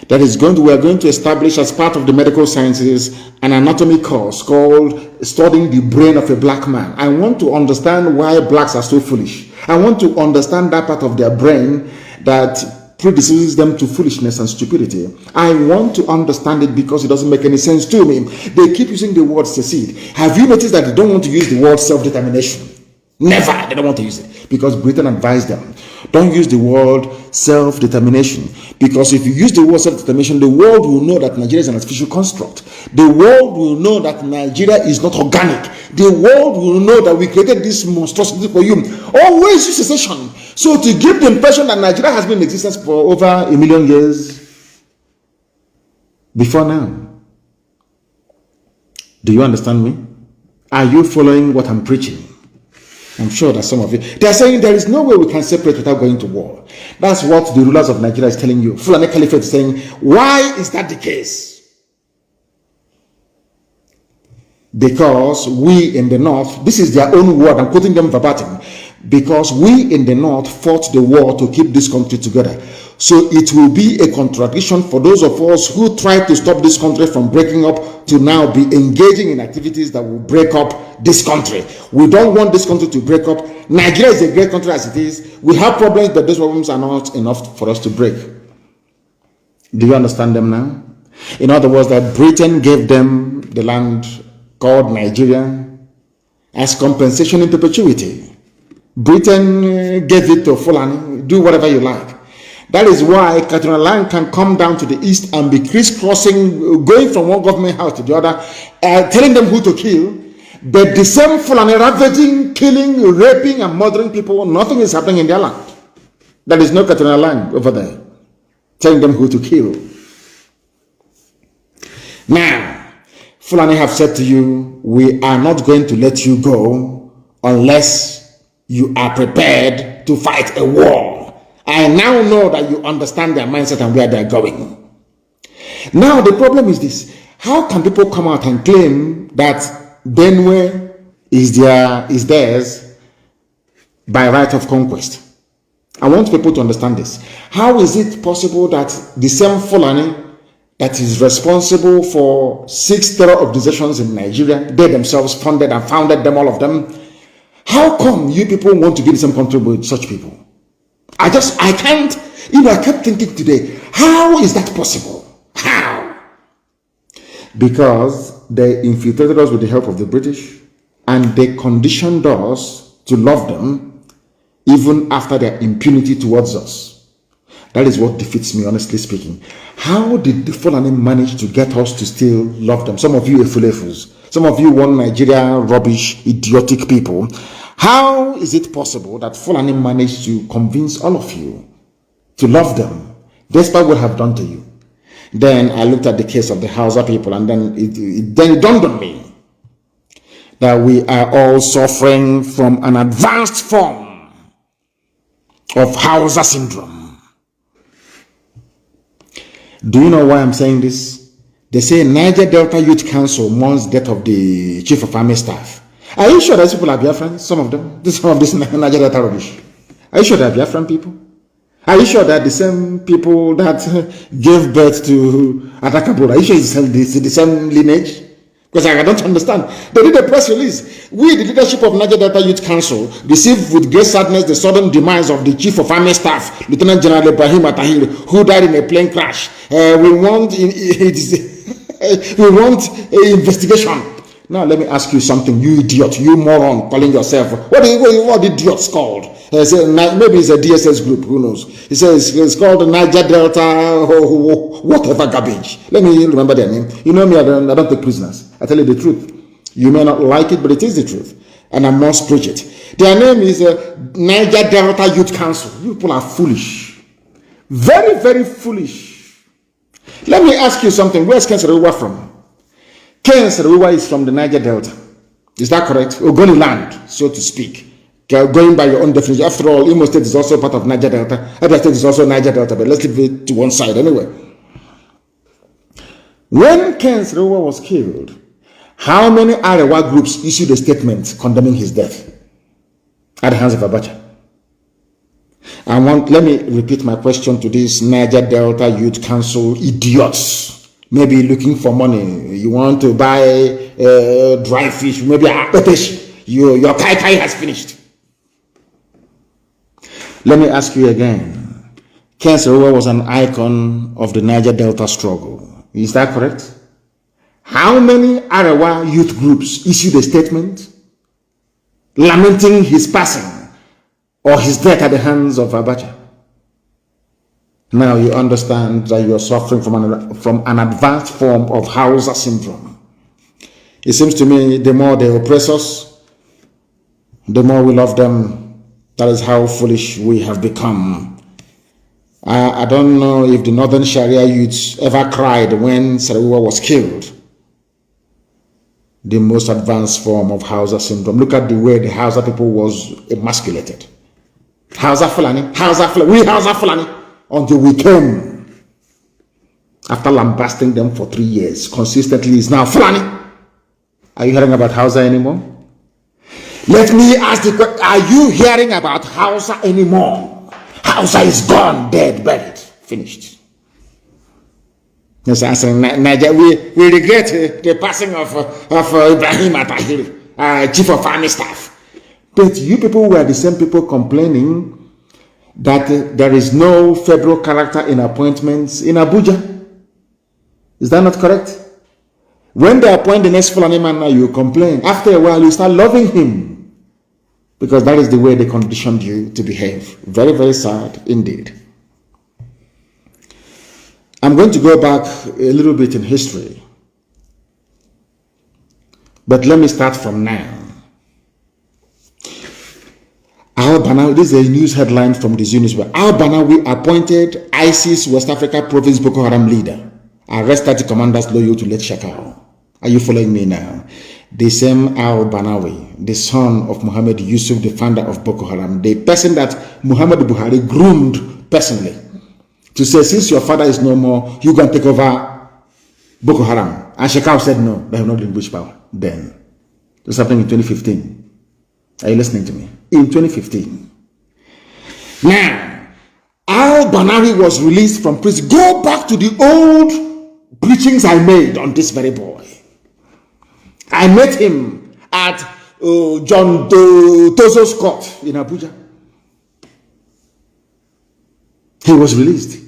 We are going to establish as part of the medical sciences an anatomy course called Studying the Brain of a Black Man. I want to understand why blacks are so foolish. I want to understand that part of their brain that predisposes them to foolishness and stupidity. I want to understand it because it doesn't make any sense to me. They keep using the word secede. Have you noticed that they don't want to use the word self-determination? Never. They don't want to use it because Britain advised them. Don't use the word self-determination, because if you use the word self-determination, the world will know that Nigeria is an artificial construct. The world will know that Nigeria is not organic. The world will know that we created this monstrosity for you. Always use secession. So to give the impression that Nigeria has been in existence for over 1 million years before now. Do you understand me? Are you following what I'm preaching? I'm sure that some of you, they are saying there is no way we can separate without going to war. That's what the rulers of Nigeria is telling you. Fulani Caliphate is saying, why is that the case? Because we in the north, this is their own word, I'm quoting them verbatim, because we in the north fought the war to keep this country together. So it will be a contradiction for those of us who try to stop this country from breaking up to now be engaging in activities that will break up this country. We don't want this country to break up. Nigeria is a great country as it is. We have problems, but those problems are not enough for us to break. Do you understand them now? In other words, that Britain gave them the land called Nigeria as compensation in perpetuity. Britain gave it to Fulani. Do whatever you like. That is why Katrina Land can come down to the east and be crisscrossing, going from one government house to the other, telling them who to kill. But the same Fulani ravaging, killing, raping, and murdering people, nothing is happening in their land. There is no Katrina Land over there, telling them who to kill. Now, Fulani have said to you, we are not going to let you go unless you are prepared to fight a war. I now know that you understand their mindset and where they're going. Now the problem is this. How can people come out and claim that Benue is theirs by right of conquest? I want people to understand this. How is it possible that the same Fulani that is responsible for 6 terror organizations in Nigeria, they themselves funded and founded them, all of them, how come you people want to be the same country with such people? I can't, I kept thinking today, how is that possible? How? Because they infiltrated us with the help of the British, and they conditioned us to love them even after their impunity towards us. That is what defeats me, honestly speaking. How did the Fulani manage to get us to still love them? Some of you Efulefus, some of you one Nigeria rubbish, idiotic people. How is it possible that Fulani managed to convince all of you to love them, despite what I have done to you? Then I looked at the case of the Hausa people, and then it dawned on me that we are all suffering from an advanced form of Hausa syndrome. Do you know why I'm saying this? They say Niger Delta Youth Council mourns death of the Chief of Army Staff. Are you sure those people are Biafran? Some of them? Some of this Niger Delta rubbish. Are you sure they're Biafran people? Are you sure that the same people that gave birth to Atakabura, are you sure it's the same lineage? Because I don't understand. They did a press release. We, the leadership of Niger Delta Youth Council, received with great sadness the sudden demise of the Chief of Army Staff, Lieutenant General Ibrahim Atahir, who died in a plane crash. We want an investigation. Now let me ask you something, you idiot, you moron, calling yourself. What are the idiots called? Maybe it's a DSS group, who knows? He says it's called Niger Delta, whatever garbage. Let me remember their name. You know me, I don't take prisoners. I tell you the truth. You may not like it, but it is the truth. And I must preach it. Their name is Niger Delta Youth Council. You people are foolish. Very, very foolish. Let me ask you something. Where's Ken Serewa from? Ken Serewa is from the Niger Delta. Is that correct? Ogoni land, so to speak. Going by your own definition. After all, Imo State is also part of Niger Delta. Abia State is also Niger Delta, but let's leave it to one side anyway. When Ken Serewa was killed, How many Arewa groups issued a statement condemning his death at the hands of Abacha? Let me repeat my question to these Niger Delta Youth Council idiots. Maybe looking for money. You want to buy dry fish, maybe your kai has finished. Let me ask you again. Ken Saro was an icon of the Niger Delta struggle. Is that correct? How many Arewa youth groups issued a statement lamenting his passing or his death at the hands of Abacha? Now you understand that you are suffering from an advanced form of Hausa syndrome. It seems to me the more they oppress us, the more we love them. That is how foolish we have become. I don't know if the Northern Sharia youths ever cried when Sarawiwa was killed. The most advanced form of Hausa syndrome. Look at the way the Hausa people was emasculated. Hausa Fulani, we Hausa Fulani, until we came. After lambasting them for 3 years, consistently is now Fulani. Are you hearing about Hausa anymore? Let me ask the question, are you hearing about Hausa anymore? Hausa is gone, dead, buried, finished. Yes, answering Niger, we regret the passing of Ibrahim Atahiri, Chief of Army Staff. But you people were the same people complaining that there is no federal character in appointments in Abuja. Is that not correct? When they appoint the next Fulani man, now you complain. After a while, you start loving him. Because that is the way they conditioned you to behave. Very, very sad indeed. I'm going to go back a little bit in history. But let me start from now. Al-Banawi, this is a news headline from this newspaper. Al-Banawi appointed ISIS West Africa Province Boko Haram leader. Arrested the commanders loyal to Late Shakal. Are you following me now? The same Al-Banawi, the son of Muhammad Yusuf, the founder of Boko Haram, the person that Muhammad Buhari groomed personally to say, since your father is no more, you can take over Boko Haram. And Shekau said no, they have not relinquished power. Then, this happened in 2015. Are you listening to me? In 2015. Now, Al-Banawi was released from prison. Go back to the old preachings I made on this very boy. I met him at John Tozo's court in Abuja. He was released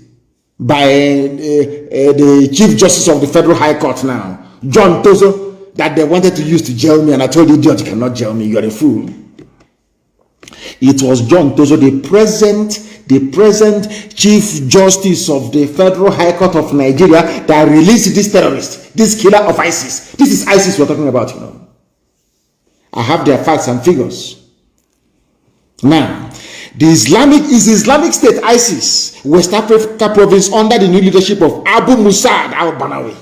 by the Chief Justice of the Federal High Court now, John Tozo, that they wanted to use to jail me, and I told the judge, you cannot jail me, you are a fool. It was John Tozo, the present Chief Justice of the Federal High Court of Nigeria, that released this terrorist, this killer of ISIS. This is ISIS we're talking about, you know. I have their facts and figures. Now, the Islamic State ISIS, West Africa Province, under the new leadership of Abu Musad al-Banawi,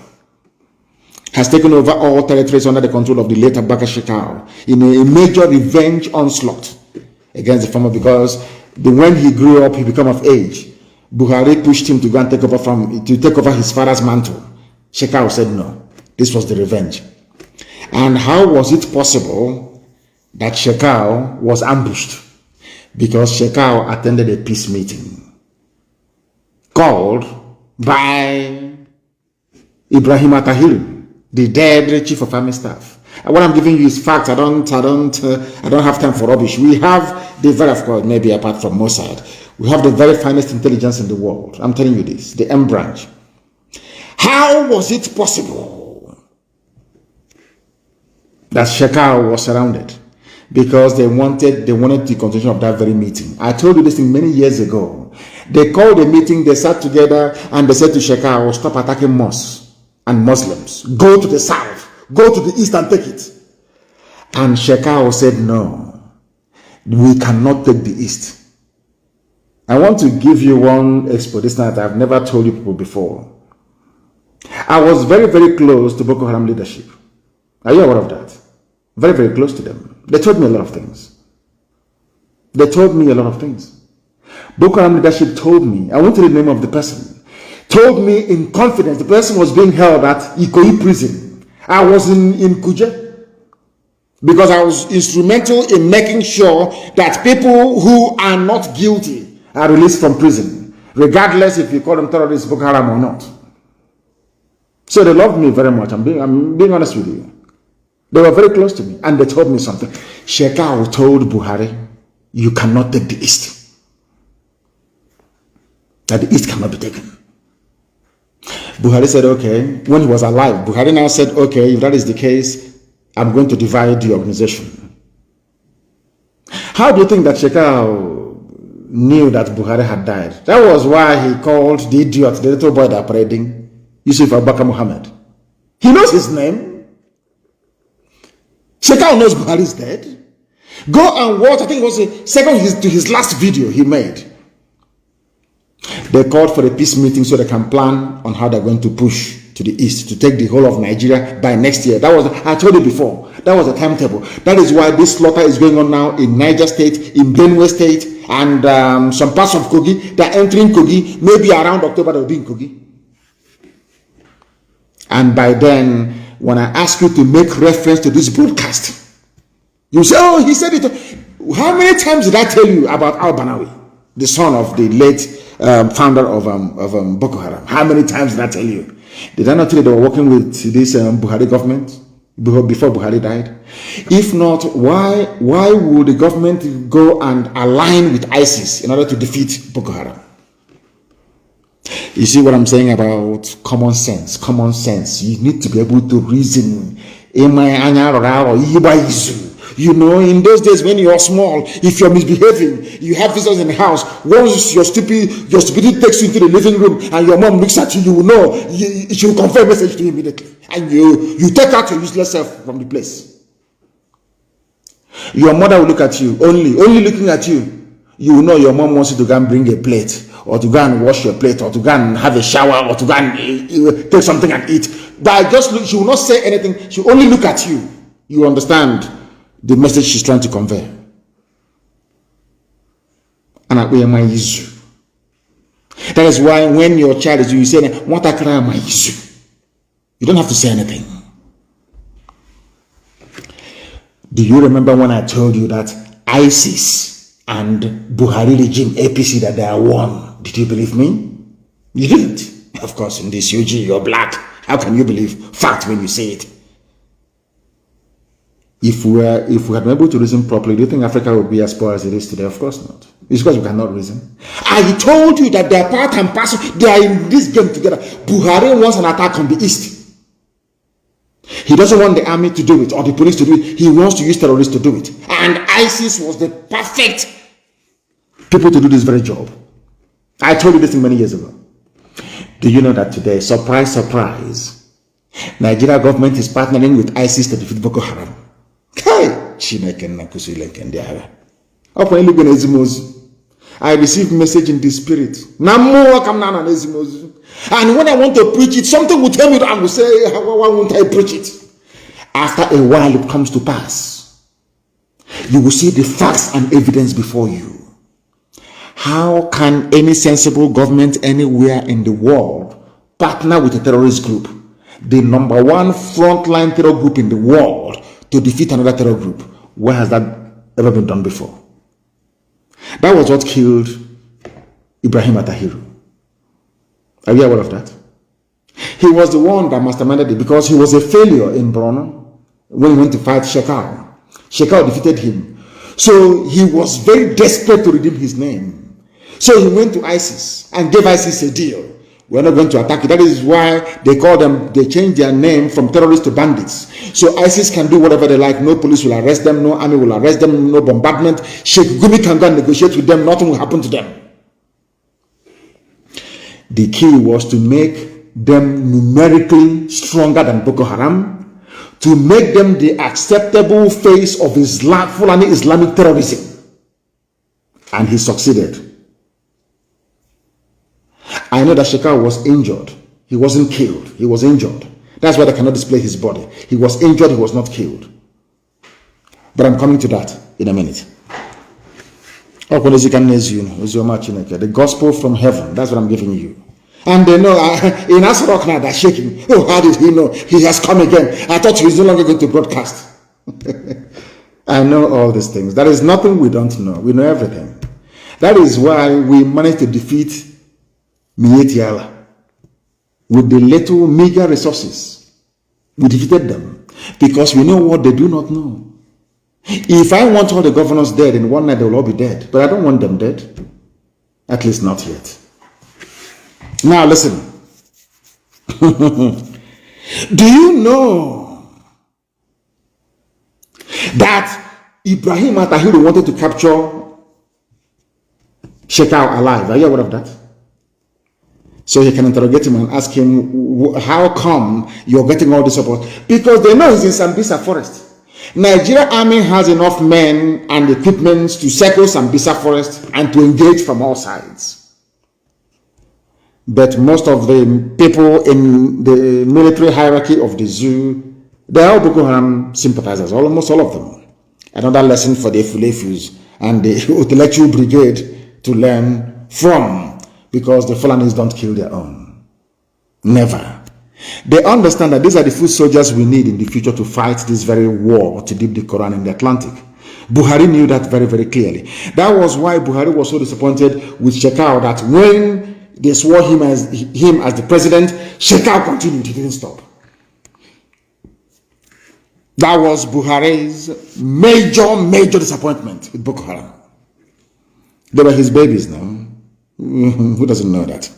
has taken over all territories under the control of the late Abubakar Shekau in a major revenge onslaught against the former, because when he grew up, he became of age. Buhari pushed him to go and take over his father's mantle. Shekau said no. This was the revenge. And how was it possible that Shekau was ambushed? Because Shekau attended a peace meeting called by Ibrahim Atahiri, the dead Chief of Army Staff. And what I'm giving you is facts. I don't have time for rubbish. We have the very, of course, maybe apart from Mossad, we have the very finest intelligence in the world. I'm telling you this, the M branch. How was it possible that Shekau was surrounded? Because they wanted the continuation of that very meeting. I told you this thing many years ago. They called a meeting, they sat together, and they said to Shekau, stop attacking mosques and Muslims. Go to the south, go to the east and take it. And Shekau said, no, we cannot take the east. I want to give you one explanation that I've never told you people before. I was very, very close to Boko Haram leadership. Are you aware of that? Very, very close to them. They told me a lot of things. Boko Haram leadership told me, I won't tell you the name of the person, told me in confidence, the person was being held at Ikoyi prison I was in Kuje because I was instrumental in making sure that people who are not guilty are released from prison, regardless if you call them terrorists, Boko Haram or not. So they loved me very much. I'm being honest with you. They were very close to me, and they told me something. Shekau told Buhari, you cannot take the East. That the East cannot be taken. Buhari said, okay. When he was alive, Buhari now said, okay, if that is the case, I'm going to divide the organization. How do you think that Shekau knew that Buhari had died? That was why he called the idiot, the little boy that parading, Yusuf Abubakar Muhammad. He knows his name. Shekau knows Buhari is dead. Go and watch, I think it was the second to his last video he made. They called for a peace meeting so they can plan on how they're going to push to the east, to take the whole of Nigeria by next year. That was, I told you before, that was the timetable. That is why this slaughter is going on now in Niger State, in Benue State, and some parts of Kogi. They're entering Kogi, maybe around October they'll be in Kogi. And by then, when I ask you to make reference to this broadcast, you say, oh, he said it. How many times did I tell you about Al-Banawi, the son of the late founder of Boko Haram? How many times did I tell you? Did I not tell you they were working with this Buhari government before Buhari died? If not, why would the government go and align with ISIS in order to defeat Boko Haram? You see what I'm saying about common sense? Common sense. You need to be able to reason. You know, in those days when you are small, if you're misbehaving, you have visitors in the house. Once your stupidity takes you into the living room and your mom looks at you, you will know. She will convey a message to you immediately. And you take out your useless self from the place. Your mother will look at you, only looking at you. You will know your mom wants you to go and bring a plate, or to go and wash your plate, or to go and have a shower, or to go and take something and eat. But she will not say anything. She will only look at you. You understand the message she's trying to convey. And that is why when your child is you say, you don't have to say anything. Do you remember when I told you that ISIS and Buhari regime, APC, that they are one? Did you believe me? You didn't. Of course, in this UG, you're black. How can you believe fact when you say it? If we had been able to reason properly, do you think Africa would be as poor as it is today? Of course not. It's because we cannot reason. I told you that they are part and parcel. They are in this game together. Buhari wants an attack on the east. He doesn't want the army to do it or the police to do it. He wants to use terrorists to do it. And ISIS was the perfect people to do this very job. I told you this thing many years ago. Do you know that today, surprise, surprise, Nigeria government is partnering with ISIS to defeat Boko Haram? I received message in the spirit. And when I want to preach it, something will tell me that I will say, why won't I preach it? After a while, it comes to pass. You will see the facts and evidence before you. How can any sensible government anywhere in the world partner with a terrorist group, the number one frontline terror group in the world, to defeat another terror group? Where has that ever been done before? That was what killed Ibrahim Atahiru. Are you aware of that? He was the one that masterminded it because he was a failure in Borno when he went to fight Shekau. Shekau defeated him. So he was very desperate to redeem his name. So he went to ISIS and gave ISIS a deal. We're not going to attack it. That is why they changed their name from terrorists to bandits. So ISIS can do whatever they like. No police will arrest them. No army will arrest them. No bombardment. Sheikh Gumi can go and negotiate with them. Nothing will happen to them. The key was to make them numerically stronger than Boko Haram, to make them the acceptable face of Fulani Islamic terrorism. And he succeeded. I know that Shekau was injured. He wasn't killed. He was injured. That's why they cannot display his body. He was injured. He was not killed. But I'm coming to that in a minute. The gospel from heaven. That's what I'm giving you. And they know in Asrock now they're shaking. Oh, how did he know? He has come again. I thought he was no longer going to broadcast. I know all these things. There is nothing we don't know. We know everything. That is why we managed to defeat Mietiala with the little meager resources. We defeated them because we know what they do not know. If I want all the governors dead in one night, they will all be dead. But I don't want them dead. At least not yet. Now listen. Do you know that Ibrahim Atahiru wanted to capture Shekau alive? Are you aware of that? So he can interrogate him and ask him, how come you're getting all this support? Because they know he's in Sambisa forest. Nigeria army has enough men and equipment to circle Sambisa forest and to engage from all sides. But most of the people in the military hierarchy of the zoo, they are all Boko Haram sympathizers, almost all of them. Another lesson for the Fulefus and the intellectual brigade to learn from, because the Fulanis don't kill their own. Never. They understand that these are the foot soldiers we need in the future to fight this very war to dip the Quran in the Atlantic. Buhari knew that very, very clearly. That was why Buhari was so disappointed with Shekau, that when they swore him as the president, Shekau continued, he didn't stop. That was Buhari's major disappointment with Boko Haram. They were his babies now. Who doesn't know that?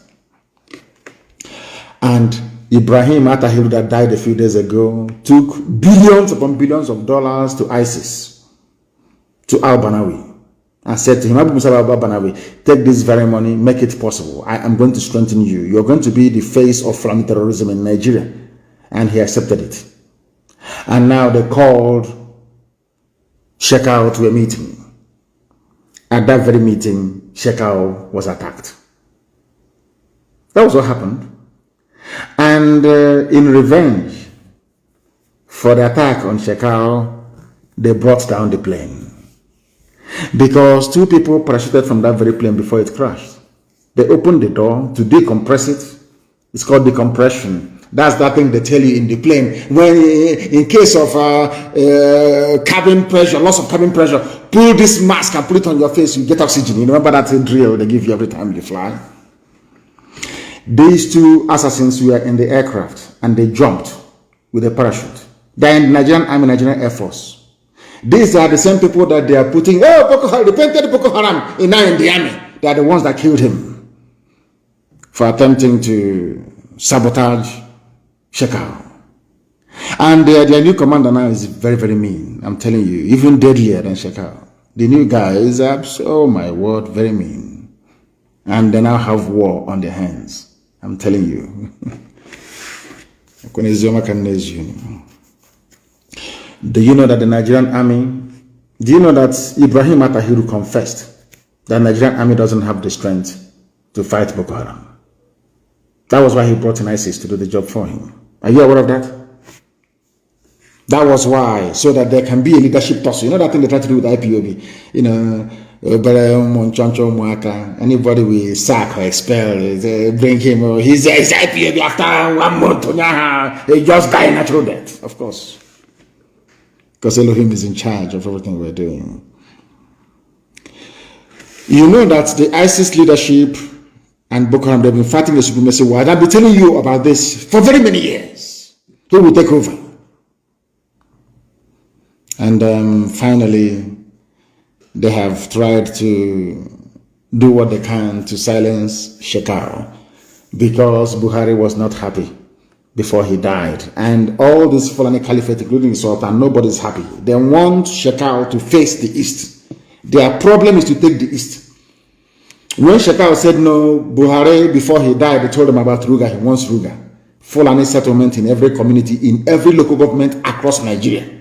And Ibrahim Atahiru, that died a few days ago, took billions upon billions of dollars to ISIS, to al-Banawi, and said to him, Abu Musa al-Banawi, take this very money, make it possible. I am going to strengthen you. You're going to be the face of Fulani terrorism in Nigeria. And he accepted it. And now they called Shekau to a meeting. At that very meeting, Shekau was attacked. That was what happened. And in revenge for the attack on Shekau, they brought down the plane. Because two people parachuted from that very plane before it crashed. They opened the door to decompress it. It's called decompression. That's that thing they tell you in the plane. When in case of cabin pressure, loss of cabin pressure, pull this mask and put it on your face, you get oxygen. You remember that drill they give you every time you fly? These two assassins were in the aircraft and they jumped with a parachute. They're in Nigerian Army, Nigerian Air Force. These are the same people that they are putting, Boko Haram, repented Boko Haram in the army. They are the ones that killed him for attempting to sabotage Shekau. And their new commander now is very, very mean. I'm telling you, even deadlier than Shekau. The new guy is, oh my word, very mean. And they now have war on their hands. I'm telling you. Do you know that the Nigerian army, do you know that Ibrahim Atahiru confessed that the Nigerian army doesn't have the strength to fight Boko Haram? That was why he brought in ISIS to do the job for him. Are you aware of that? That was why, so that there can be a leadership tussle. You know that thing they try to do with IPOB? You know, anybody we sack or expel, bring him, he's IPOB after 1 month, he just died natural death, of course. Because Elohim is in charge of everything we're doing. You know that the ISIS leadership and Boko Haram, they've been fighting the supremacy war. I've been telling you about this for very many years. Who will take over? And finally, they have tried to do what they can to silence Shekau, because Buhari was not happy before he died. And all this Fulani Caliphate, including the Sultan, nobody's happy. They want Shekau to face the East. Their problem is to take the East. When Shekau said no, Buhari, before he died, they told him about Ruga. He wants Ruga. Fulani settlement in every community, in every local government across Nigeria.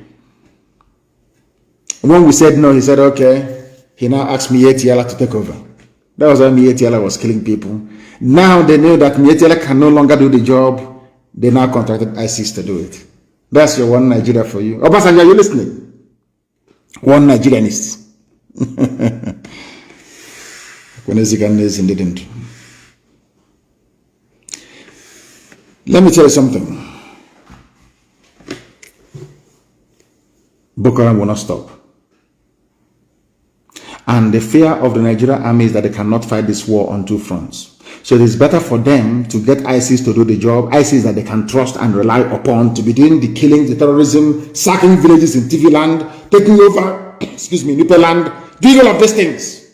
When we said no, he said, okay. He now asked Mietiala to take over. That was why Mietiala was killing people. Now they know that Mietiala can no longer do the job. They now contracted ISIS to do it. That's your one Nigeria for you. Obasanjo, are you listening? One Nigerianist. Let me tell you something. Boko Haram will not stop. And the fear of the Nigerian army is that they cannot fight this war on two fronts. So it is better for them to get ISIS to do the job. ISIS that they can trust and rely upon to be doing the killing, the terrorism, sacking villages in TV land, taking over, Nupe land, doing all of these things.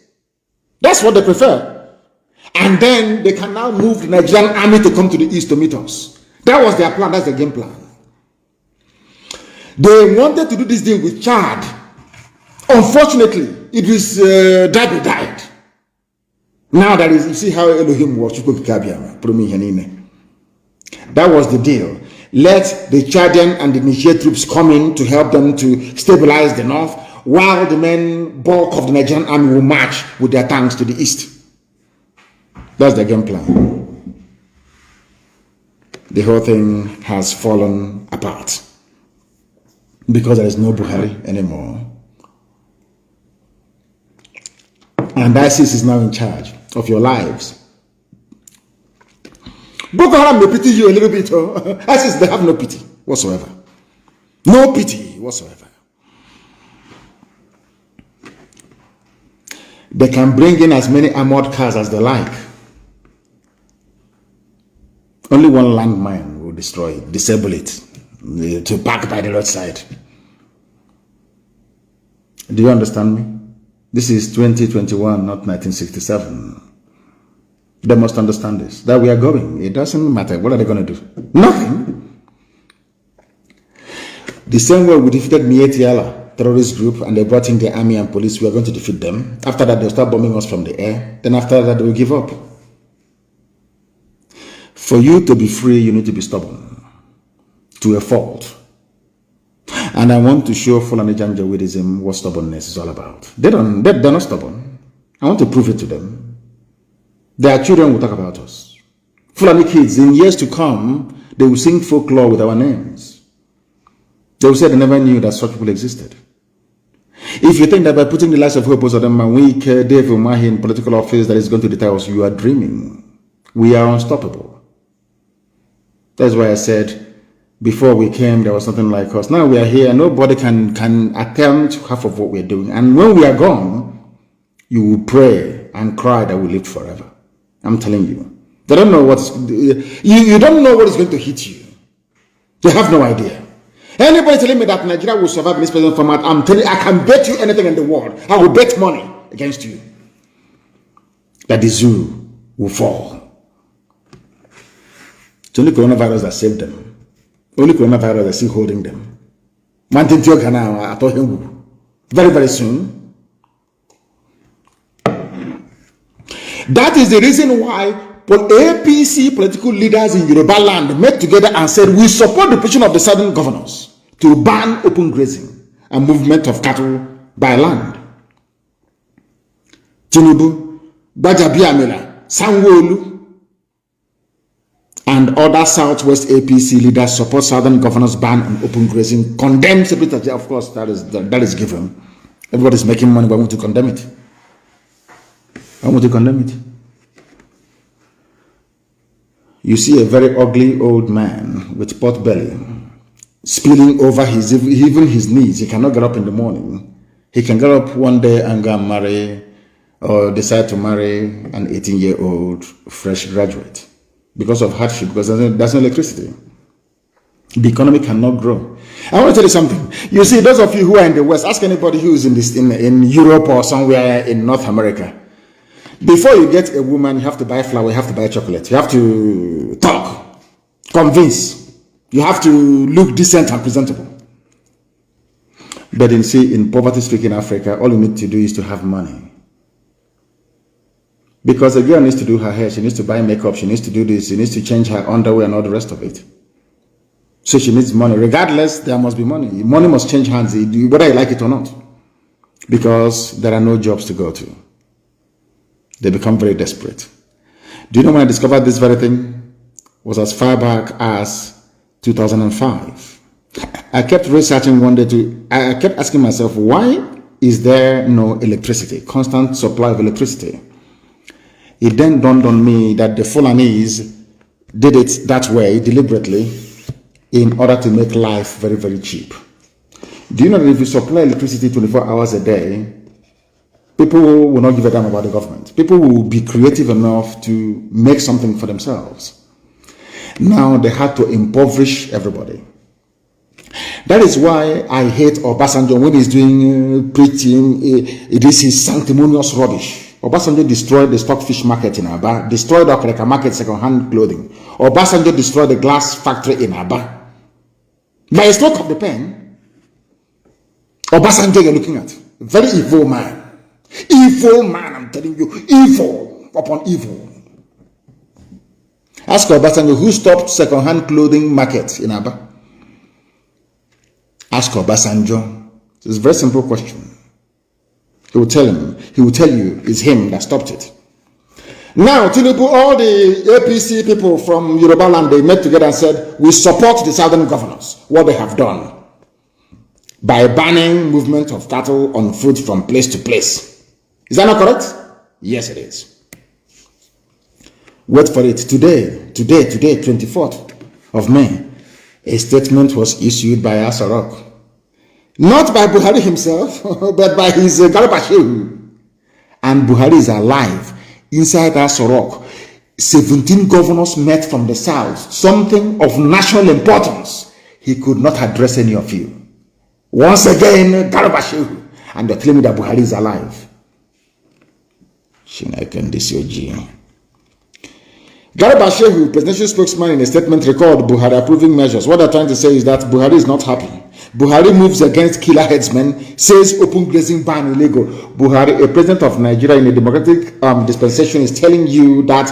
That's what they prefer. And then they can now move the Nigerian army to come to the east to meet us. That was their plan. That's the game plan. They wanted to do this thing with Chad. Unfortunately, it was died. Now that is, you see how Elohim was. That was the deal. Let the Chadian and the Niger troops come in to help them to stabilize the north, while the main bulk of the Nigerian army will march with their tanks to the east. That's the game plan. The whole thing has fallen apart because there is no Buhari anymore. And ISIS is now in charge of your lives. Boko Haram may pity you a little bit. ISIS, they have no pity whatsoever. No pity whatsoever. They can bring in as many armored cars as they like. Only one landmine will destroy it, disable it, to park by the roadside. Do you understand me? This is 2021, not 1967. They must understand this, that we are going. It doesn't matter. What are they going to do? Nothing. The same way we defeated Mietiala terrorist group and they brought in the army and police, we are going to defeat them. After that, they'll start bombing us from the air. Then after that, they will give up. For you to be free, you need to be stubborn to a fault. And I want to show Fulani Janjaweedism what stubbornness is all about. They're not stubborn. I want to prove it to them. Their children will talk about us. Fulani kids, in years to come, they will sing folklore with our names. They will say they never knew that such people existed. If you think that by putting the lives of Hope them and weak Dave Umahi in political office that is going to deter us, you are dreaming. We are unstoppable. That's why I said, before we came, there was something like us. Now we are here, nobody can attempt half of what we're doing. And when we are gone, you will pray and cry that we live forever. I'm telling you. They don't know you don't know what is going to hit you. They have no idea. Anybody telling me that Nigeria will survive in this present format, I'm telling you, I can bet you anything in the world. I will bet money against you that the zoo will fall. It's only coronavirus that saved them. Only coronavirus is still holding them. Very, very soon. That is the reason why APC political leaders in Yoruba land met together and said, we support the position of the southern governors to ban open grazing and movement of cattle by land. Tinubu, Bajabiamela, Sanwo-Olu, and other Southwest APC leaders support southern governors' ban on open grazing, condemn separately. Of course, that is given. Everybody's making money, but I want to condemn it. I want to condemn it. You see a very ugly old man with pot belly, spilling over even his knees. He cannot get up in the morning. He can get up one day and go and marry or decide to marry an 18-year-old fresh graduate. Because of hardship, because there's no electricity. The economy cannot grow. I want to tell you something. You see, those of you who are in the West, ask anybody who is in Europe or somewhere in North America. Before you get a woman, you have to buy flour, you have to buy chocolate, you have to talk, convince, you have to look decent and presentable. But in poverty-stricken Africa, all you need to do is to have money. Because a girl needs to do her hair, she needs to buy makeup, she needs to do this, she needs to change her underwear and all the rest of it. So she needs money. Regardless, there must be money. Money must change hands, whether you like it or not. Because there are no jobs to go to. They become very desperate. Do you know when I discovered this very thing? It was as far back as 2005. I kept researching one day I kept asking myself, why is there no electricity, constant supply of electricity? It then dawned on me that the Fulanese did it that way deliberately in order to make life very, very cheap. Do you know that if you supply electricity 24 hours a day, people will not give a damn about the government. People will be creative enough to make something for themselves. Now they had to impoverish everybody. That is why I hate Obasanjo when he's doing preaching. This is sanctimonious rubbish. Obasanjo destroyed the stockfish market in Aba, destroyed the Okreka market second-hand clothing. Obasanjo destroyed the glass factory in Aba. By a stroke of the pen, Obasanjo you're looking at. Very evil man. Evil man, I'm telling you. Evil upon evil. Ask Obasanjo who stopped second-hand clothing market in Aba. Ask Obasanjo. It's a very simple question. He will tell you it's him that stopped it. Now, Tinubu, all the APC people from Yoruba land, they met together and said, we support the southern governors, what they have done by banning movement of cattle on foot from place to place. Is that not correct? Yes, it is. Wait for it. Today, 24th of May, a statement was issued by Asarok. Not by Buhari himself, but by his Garibashehu. And Buhari is alive inside Asarok. 17 governors met from the south, something of national importance. He could not address any of you. Once again, Garibashehu. And they're telling me that Buhari is alive. Garibashehu, presidential spokesman, in a statement recalled Buhari approving measures. What they're trying to say is that Buhari is not happy. Buhari moves against killer headsmen, says open grazing ban illegal. Buhari, a president of Nigeria in a democratic dispensation, is telling you that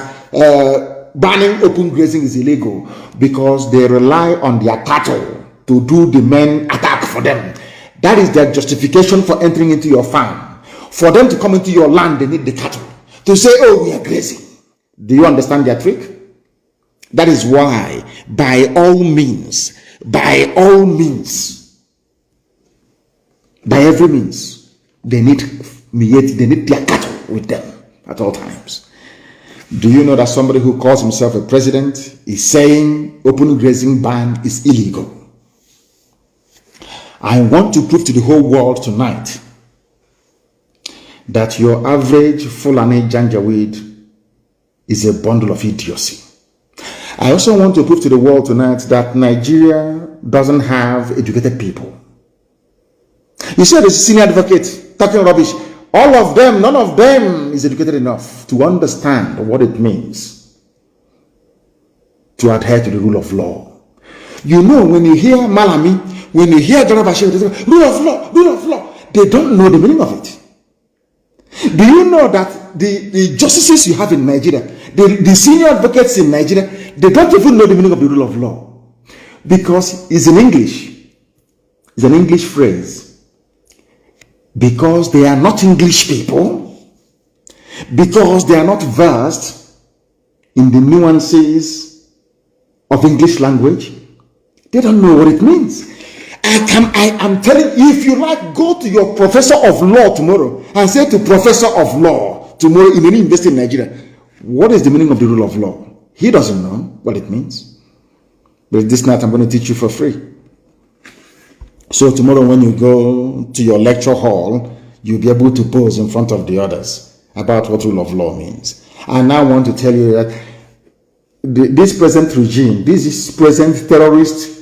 banning open grazing is illegal because they rely on their cattle to do the main attack for them. That is their justification for entering into your farm. For them to come into your land, they need the cattle. To say, oh, we are grazing. Do you understand their trick? That is why, by all means, by every means, they need their cattle with them at all times. Do you know that somebody who calls himself a president is saying open grazing ban is illegal? I want to prove to the whole world tonight that your average Fulani Janjaweed is a bundle of idiocy. I also want to prove to the world tonight that Nigeria doesn't have educated people. You see this senior advocate talking rubbish. All of them, none of them is educated enough to understand what it means to adhere to the rule of law. You know, when you hear Malami, when you hear Garibashehu, they say, rule of law, they don't know the meaning of it. Do you know that the justices you have in Nigeria, the senior advocates in Nigeria, they don't even know the meaning of the rule of law? Because it's in English. It's an English phrase. Because they are not English people, because they are not versed in the nuances of English language, they don't know what it means. I am telling you, if you like, go to your professor of law tomorrow and say to professor of law tomorrow in any university in Nigeria, what is the meaning of the rule of law? He doesn't know what it means. But this night I'm going to teach you for free. So tomorrow when you go to your lecture hall, you'll be able to pose in front of the others about what rule of law means. And I want to tell you that this present regime, this present terrorist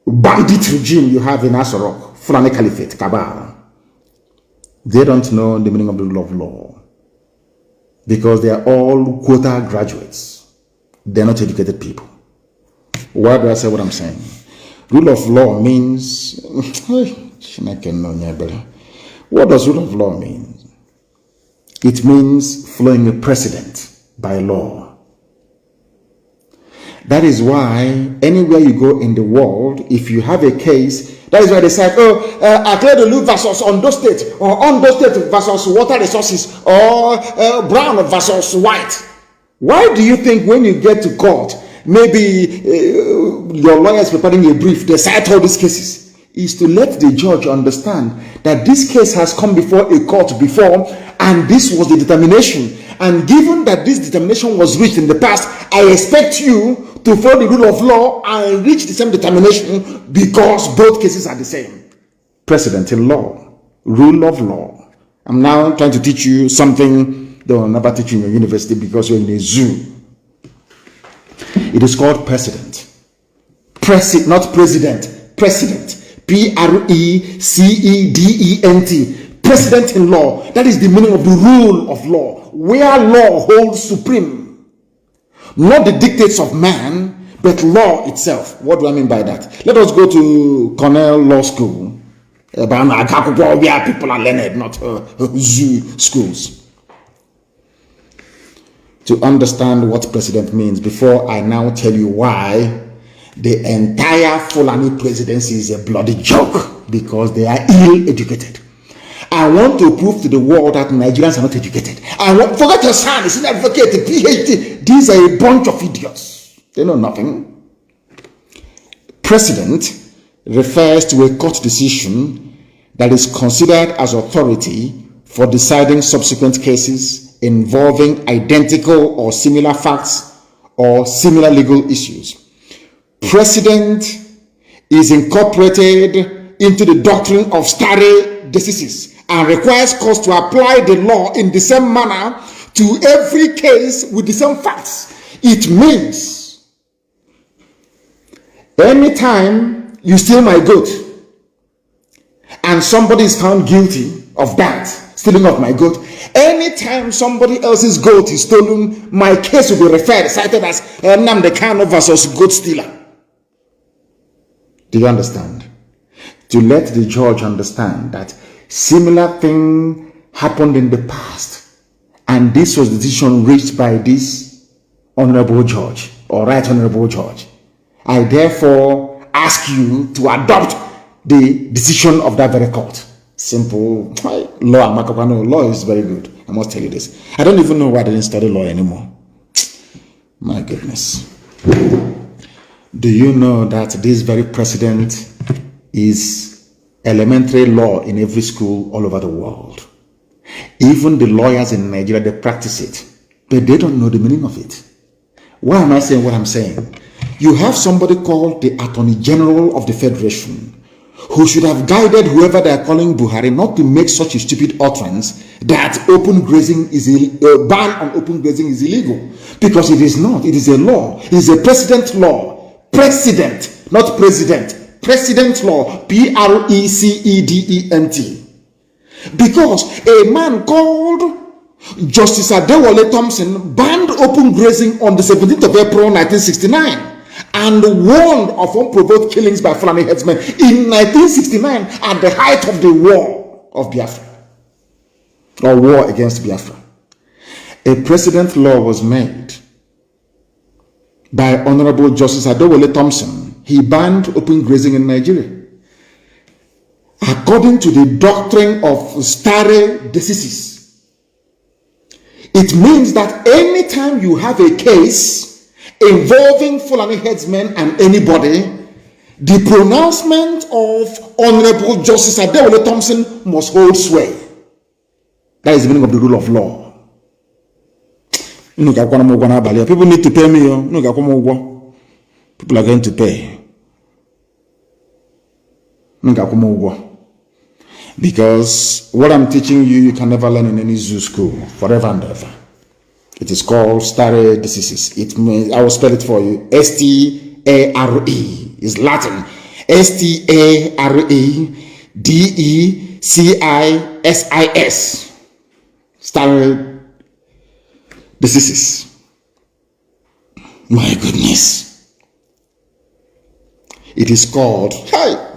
bandit regime you have in Asarok, Fulani Caliphate, Kabara, they don't know the meaning of the rule of law because they are all quota graduates. They're not educated people. Why do I say what I'm saying? Rule of law means, what does rule of law mean? It means following a precedent by law. That is why anywhere you go in the world, if you have a case, that is why they say, Akledolu versus Ondo State, or Ondo State versus water resources, or brown versus white. Why do you think when you get to court, maybe your lawyer is preparing a brief, they cite all these cases? Is to let the judge understand that this case has come before a court before, and this was the determination, And given that this determination was reached in the past, I expect you to follow the rule of law and reach the same determination because both cases are the same. Precedent in law, rule of law. I'm now trying to teach you something they will never teach you in your university because you're in a zoo. It is called precedent. Not president, precedent. P-R-E-C-E-D-E-N-T. Precedent in law. That is the meaning of the rule of law, where law holds supreme. Not the dictates of man, but law itself. What do I mean by that? Let us go to Cornell Law School. Where people are learned, not zoo schools. To understand what precedent means, before I now tell you why the entire Fulani presidency is a bloody joke, because they are ill-educated. I want to prove to the world that Nigerians are not educated. Forget your son, he's an advocate, a PhD. These are a bunch of idiots. They know nothing. Precedent refers to a court decision that is considered as authority for deciding subsequent cases involving identical or similar facts or similar legal issues. Precedent is incorporated into the doctrine of stare decisis and requires courts to apply the law in the same manner to every case with the same facts. It means anytime you steal my goat and somebody is found guilty of that, stealing of my goat, anytime somebody else's goat is stolen, my case will be cited as Nnamdi Kanu versus goat stealer. Do you understand? To let the judge understand that similar thing happened in the past, and this was the decision reached by this honorable judge or right honorable judge. I therefore ask you to adopt the decision of that very court. Simple. Law is very good. I must tell you this. I don't even know why I didn't study law anymore. My goodness. Do you know that this very precedent is elementary law in every school all over the world? Even the lawyers in Nigeria, they practice it, but they don't know the meaning of it. Why am I saying what I'm saying? You have somebody called the Attorney General of the Federation who should have guided whoever they are calling Buhari not to make such a stupid utterance that open grazing is ban on open grazing is illegal, because it is not. It is a law. It is a precedent law. Precedent, not president. Precedent law, P-R-E-C-E-D-E-N-T. Because a man called Justice Adewale Thompson banned open grazing on the 17th of April 1969 and warned of unprovoked killings by Fulani headsmen in 1969 at the height of the war of Biafra, or war against Biafra. A precedent law was made by Honorable Justice Adewale Thompson. He banned open grazing in Nigeria. According to the doctrine of stare decisis, it means that anytime you have a case involving Fulani headsmen and anybody, the pronouncement of Honorable Justice Adewale Thompson must hold sway. That is the meaning of the rule of law. People need to pay me. People are going to pay. Because what I'm teaching you, you can never learn in any zoo school, forever and ever. It is called stare decisis. It means, I will spell it for you. S-T-A-R-E is Latin. S-T-A-R-E-D-E-C-I-S-I-S. Stare decisis. My goodness. It is called,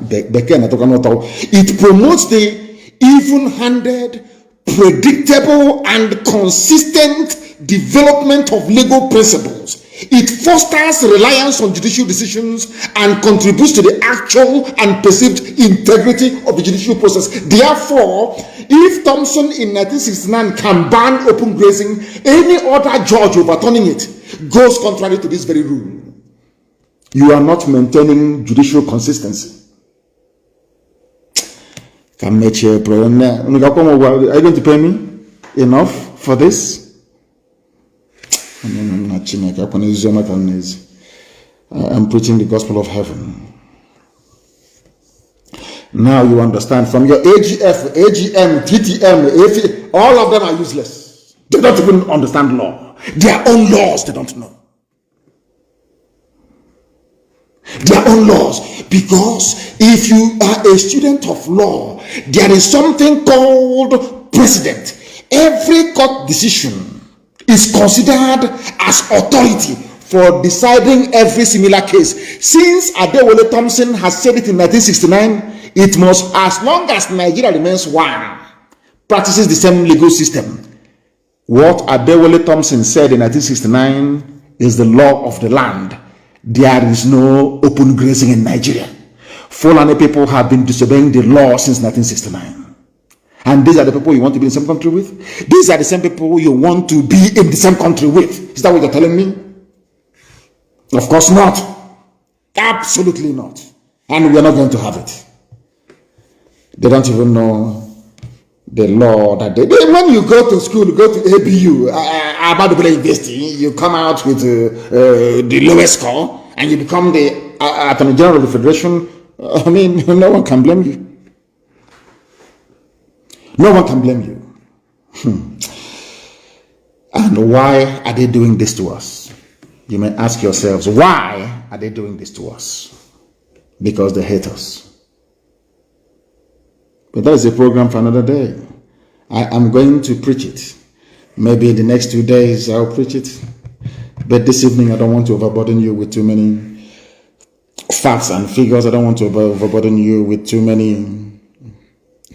it promotes the even-handed, predictable, and consistent development of legal principles. It fosters reliance on judicial decisions and contributes to the actual and perceived integrity of the judicial process. Therefore, if Thompson in 1969 can ban open grazing, any other judge overturning it goes contrary to this very rule. You are not maintaining judicial consistency. Are you going to pay me enough for this? I'm preaching the gospel of heaven. Now you understand. From your AGF, AGM, TTM, all of them are useless. They don't even understand law. Their own laws they don't know. Their own laws. Because if you are a student of law, there is something called precedent. Every court decision is considered as authority for deciding every similar case. Since Adewale Thompson has said it in 1969, it must, as long as Nigeria remains one, practices the same legal system. What Adewale Thompson said in 1969 is the law of the land. There is no open grazing in Nigeria. Fulani people have been disobeying the law since 1969. And these are the people you want to be in the same country with? These are the same people you want to be in the same country with. Is that what you're telling me? Of course not. Absolutely not. And we're not going to have it. They don't even know the law that they... When you go to school, go to ABU, about the university, you come out with the lowest score and you become the Attorney General of the Federation. I mean, no one can blame you. No one can blame you. And why are they doing this to us? You may ask yourselves, why are they doing this to us? Because they hate us. But that is a program for another day. I am going to preach it. Maybe in the next 2 days I'll preach it. But this evening I don't want to overburden you with too many facts and figures. I don't want to overburden you with too many,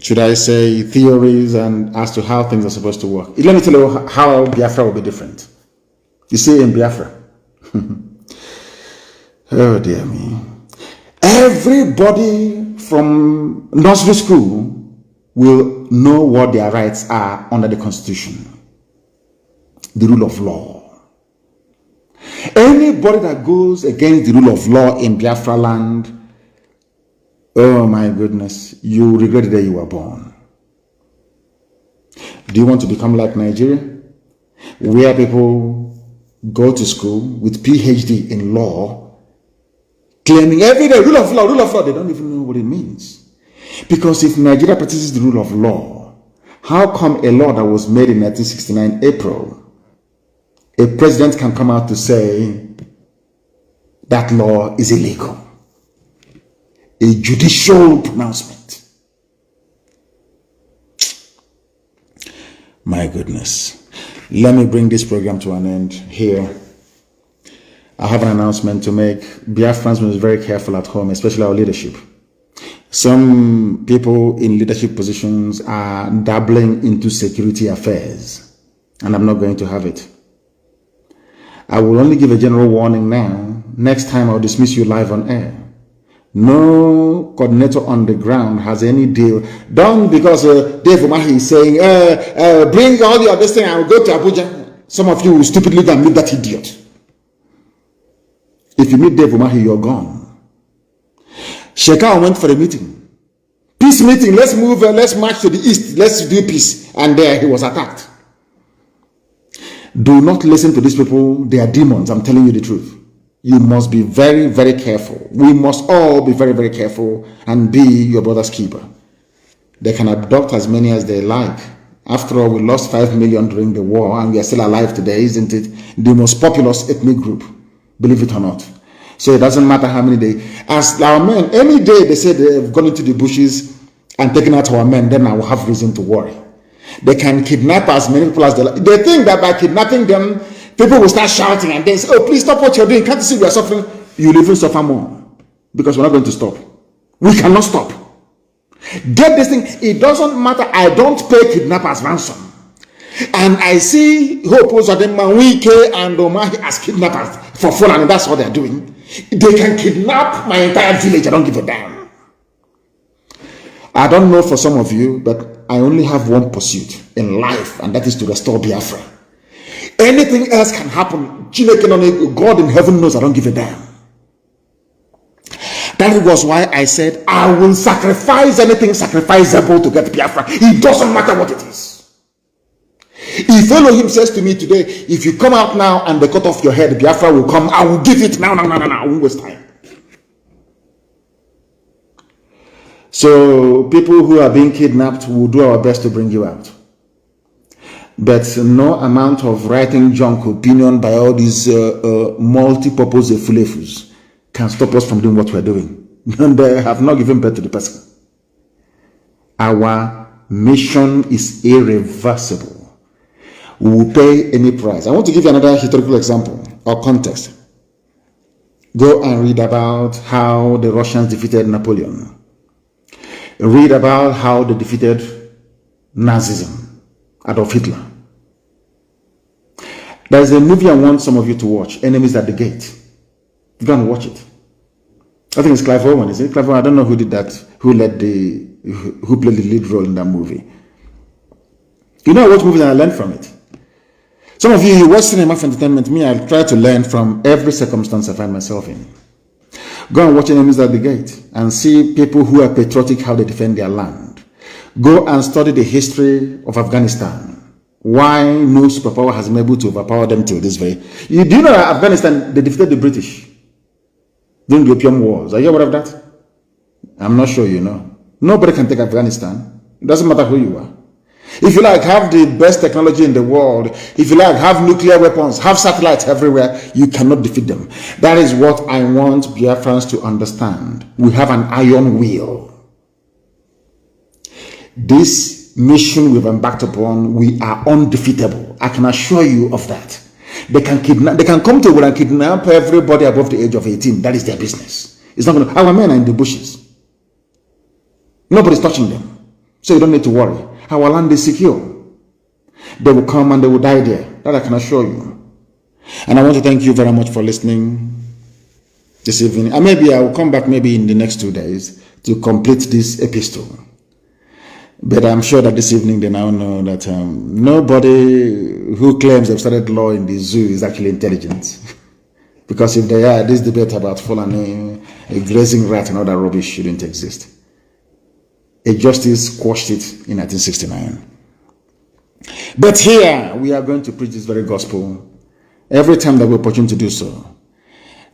should I say, theories and as to how things are supposed to work. Let me tell you how Biafra will be different. You see, in Biafra, oh dear me, everybody from nursery school will know what their rights are under the Constitution, the rule of law. Anybody that goes against the rule of law in Biafra land, oh my goodness, you regret the day you were born. Do you want to become like Nigeria, where people go to school with PhD in law, claiming every day rule of law, they don't even know what it means. Because if Nigeria practices the rule of law, how come a law that was made in 1969 April, a president can come out to say that law is illegal? A judicial pronouncement. My goodness. Let me bring this program to an end here. I have an announcement to make. Biafrans must be very careful at home, especially our leadership. Some people in leadership positions are dabbling into security affairs, and I'm not going to have it. I will only give a general warning now. Next time I'll dismiss you live on air. No coordinator on the ground has any deal. Don't because Dave Umahi is saying, bring all your this thing, I will go to Abuja. Some of you will stupidly go and meet that idiot. If you meet Dave Umahi, you're gone. Shekau went for a meeting. Peace meeting, let's move, let's march to the east, let's do peace. And there he was attacked. Do not listen to these people, they are demons, I'm telling you the truth. You must be very, very careful. We must all be very, very careful and be your brother's keeper. They can adopt as many as they like. After all, we lost 5 million during the war and we are still alive today, isn't it? The most populous ethnic group, believe it or not. So it doesn't matter how many days. As our men, any day they say they've gone into the bushes and taken out our men, then I will have reason to worry. They can kidnap as many people as they like. They think that by kidnapping them, people will start shouting and then say, oh, please stop what you're doing. Can't you see we are suffering? You'll even suffer more because we're not going to stop. We cannot stop. Get this thing. It doesn't matter. I don't pay kidnappers ransom. And I see Hope Uzodinma, Wike, and Omahi as kidnappers for fun, and that's what they're doing. They can kidnap my entire village. I don't give a damn. I don't know for some of you, but I only have one pursuit in life, and that is to restore Biafra. Anything else can happen. God in heaven knows I don't give a damn. That was why I said I will sacrifice anything sacrificable to get Biafra. It doesn't matter what it is. If Elohim says to me today, if you come out now and they cut off your head, Biafra will come, I will give it now. I won't waste time. So people who are being kidnapped will do our best to bring you out. But no amount of writing junk opinion by all these multi-purpose efulefus can stop us from doing what we're doing. And they have not given birth to the person. Our mission is irreversible. We will pay any price. I want to give you another historical example or context. Go and read about how the Russians defeated Napoleon. Read about how they defeated Nazism, Adolf Hitler. There's a movie I want some of you to watch, Enemies at the Gate. Go and watch it. I think it's Clive Owen, is it? Clive Owen, I don't know who did that, who played the lead role in that movie. You know, I watch movies and I learn from it. Some of you watch cinema for entertainment. Me, I try to learn from every circumstance I find myself in. Go and watch Enemies at the Gate and see people who are patriotic, how they defend their land. Go and study the history of Afghanistan. Why no superpower has been able to overpower them till this day. Do you know that Afghanistan, they defeated the British during the Opium Wars? Are you aware of that? I'm not sure you know. Nobody can take Afghanistan. It doesn't matter who you are. If you like, have the best technology in the world. If you like, have nuclear weapons, have satellites everywhere, you cannot defeat them. That is what I want Biafrans to understand. We have an iron will. This mission we've embarked upon, we are undefeatable. I can assure you of that. They can come to and kidnap everybody above the age of 18. That is their business. It's not going to. Our men are in the bushes. Nobody's touching them. So you don't need to worry. Our land is secure. They will come and they will die there. That I can assure you. And I want to thank you very much for listening this evening. And maybe I will come back maybe in the next 2 days to complete this epistle. But I'm sure that this evening they now know that nobody who claims they've studied law in the zoo is actually intelligent. Because if they are, this debate about Fulani, a grazing rat and all that rubbish shouldn't exist. A justice quashed it in 1969. But here, we are going to preach this very gospel every time that we have opportunity to do so.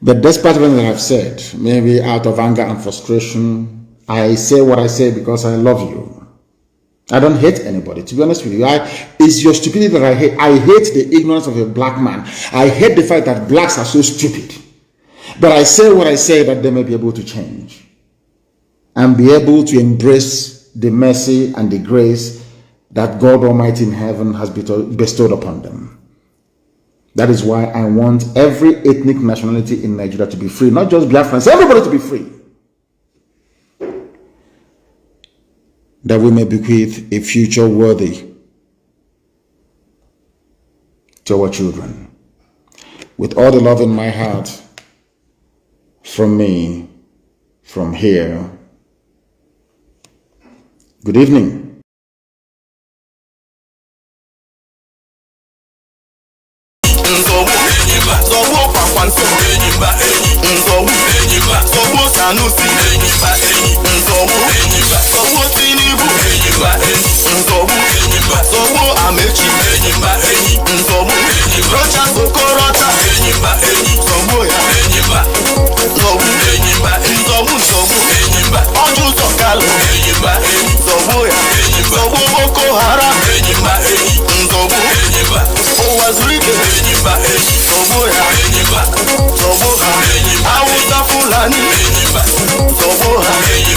But despite everything that I've said, maybe out of anger and frustration, I say what I say because I love you. I don't hate anybody, to be honest with you. It's your stupidity that I hate. I hate the ignorance of a black man. I hate the fact that blacks are so stupid. But I say what I say that they may be able to change and be able to embrace the mercy and the grace that God Almighty in heaven has bestowed upon them. That is why I want every ethnic nationality in Nigeria to be free, not just Biafrans, everybody to be free. That we may bequeath a future worthy to our children. With all the love in my heart, from me, from here, good evening. Fulani,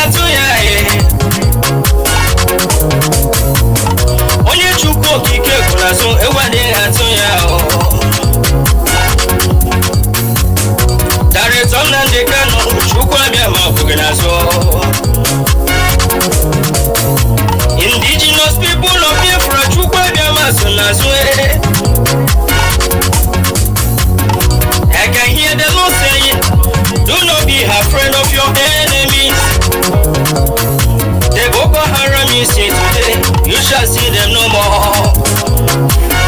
atuya onye chukwu okike kurazo ewade atuya Director Nnamdi Kanu chukwu abia ma buginazo Indigenous people of Biafra chukwu abia ma sunazo I can hear the Lord saying, do not be afraid of your enemies. The Boko Haram you see today, you shall see them no more.